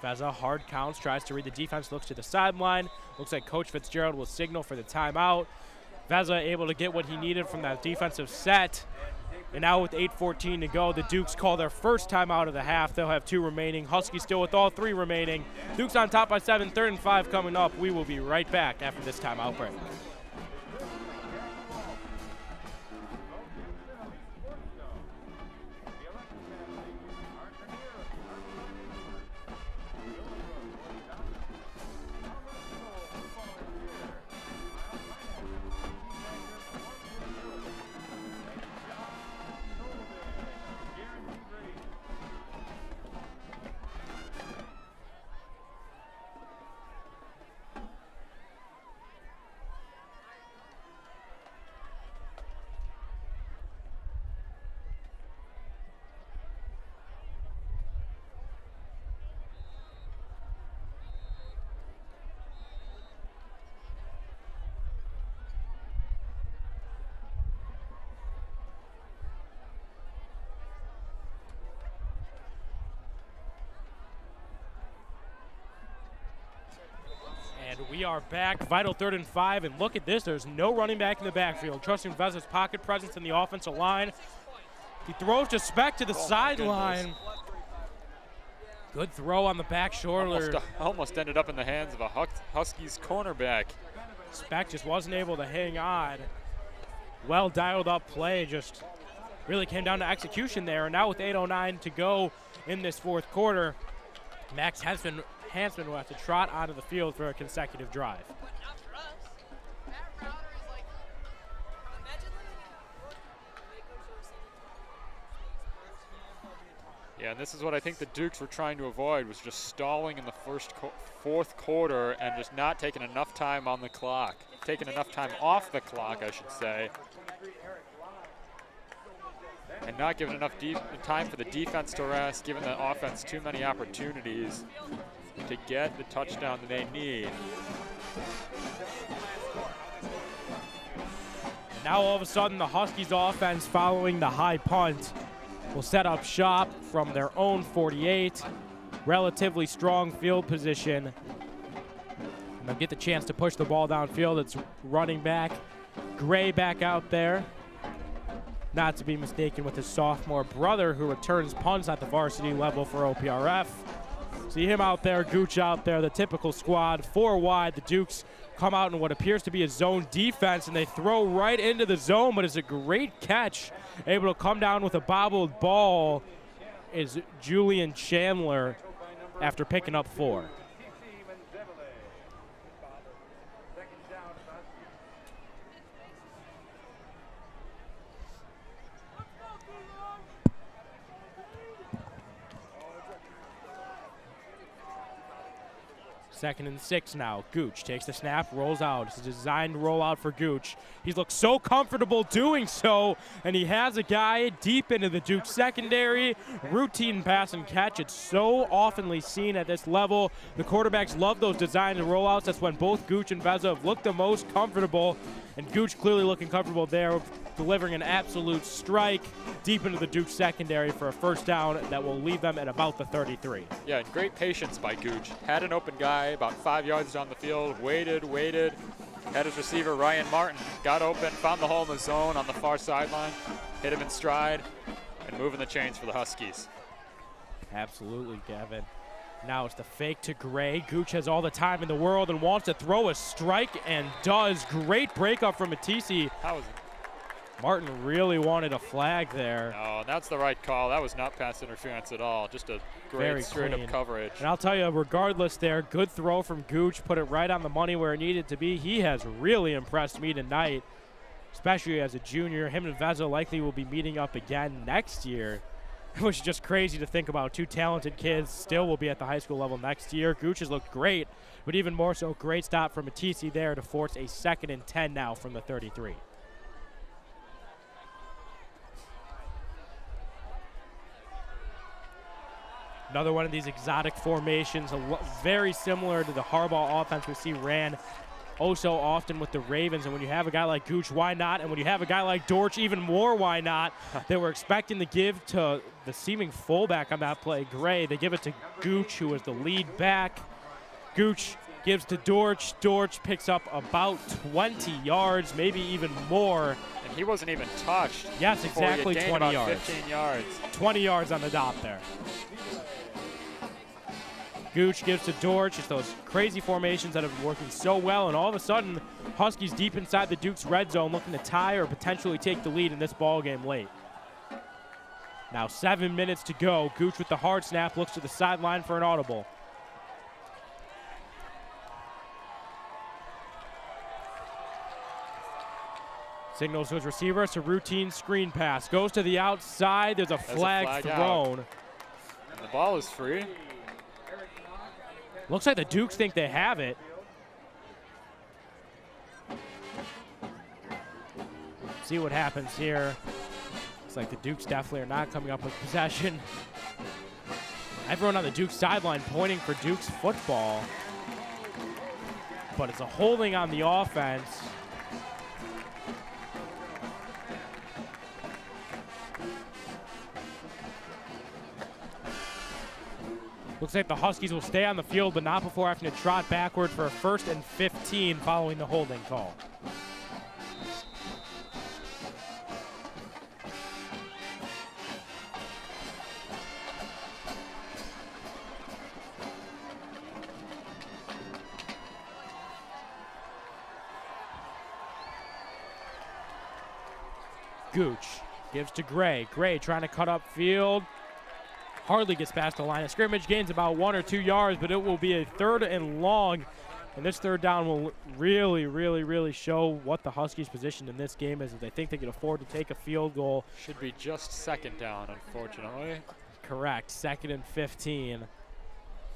Veza, hard counts, tries to read the defense, looks to the sideline. Looks like Coach Fitzgerald will signal for the timeout. Veza able to get what he needed from that defensive set. And now with 8:14 to go, the Dukes call their first timeout of the half. They'll have 2 remaining. Huskies still with all 3 remaining. Dukes on top by 7, 3rd and 5 coming up. We will be right back after this timeout break. We are back, vital 3rd and 5, and look at this. There's no running back in the backfield. Trusting Veza's pocket presence in the offensive line. He throws to Speck to the sideline. Good throw on the back shoulder. Almost ended up in the hands of a Huskies cornerback. Speck just wasn't able to hang on. Well dialed up play, just really came down to execution there. And now with 8:09 to go in this 4th quarter, Max Hansman will have to trot onto the field for a consecutive drive. Yeah, and this is what I think the Dukes were trying to avoid, was just stalling in the 4th quarter and just not taking enough time on the clock. Taking enough time off the clock, I should say. And not giving enough time for the defense to rest, giving the offense too many opportunities to get the touchdown that they need. Now all of a sudden the Huskies offense, following the high punt, will set up shop from their own 48. Relatively strong field position. And they'll get the chance to push the ball downfield. It's running back Gray back out there. Not to be mistaken with his sophomore brother, who returns punts at the varsity level for OPRF. See him out there, Gooch out there, the typical squad. 4 wide, the Dukes come out in what appears to be a zone defense, and they throw right into the zone, but it's a great catch. Able to come down with a bobbled ball is Julian Chandler after picking up 4. Second and 6 now. Gooch takes the snap, rolls out. It's a designed rollout for Gooch. He's looked so comfortable doing so, and he has a guy deep into the Duke secondary. Routine pass and catch. It's so oftenly seen at this level. The quarterbacks love those designed rollouts. That's when both Gooch and Veza have looked the most comfortable, and Gooch clearly looking comfortable there, delivering an absolute strike deep into the Duke secondary for a first down that will leave them at about the 33. Yeah, and great patience by Gooch. Had an open guy about 5 yards down the field, waited, had his receiver Ryan Martin, got open, found the hole in the zone on the far sideline, hit him in stride, and moving the chains for the Huskies. Absolutely, Gavin. Now it's the fake to Gray. Gooch has all the time in the world and wants to throw a strike, and does. Great breakup from Matisse. How was it? Martin really wanted a flag there. No, that's the right call. That was not pass interference at all. Just a great straight-up coverage. And I'll tell you, regardless there, good throw from Gooch. Put it right on the money where it needed to be. He has really impressed me tonight, especially as a junior. Him and Veza likely will be meeting up again next year, which is just crazy to think about. 2 talented kids still will be at the high school level next year. Gooch has looked great, but even more so, great stop from Matisse there to force a 2nd and 10 now from the 33. Another one of these exotic formations, very similar to the Harbaugh offense we see ran oh so often with the Ravens. And when you have a guy like Gooch, why not? And when you have a guy like Dortch, even more why not? They were expecting to give to the seeming fullback on that play, Gray. They give it to Gooch, who is the lead back. Gooch gives to Dortch. Dortch picks up about 20 yards, maybe even more. And he wasn't even touched. Yes, exactly 20 yards. 15 yards. 20 yards on the dot there. Gooch gives to Dortch. It's those crazy formations that have been working so well, and all of a sudden, Huskies deep inside the Duke's red zone looking to tie or potentially take the lead in this ball game late. Now 7 minutes to go. Gooch with the hard snap looks to the sideline for an audible. Signals to his receiver. It's a routine screen pass. Goes to the outside. There's a flag thrown. And the ball is free. Looks like the Dukes think they have it. See what happens here. Looks like the Dukes definitely are not coming up with possession. Everyone on the Dukes sideline pointing for Dukes football. But it's a holding on the offense. Looks like the Huskies will stay on the field, but not before having to trot backward for a 1st and 15 following the holding call. Gooch gives to Gray. Gray trying to cut up field. Hardly gets past the line of scrimmage. Gains about 1 or 2 yards, but it will be a 3rd and long. And this 3rd down will really show what the Huskies' position in this game is. If they think they can afford to take a field goal. Should be just 2nd down, unfortunately. Correct, 2nd and 15.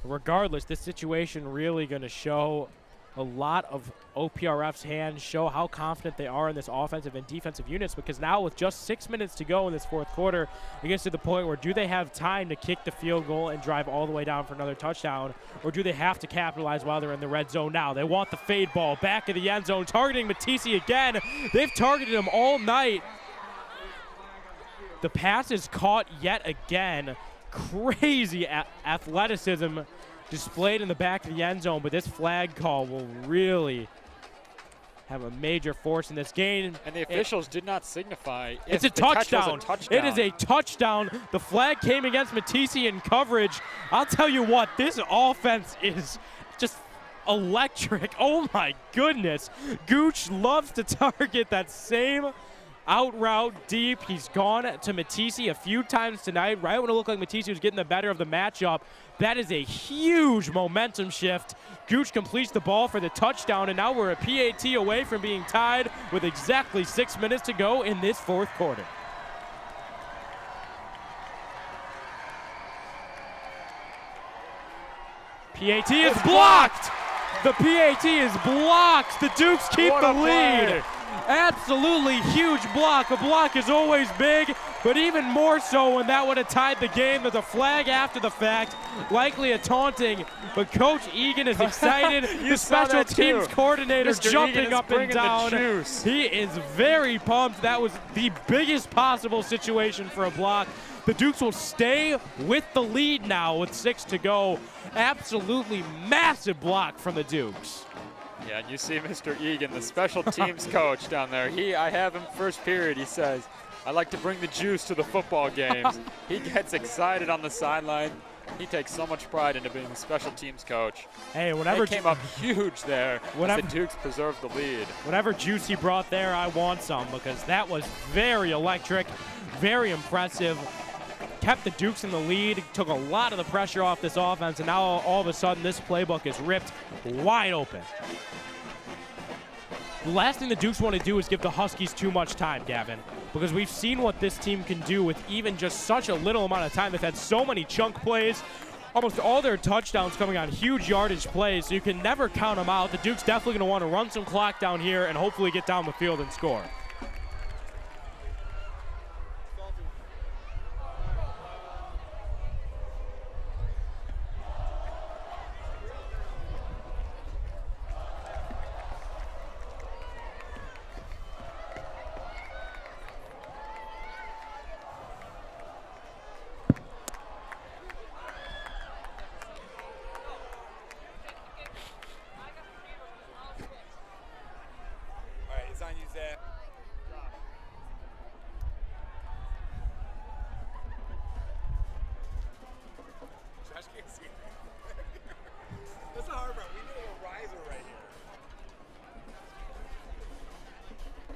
Regardless, this situation really going to show a lot of OPRF's hands, show how confident they are in this offensive and defensive units, because now with just 6 minutes to go in this 4th quarter, it gets to the point where do they have time to kick the field goal and drive all the way down for another touchdown, or do they have to capitalize while they're in the red zone now? They want the fade ball back of the end zone, targeting Matisse again. They've targeted him all night. The pass is caught yet again. Crazy athleticism displayed in the back of the end zone, but this flag call will really have a major force in this game. And the officials did not signify. It's a touchdown. It is a touchdown. The flag came against Matisse in coverage. I'll tell you what, this offense is just electric. Oh my goodness. Gooch loves to target that same out route deep. He's gone to Matisse a few times tonight, right when it looked like Matisse was getting the better of the matchup. That is a huge momentum shift. Gooch completes the ball for the touchdown, and now we're a PAT away from being tied with exactly 6 minutes to go in this 4th quarter. PAT is blocked. The PAT is blocked. The Dukes keep the lead. Absolutely huge block. A block is always big, but even more so when that would have tied the game. There's a flag after the fact, likely a taunting, but Coach Egan is excited. The special teams coordinator Mr. jumping up and down. He is very pumped. That was the biggest possible situation for a block. The Dukes will stay with the lead now with 6 to go. Absolutely massive block from the Dukes. Yeah, and you see Mr. Egan, the special teams coach down there. I have him first period. He says, I like to bring the juice to the football games. He gets excited on the sideline. He takes so much pride into being the special teams coach. Hey, whenever it came up huge there as the Dukes preserved the lead. Whatever juice he brought there, I want some, because that was very electric, very impressive. Kept the Dukes in the lead, took a lot of the pressure off this offense, and now all of a sudden this playbook is ripped wide open. The last thing the Dukes want to do is give the Huskies too much time, Gavin, because we've seen what this team can do with even just such a little amount of time. They've had so many chunk plays, almost all their touchdowns coming on huge yardage plays, so you can never count them out. The Dukes definitely going to want to run some clock down here and hopefully get down the field and score.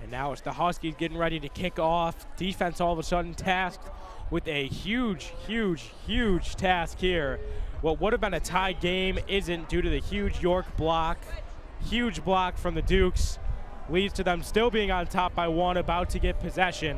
And now it's the Huskies getting ready to kick off. Defense all of a sudden tasked with a huge task here. What would have been a tie game isn't, due to the huge York block. Huge block from the Dukes leads to them still being on top by 1, about to get possession.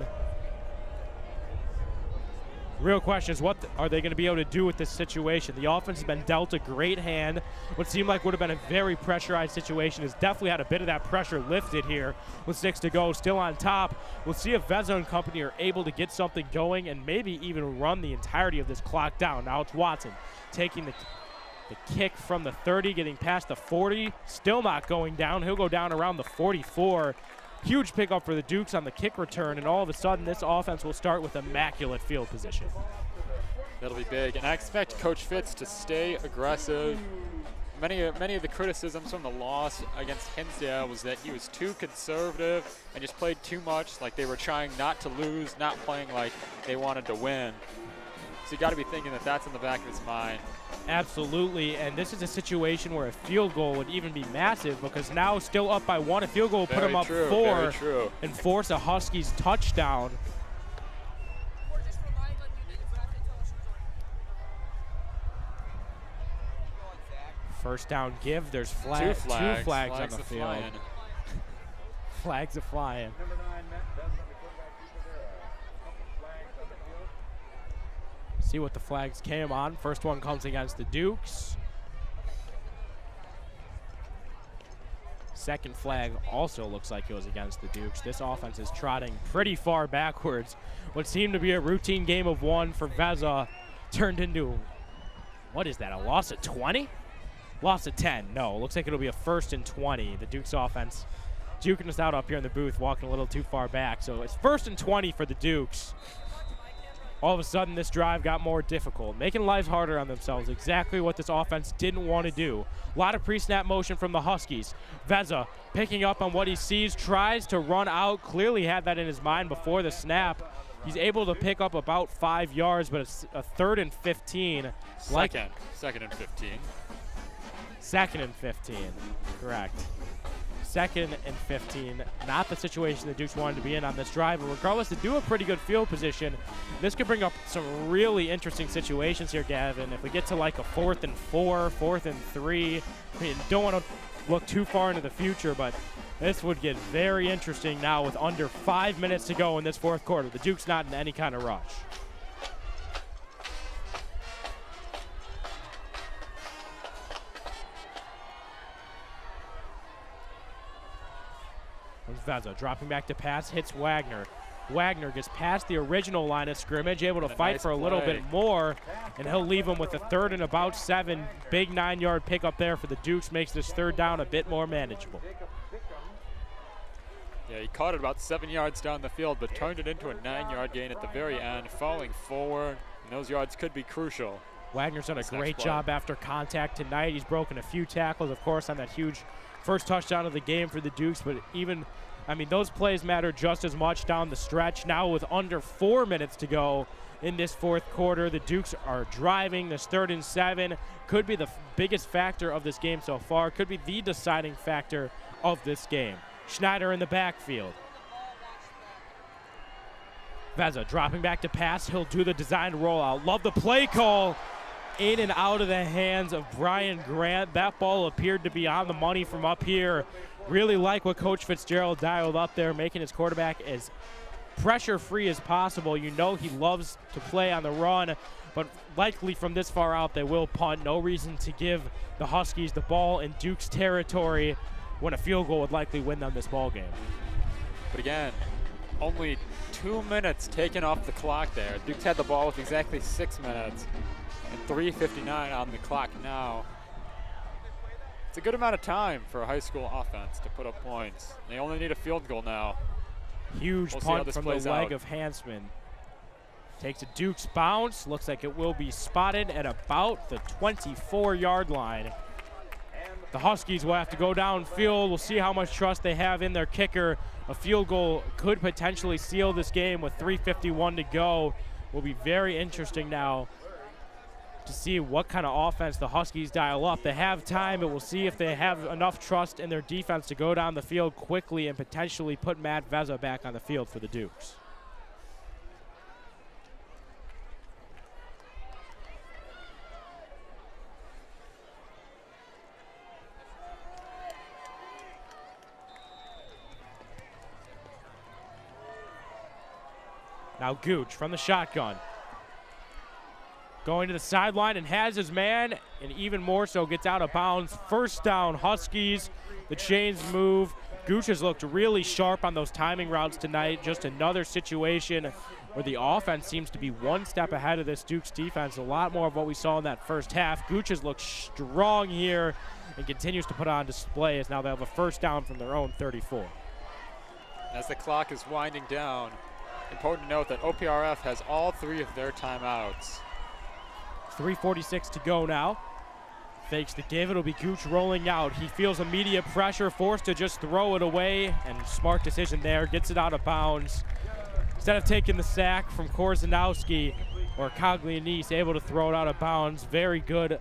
Real question is, what are they going to be able to do with this situation? The offense has been dealt a great hand. What seemed like would have been a very pressurized situation has definitely had a bit of that pressure lifted here with 6 to go, still on top. We'll see if Vezzo and company are able to get something going and maybe even run the entirety of this clock down. Now it's Watson taking the kick from the 30, getting past the 40, still not going down. He'll go down around the 44. Huge pickup for the Dukes on the kick return, and all of a sudden this offense will start with immaculate field position. That'll be big, and I expect Coach Fitz to stay aggressive. Many of the criticisms from the loss against Hinsdale was that he was too conservative and just played too much, like they were trying not to lose, not playing like they wanted to win. So you got to be thinking that that's in the back of his mind. Absolutely, and this is a situation where a field goal would even be massive because now still up by 1, a field goal will put them up 4 and force a Huskies touchdown. First down give. There's two flags on the field. Flags are flying. Number 9, Matt Desmond, the quarterback keeper there. A couple of flags on the field. See what the flags came on. First one comes against the Dukes. Second flag also looks like it was against the Dukes. This offense is trotting pretty far backwards. What seemed to be a routine game of 1 for Vezza turned into, what is that, a loss of 20? Loss of 10. No, looks like it'll be a 1st and 20. The Dukes offense juking us out up here in the booth, walking a little too far back. So it's 1st and 20 for the Dukes. All of a sudden, this drive got more difficult, making life harder on themselves, exactly what this offense didn't want to do. A lot of pre-snap motion from the Huskies. Vezza picking up on what he sees, tries to run out, clearly had that in his mind before the snap. He's able to pick up about 5 yards, but it's a 3rd and 15. Second and 15. 2nd and 15, correct. 2nd and 15, not the situation the Dukes wanted to be in on this drive, but regardless, they do a pretty good field position. This could bring up some really interesting situations here, Gavin. If we get to like a 4th and 4, 4th and 3, I mean, don't want to look too far into the future, but this would get very interesting now with under 5 minutes to go in this 4th quarter. The Dukes not in any kind of rush. Vezza dropping back to pass, hits Wagner. Wagner gets past the original line of scrimmage, able to fight for a little bit more, and he'll leave him with a 3rd and about 7. Big 9-yard pickup there for the Dukes, makes this 3rd down a bit more manageable. Yeah, he caught it about 7 yards down the field, but turned it into a 9-yard gain at the very end, falling forward, and those yards could be crucial. Wagner's done a great job after contact tonight. He's broken a few tackles, of course, on that huge first touchdown of the game for the Dukes, but even, I mean, those plays matter just as much down the stretch. Now with under 4 minutes to go in this 4th quarter, the Dukes are driving. This 3rd and 7 could be the biggest factor of this game so far, could be the deciding factor of this game. Schneider in the backfield. Vezza dropping back to pass. He'll do the designed rollout. Love the play call. In and out of the hands of Brian Grant. That ball appeared to be on the money from up here. Really like what Coach Fitzgerald dialed up there, making his quarterback as pressure-free as possible. You know he loves to play on the run, but likely from this far out they will punt. No reason to give the Huskies the ball in Duke's territory when a field goal would likely win them this ball game. But again, only 2 minutes taken off the clock there. Dukes had the ball with exactly 6 minutes. And 3:59 on the clock now. It's a good amount of time for a high school offense to put up points. They only need a field goal now. Huge punt from the leg of Hansman. Takes a Dukes bounce. Looks like it will be spotted at about the 24-yard line. The Huskies will have to go downfield. We'll see how much trust they have in their kicker. A field goal could potentially seal this game with 3:51 to go. Will be very interesting now to see what kind of offense the Huskies dial up. They have time, but we'll see if they have enough trust in their defense to go down the field quickly and potentially put Matt Vezza back on the field for the Dukes. Now Gooch from the shotgun. Going to the sideline and has his man, and even more so gets out of bounds. First down, Huskies. The chains move. Gooch has looked really sharp on those timing routes tonight. Just another situation where the offense seems to be one step ahead of this Dukes defense. A lot more of what we saw in that first half. Gooch has looked strong here and continues to put on display as now they have a first down from their own 34. As the clock is winding down, important to note that OPRF has all 3 of their timeouts. 3:46 to go now. Fakes the give. It'll be Gooch rolling out. He feels immediate pressure, forced to just throw it away, and smart decision there. Gets it out of bounds. Instead of taking the sack from Korzanowski or Coglianese, able to throw it out of bounds. Very good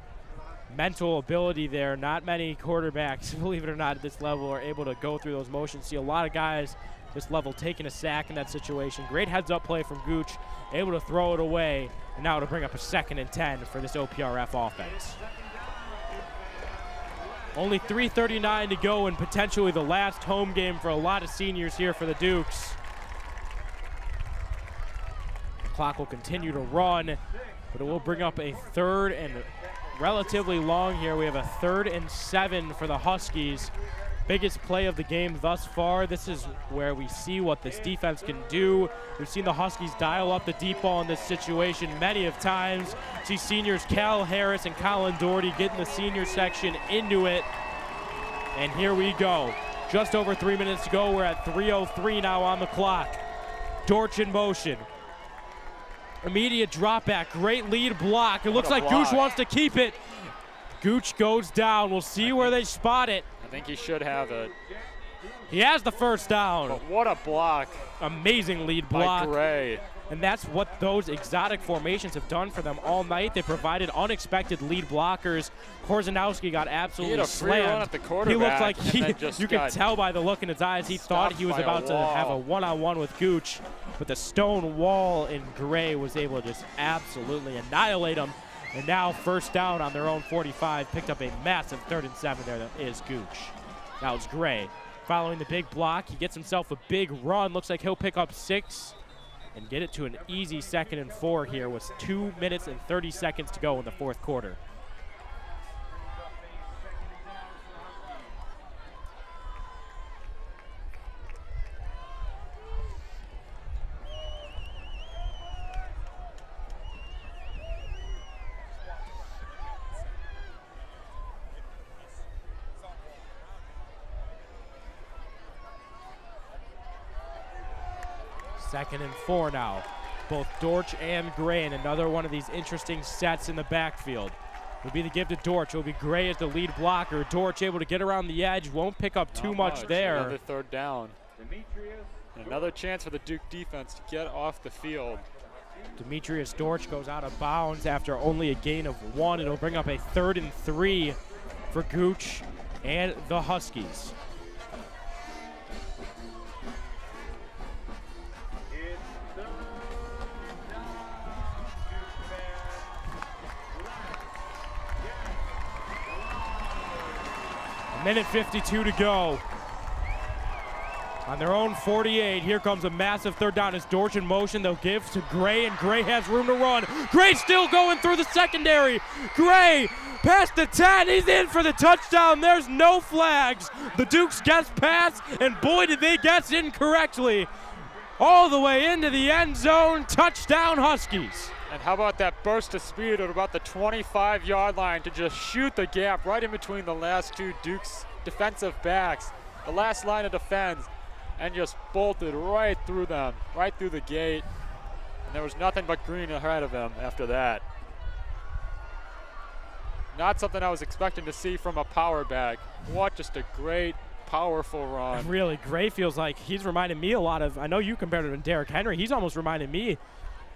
mental ability there. Not many quarterbacks, believe it or not, at this level are able to go through those motions. See a lot of guys this level taking a sack in that situation. Great heads-up play from Gooch, able to throw it away, and now to bring up a 2nd and 10 for this OPRF offense. Only 3:39 to go, and potentially the last home game for a lot of seniors here for the Dukes. The clock will continue to run, but it will bring up a 3rd and relatively long here. We have a 3rd and 7 for the Huskies. Biggest play of the game thus far. This is where we see what this defense can do. We've seen the Huskies dial up the deep ball in this situation many of times. See seniors Cal Harris and Colin Doherty getting the senior section into it. And here we go. Just over 3 minutes to go. We're at 3:03 now on the clock. Dorch in motion. Immediate drop back. Great lead block. It looks like Gooch wants to keep it. Gooch goes down. We'll see where they spot it. I think he should have it. He has the first down. But what a block. Amazing lead block. By Gray. And that's what those exotic formations have done for them all night. They provided unexpected lead blockers. Korzanowski got absolutely slammed. He had a free run at the quarterback. He looked like you could tell by the look in his eyes, he thought he was about to have a one-on-one with Gooch. But the stone wall in Gray was able to just absolutely annihilate him. And now 1st down on their own 45. Picked up a massive 3rd and 7 there. That is Gooch. Now it's Gray. Following the big block, he gets himself a big run. Looks like he'll pick up 6 and get it to an easy 2nd and 4 here with 2 minutes and 30 seconds to go in the 4th quarter. Second and 4 now. Both Dorch and Gray in another one of these interesting sets in the backfield. Will be the give to Dorch. It will be Gray as the lead blocker. Dorch able to get around the edge. Won't pick up too much there. Another 3rd down. And another chance for the Duke defense to get off the field. Demetrius Dorch goes out of bounds after only a gain of 1. It'll bring up a 3rd and 3 for Gooch and the Huskies. Minute 52 to go. On their own 48, here comes a massive 3rd down. As Dorch in motion, they'll give to Gray, and Gray has room to run. Gray still going through the secondary. Gray past the 10, he's in for the touchdown. There's no flags. The Dukes guess pass, and boy did they guess incorrectly. All the way into the end zone, touchdown Huskies. And how about that burst of speed at about the 25-yard line to just shoot the gap right in between the last 2 Dukes defensive backs, the last line of defense, and just bolted right through them, right through the gate. And there was nothing but green ahead of him after that. Not something I was expecting to see from a power back. What just a great, powerful run. Really, Gray feels like he's reminded me a lot of, I know you compared him to Derrick Henry, he's almost reminded me,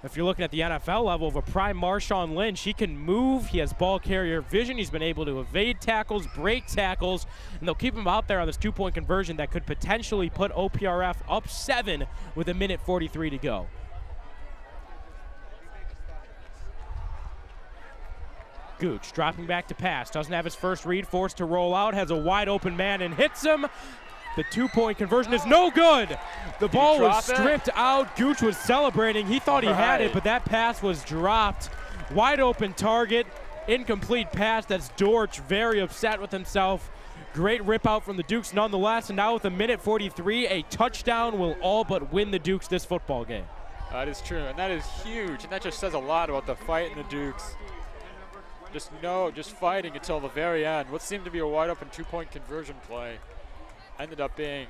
if you're looking at the NFL level, of a prime Marshawn Lynch. He can move, he has ball carrier vision, he's been able to evade tackles, break tackles, and they'll keep him out there on this 2-point conversion that could potentially put OPRF up 7 with a minute 43 to go. Gooch dropping back to pass, doesn't have his first read, forced to roll out, has a wide open man and hits him. The 2-point conversion is no good. The ball was stripped out. Gooch was celebrating. He thought he had it, but that pass was dropped. Wide open target, incomplete pass. That's Dorch, very upset with himself. Great rip out from the Dukes nonetheless, and now with a minute 43, a touchdown will all but win the Dukes this football game. That is true, and that is huge, and that just says a lot about the fight in the Dukes. Just fighting until the very end. What seemed to be a wide open 2-point conversion play ended up being,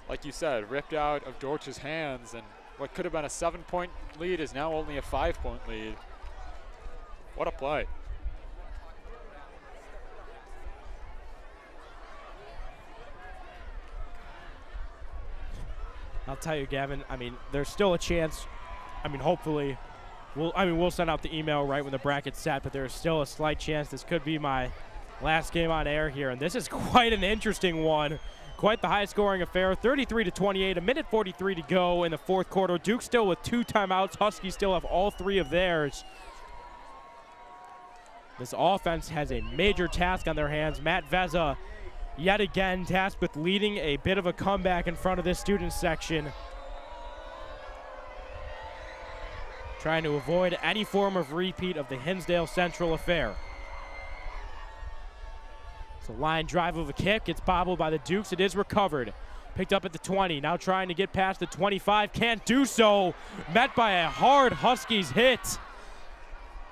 like you said, ripped out of Dorch's hands, and what could have been a 7-point lead is now only a 5-point lead. What a play. I'll tell you, Gavin, I mean, there's still a chance. I mean, hopefully, we'll send out the email right when the bracket's set, but there's still a slight chance this could be my last game on air here. And this is quite an interesting one. Quite the high-scoring affair, 33-28, a minute 43 to go in the fourth quarter. Duke still with 2 timeouts. Huskies still have all 3 of theirs. This offense has a major task on their hands. Matt Vezza, yet again, tasked with leading a bit of a comeback in front of this student section. Trying to avoid any form of repeat of the Hinsdale Central affair. It's a line drive of a kick. It's bobbled by the Dukes. It is recovered. Picked up at the 20. Now trying to get past the 25. Can't do so. Met by a hard Huskies hit.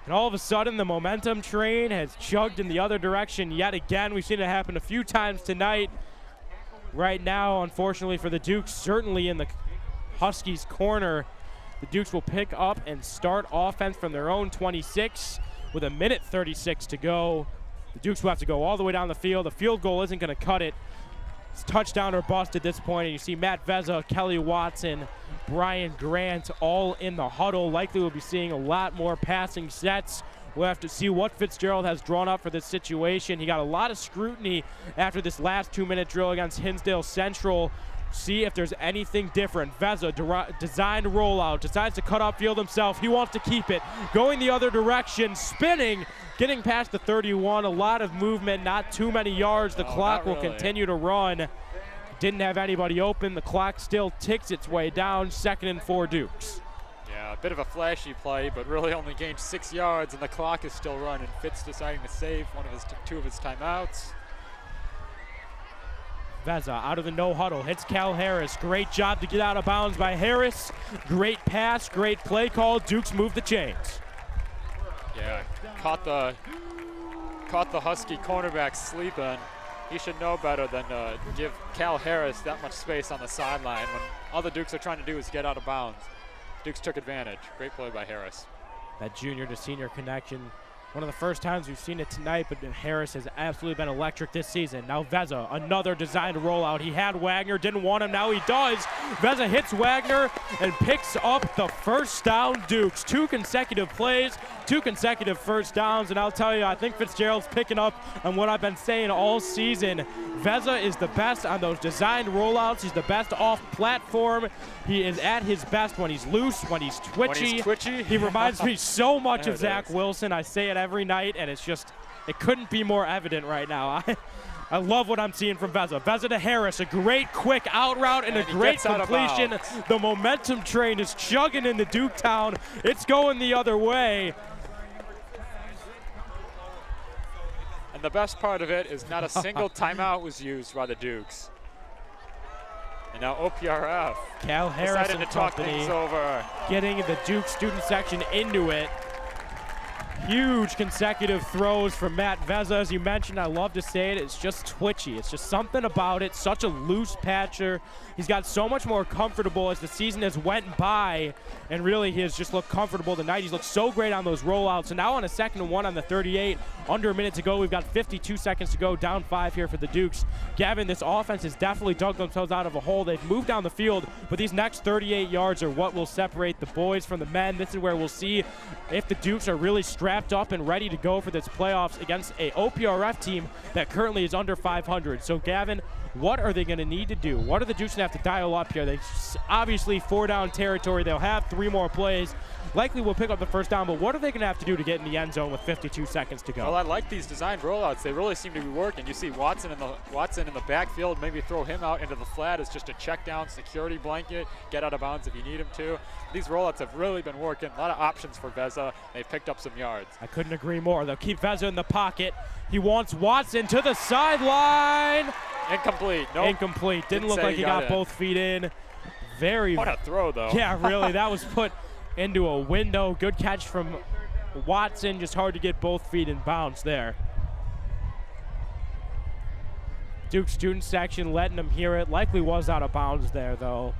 And all of a sudden, the momentum train has chugged in the other direction yet again. We've seen it happen a few times tonight. Right now, unfortunately for the Dukes, certainly in the Huskies' corner, the Dukes will pick up and start offense from their own 26 with a minute 36 to go. The Dukes will have to go all the way down the field. The field goal isn't going to cut it. It's touchdown or bust at this point. And you see Matt Vezza, Kelly Watson, Brian Grant all in the huddle. Likely we'll be seeing a lot more passing sets. We'll have to see what Fitzgerald has drawn up for this situation. He got a lot of scrutiny after this last 2-minute drill against Hinsdale Central. See if there's anything different. Vezza, designed rollout, decides to cut upfield himself. He wants to keep it. Going the other direction, spinning, getting past the 31. A lot of movement, not too many yards. The clock will continue to run. Didn't have anybody open. The clock still ticks its way down. 2nd and 4 Dukes. Yeah, a bit of a flashy play, but really only gained 6 yards, and the clock is still running. Fitz deciding to save two of his timeouts. Vezza out of the no huddle, hits Cal Harris. Great job to get out of bounds by Harris. Great pass, great play call. Dukes move the chains. Yeah, caught the Husky cornerback sleeping. He should know better than to give Cal Harris that much space on the sideline when all the Dukes are trying to do is get out of bounds. Dukes took advantage. Great play by Harris. That junior to senior connection. One of the first times we've seen it tonight, but Harris has absolutely been electric this season. Now Vezza, another designed rollout. He had Wagner, didn't want him, now he does. Vezza hits Wagner and picks up the first down Dukes. 2 consecutive plays, 2 consecutive first downs, and I'll tell you, I think Fitzgerald's picking up on what I've been saying all season. Vezza is the best on those designed rollouts. He's the best off platform. He is at his best when he's loose, when he's twitchy. He reminds me so much of Zach Wilson. I say it every night, and it's just, it couldn't be more evident right now. I love what I'm seeing from Vezza. Vezza to Harris, a great quick out route and a great completion. The momentum train is chugging into Duketown. It's going the other way. And the best part of it is not a single timeout was used by the Dukes. And now OPRF Cal Harris and to talk things over. Getting the Duke student section into it. Huge consecutive throws from Matt Vezza. As you mentioned, I love to say it, it's just twitchy. It's just something about it, such a loose patcher. He's got so much more comfortable as the season has went by, and really he has just looked comfortable tonight. He's looked so great on those rollouts. And now on a 2nd and 1 on the 38, under a minute to go. We've got 52 seconds to go, down 5 here for the Dukes. Gavin, this offense has definitely dug themselves out of a hole. They've moved down the field, but these next 38 yards are what will separate the boys from the men. This is where we'll see if the Dukes are really strapped up and ready to go for this playoffs against a OPRF team that currently is under 500. So Gavin, what are they going to need to do? What are the Dukes going to have to dial up here? They obviously 4-down territory. They'll have 3 more plays. Likely will pick up the first down, but what are they going to have to do to get in the end zone with 52 seconds to go? Well, I like these designed rollouts. They really seem to be working. You see Watson in the backfield, maybe throw him out into the flat as just a check down security blanket, get out of bounds if you need him to. These rollouts have really been working. A lot of options for Vezza. They've picked up some yards. I couldn't agree more. They'll keep Vezza in the pocket. He wants Watson to the sideline. Incomplete. Nope. Incomplete. Didn't look like he got both feet in. What a throw, though. Yeah, really. That was put into a window. Good catch from Watson. Just hard to get both feet in bounds there. Duke student section letting him hear it. Likely was out of bounds there, though.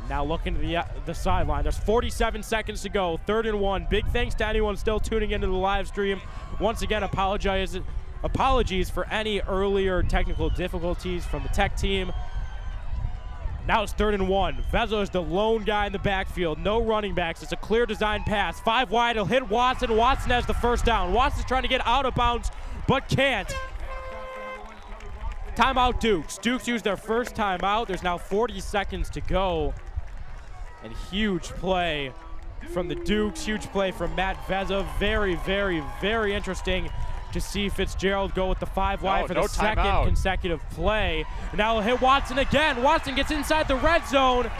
Now looking to the sideline. There's 47 seconds to go. 3rd and 1. Big thanks to anyone still tuning into the live stream. Once again, apologies for any earlier technical difficulties from the tech team. Now it's 3rd and 1. Vezzo is the lone guy in the backfield. No running backs. It's a clear design pass. 5 wide. He'll hit Watson. Watson has the first down. Watson's trying to get out of bounds, but can't. Timeout Dukes. Dukes used their first timeout. There's now 40 seconds to go. And huge play from the Dukes. Huge play from Matt Vezzo. Very, very, very interesting to see Fitzgerald go with the 5 wide for the second consecutive play. Now he'll hit Watson again. Watson gets inside the red zone.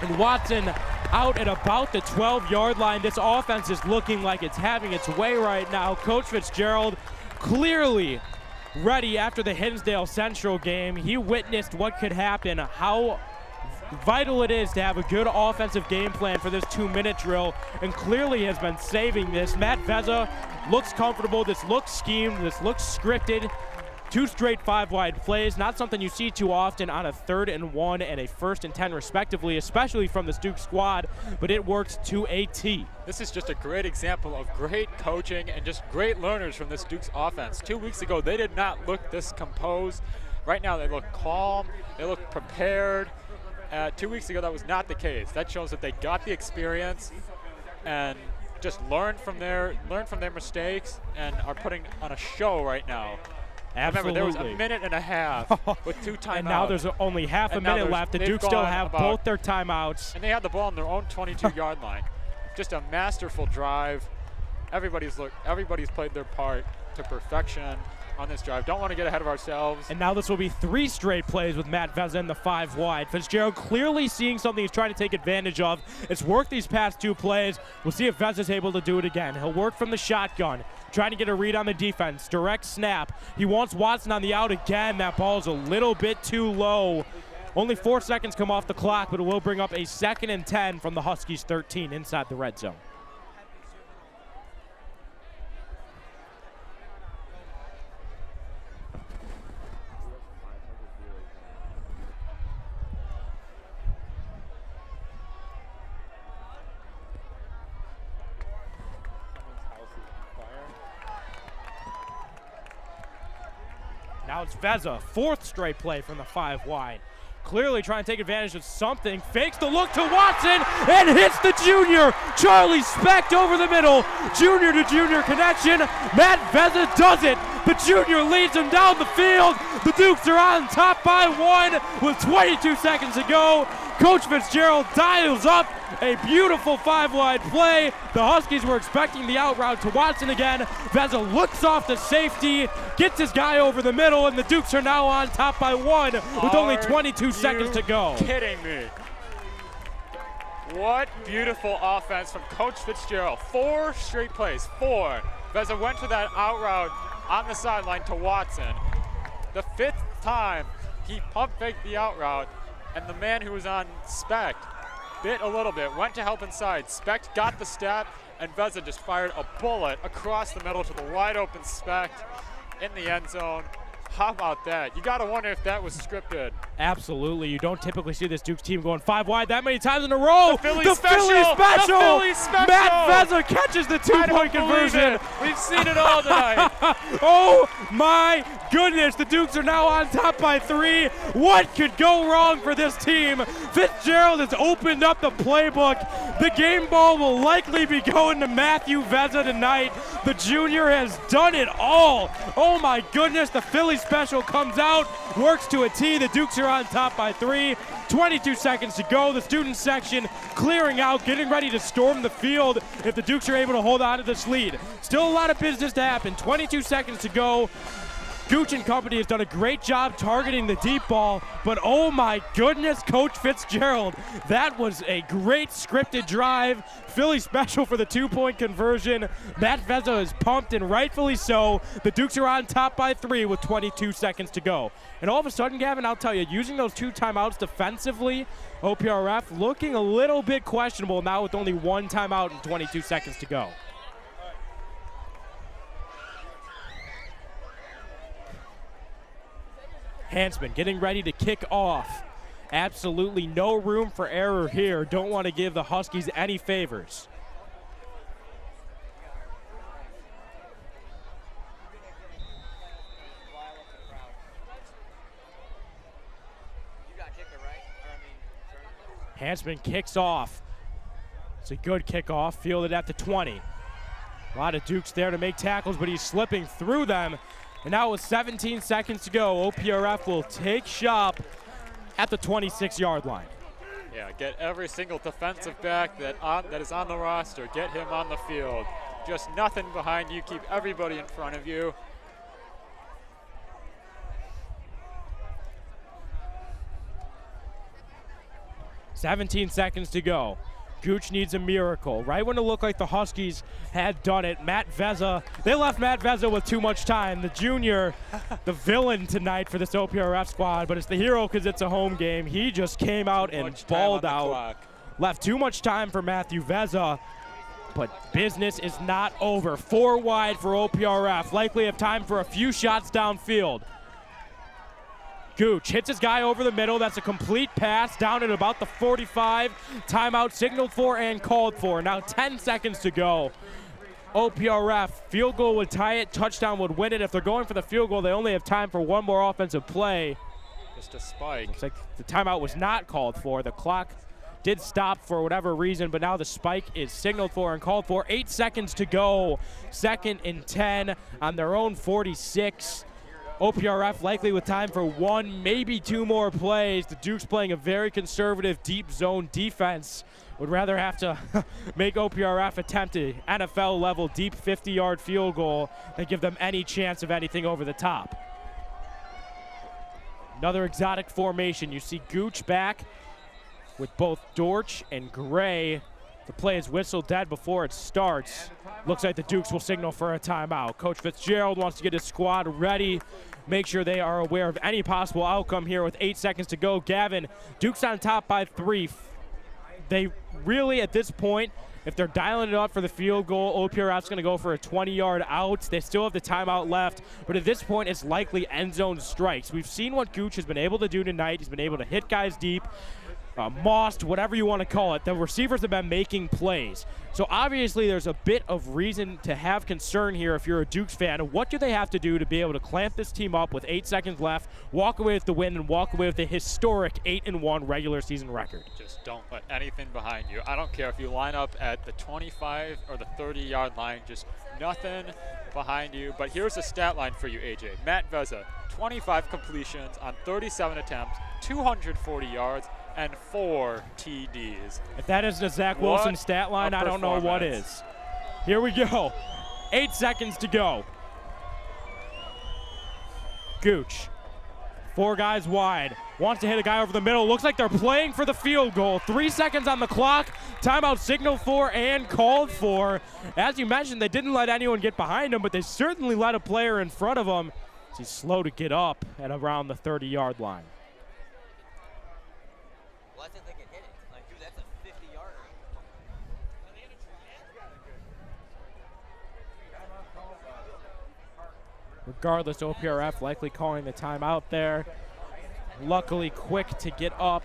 And Watson out at about the 12-yard line. This offense is looking like it's having its way right now. Coach Fitzgerald clearly ready after the Hinsdale Central game. He witnessed what could happen, how vital it is to have a good offensive game plan for this 2-minute drill, and clearly has been saving this. Matt Vezza looks comfortable. This looks schemed. This looks scripted. 2 straight 5 wide plays, not something you see too often on a 3rd and 1 and a 1st and 10 respectively, especially from this Duke squad, but it works to a T. This is just a great example of great coaching and just great learners from this Duke's offense. 2 weeks ago, they did not look this composed. Right now, they look calm. They look prepared. 2 weeks ago, that was not the case. That shows that they got the experience and just learned from their mistakes and are putting on a show right now. Absolutely. Remember, there was a minute and a half with 2 timeouts. And now there's only half a minute left. The Dukes still have both their timeouts. And they had the ball on their own 22-yard line. Just a masterful drive. Everybody's played their part to perfection on this drive. Don't want to get ahead of ourselves. And now this will be 3 straight plays with Matt Vezza in the 5 wide. Fitzgerald clearly seeing something he's trying to take advantage of. It's worked these past 2 plays. We'll see if Vezza's able to do it again. He'll work from the shotgun, trying to get a read on the defense. Direct snap. He wants Watson on the out again. That ball's a little bit too low. Only 4 seconds come off the clock, but it will bring up a 2nd and 10 from the Huskies 13 inside the red zone. Now it's Vezza, 4th straight play from the 5 wide. Clearly trying to take advantage of something. Fakes the look to Watson and hits the junior. Charlie Specht over the middle. Junior to junior connection. Matt Vezza does it. The junior leads him down the field. The Dukes are on top by 1 with 22 seconds to go. Coach Fitzgerald dials up a beautiful 5 wide play. The Huskies were expecting the out route to Watson again. Vezza looks off the safety, gets his guy over the middle, and the Dukes are now on top by 1 with only 22 seconds to go. Kidding me? What beautiful offense from Coach Fitzgerald. 4 straight plays, 4. Vezza went to that out route on the sideline to Watson. The 5th time he pump faked the out route, and the man who was on Specht bit a little bit, went to help inside. Specht got the step, and Vezza just fired a bullet across the middle to the wide open Specht in the end zone. How about that? You got to wonder if that was scripted. Absolutely. You don't typically see this Dukes team going 5 wide that many times in a row. The Philly special. Matt Vezza catches the 2-point conversion. We've seen it all tonight. Oh my goodness. The Dukes are now on top by 3. What could go wrong for this team? Fitzgerald has opened up the playbook. The game ball will likely be going to Matthew Vezza tonight. The junior has done it all. Oh my goodness. The Philly special comes out, works to a T. The Dukes are on top by 3. 22 seconds to go. The student section clearing out, getting ready to storm the field if the Dukes are able to hold on to this lead. Still a lot of business to happen. 22 seconds to go. Gooch and company has done a great job targeting the deep ball, but oh my goodness, Coach Fitzgerald, that was a great scripted drive. Philly special for the 2-point conversion. Matt Vezza is pumped, and rightfully so. The Dukes are on top by 3 with 22 seconds to go. And all of a sudden, Gavin, I'll tell you, using those 2 timeouts defensively, OPRF looking a little bit questionable now with only 1 timeout and 22 seconds to go. Hansman getting ready to kick off. Absolutely no room for error here. Don't want to give the Huskies any favors. Hansman kicks off. It's a good kickoff, fielded at the 20. A lot of Dukes there to make tackles, but he's slipping through them. And now with 17 seconds to go, OPRF will take shop at the 26-yard line. Yeah, get every single defensive back that is on the roster. Get him on the field. Just nothing behind you. Keep everybody in front of you. "17 seconds to go. Gooch needs a miracle. Right when it looked like the Huskies had done it, Matt Vezza, they left Matt Vezza with too much time. The junior, the villain tonight for this OPRF squad, but it's the hero because it's a home game. He just came out and balled out. Left too much time for Matthew Vezza, but business is not over. 4 wide for OPRF. Likely have time for a few shots downfield. Gooch hits his guy over the middle. That's a complete pass down at about the 45. Timeout signaled for and called for. Now 10 seconds to go. OPRF, field goal would tie it, touchdown would win it. If they're going for the field goal, they only have time for one more offensive play. Just a spike. Looks like the timeout was not called for. The clock did stop for whatever reason, but now the spike is signaled for and called for. 8 seconds to go. 2nd and 10 on their own 46. OPRF likely with time for 1, maybe 2 more plays. The Dukes playing a very conservative deep zone defense. Would rather have to make OPRF attempt an NFL-level deep 50-yard field goal than give them any chance of anything over the top. Another exotic formation. You see Gooch back with both Dortch and Gray. The play is whistled dead before it starts. Looks like the Dukes will signal for a timeout. Coach Fitzgerald wants to get his squad ready, make sure they are aware of any possible outcome here with 8 seconds to go. Gavin, Dukes on top by 3. They really, at this point, if they're dialing it up for the field goal, OPRF's going to go for a 20-yard out. They still have the timeout left, but at this point, it's likely end zone strikes. We've seen what Gooch has been able to do tonight. He's been able to hit guys deep. Mossed, whatever you want to call it. The receivers have been making plays. So obviously there's a bit of reason to have concern here if you're a Dukes fan. What do they have to do to be able to clamp this team up with 8 seconds left, walk away with the win, and walk away with a historic 8-1 regular season record? Just don't let anything behind you. I don't care if you line up at the 25 or the 30-yard line, just nothing behind you. But here's a stat line for you, AJ. Matt Vezza, 25 completions on 37 attempts, 240 yards, and 4 TDs. If that isn't a Zach Wilson stat line, I don't know what is. Here we go. 8 seconds to go. Gooch, 4 guys wide, wants to hit a guy over the middle. Looks like they're playing for the field goal. 3 seconds on the clock. Timeout signaled for and called for. As you mentioned, they didn't let anyone get behind him, but they certainly let a player in front of him. He's slow to get up at around the 30-yard line. Well, I think they can hit it. Like, dude, that's a 50-yarder. Regardless, OPRF likely calling the timeout there. Luckily quick to get up.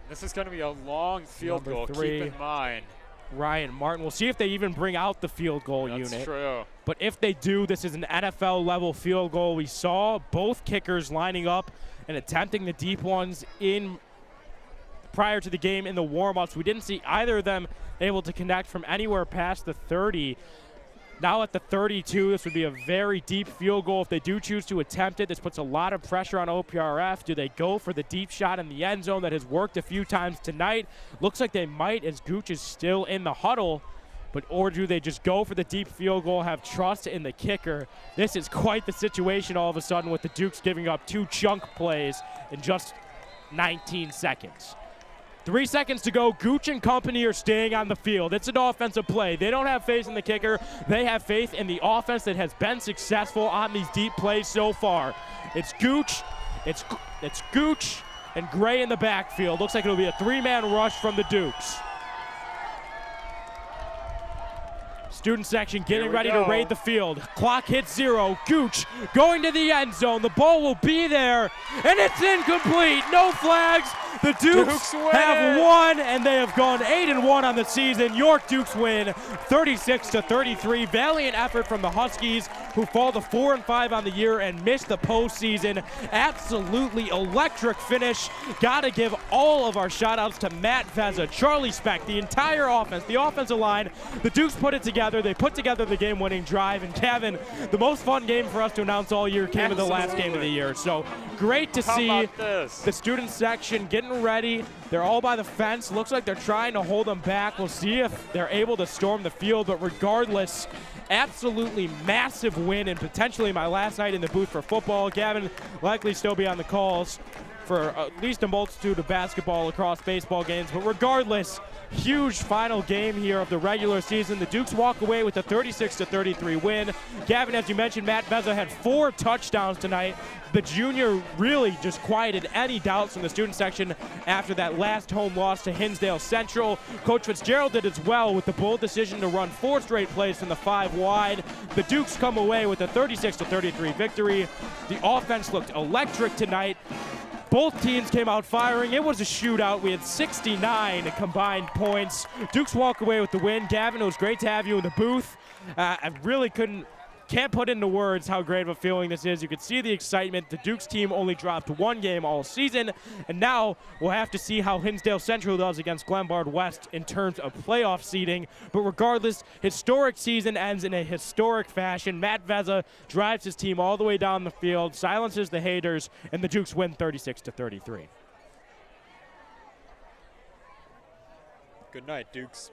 This is going to be a long field goal, keep in mind. Ryan Martin. We'll see if they even bring out the field goal unit. That's true. But if they do, this is an NFL-level field goal. We saw both kickers lining up and attempting the deep ones in prior to the game in the warm-ups. We didn't see either of them able to connect from anywhere past the 30. Now at the 32, this would be a very deep field goal if they do choose to attempt it. This puts a lot of pressure on OPRF. Do they go for the deep shot in the end zone that has worked a few times tonight? Looks like they might as Gooch is still in the huddle. Or do they just go for the deep field goal, have trust in the kicker? This is quite the situation all of a sudden with the Dukes giving up 2 chunk plays in just 19 seconds. 3 seconds to go. Gooch and company are staying on the field. It's an offensive play. They don't have faith in the kicker. They have faith in the offense that has been successful on these deep plays so far. It's Gooch. It's Gooch and Gray in the backfield. Looks like it'll be a 3-man rush from the Dukes. Student section getting ready to raid the field. Clock hits 0. Gooch going to the end zone. The ball will be there, and it's incomplete. No flags. The Dukes have won, and they have gone 8-1 on the season. York Dukes win 36-33. Valiant effort from the Huskies, who fall to 4-5 on the year and miss the postseason. Absolutely electric finish. Got to give all of our shout-outs to Matt Veza, Charlie Speck, the entire offense, the offensive line. The Dukes put it together. They put together the game-winning drive. And Gavin, the most fun game for us to announce all year came in the last game of the year. So great to see the student section getting ready. They're all by the fence. Looks like they're trying to hold them back. We'll see if they're able to storm the field. But regardless, absolutely massive win, and potentially my last night in the booth for football. Gavin likely still be on the calls for at least a multitude of basketball, lacrosse, baseball games. But regardless, huge final game here of the regular season. The Dukes walk away with a 36-33 win. Gavin, as you mentioned, Matt Veza had 4 touchdowns tonight. The junior really just quieted any doubts from the student section after that last home loss to Hinsdale Central. Coach Fitzgerald did as well with the bold decision to run 4 straight plays from the 5 wide. The Dukes come away with a 36-33 victory. The offense looked electric tonight. Both teams came out firing. It was a shootout. We had 69 combined points. Dukes walk away with the win. Gavin, it was great to have you in the booth. I really can't put into words how great of a feeling this is. You could see the excitement. The Dukes team only dropped 1 game all season, and now we'll have to see how Hinsdale Central does against Glenbard West in terms of playoff seeding. But regardless, historic season ends in a historic fashion. Matt Veza drives his team all the way down the field, silences the haters, and the Dukes win 36-33. Good night, Dukes.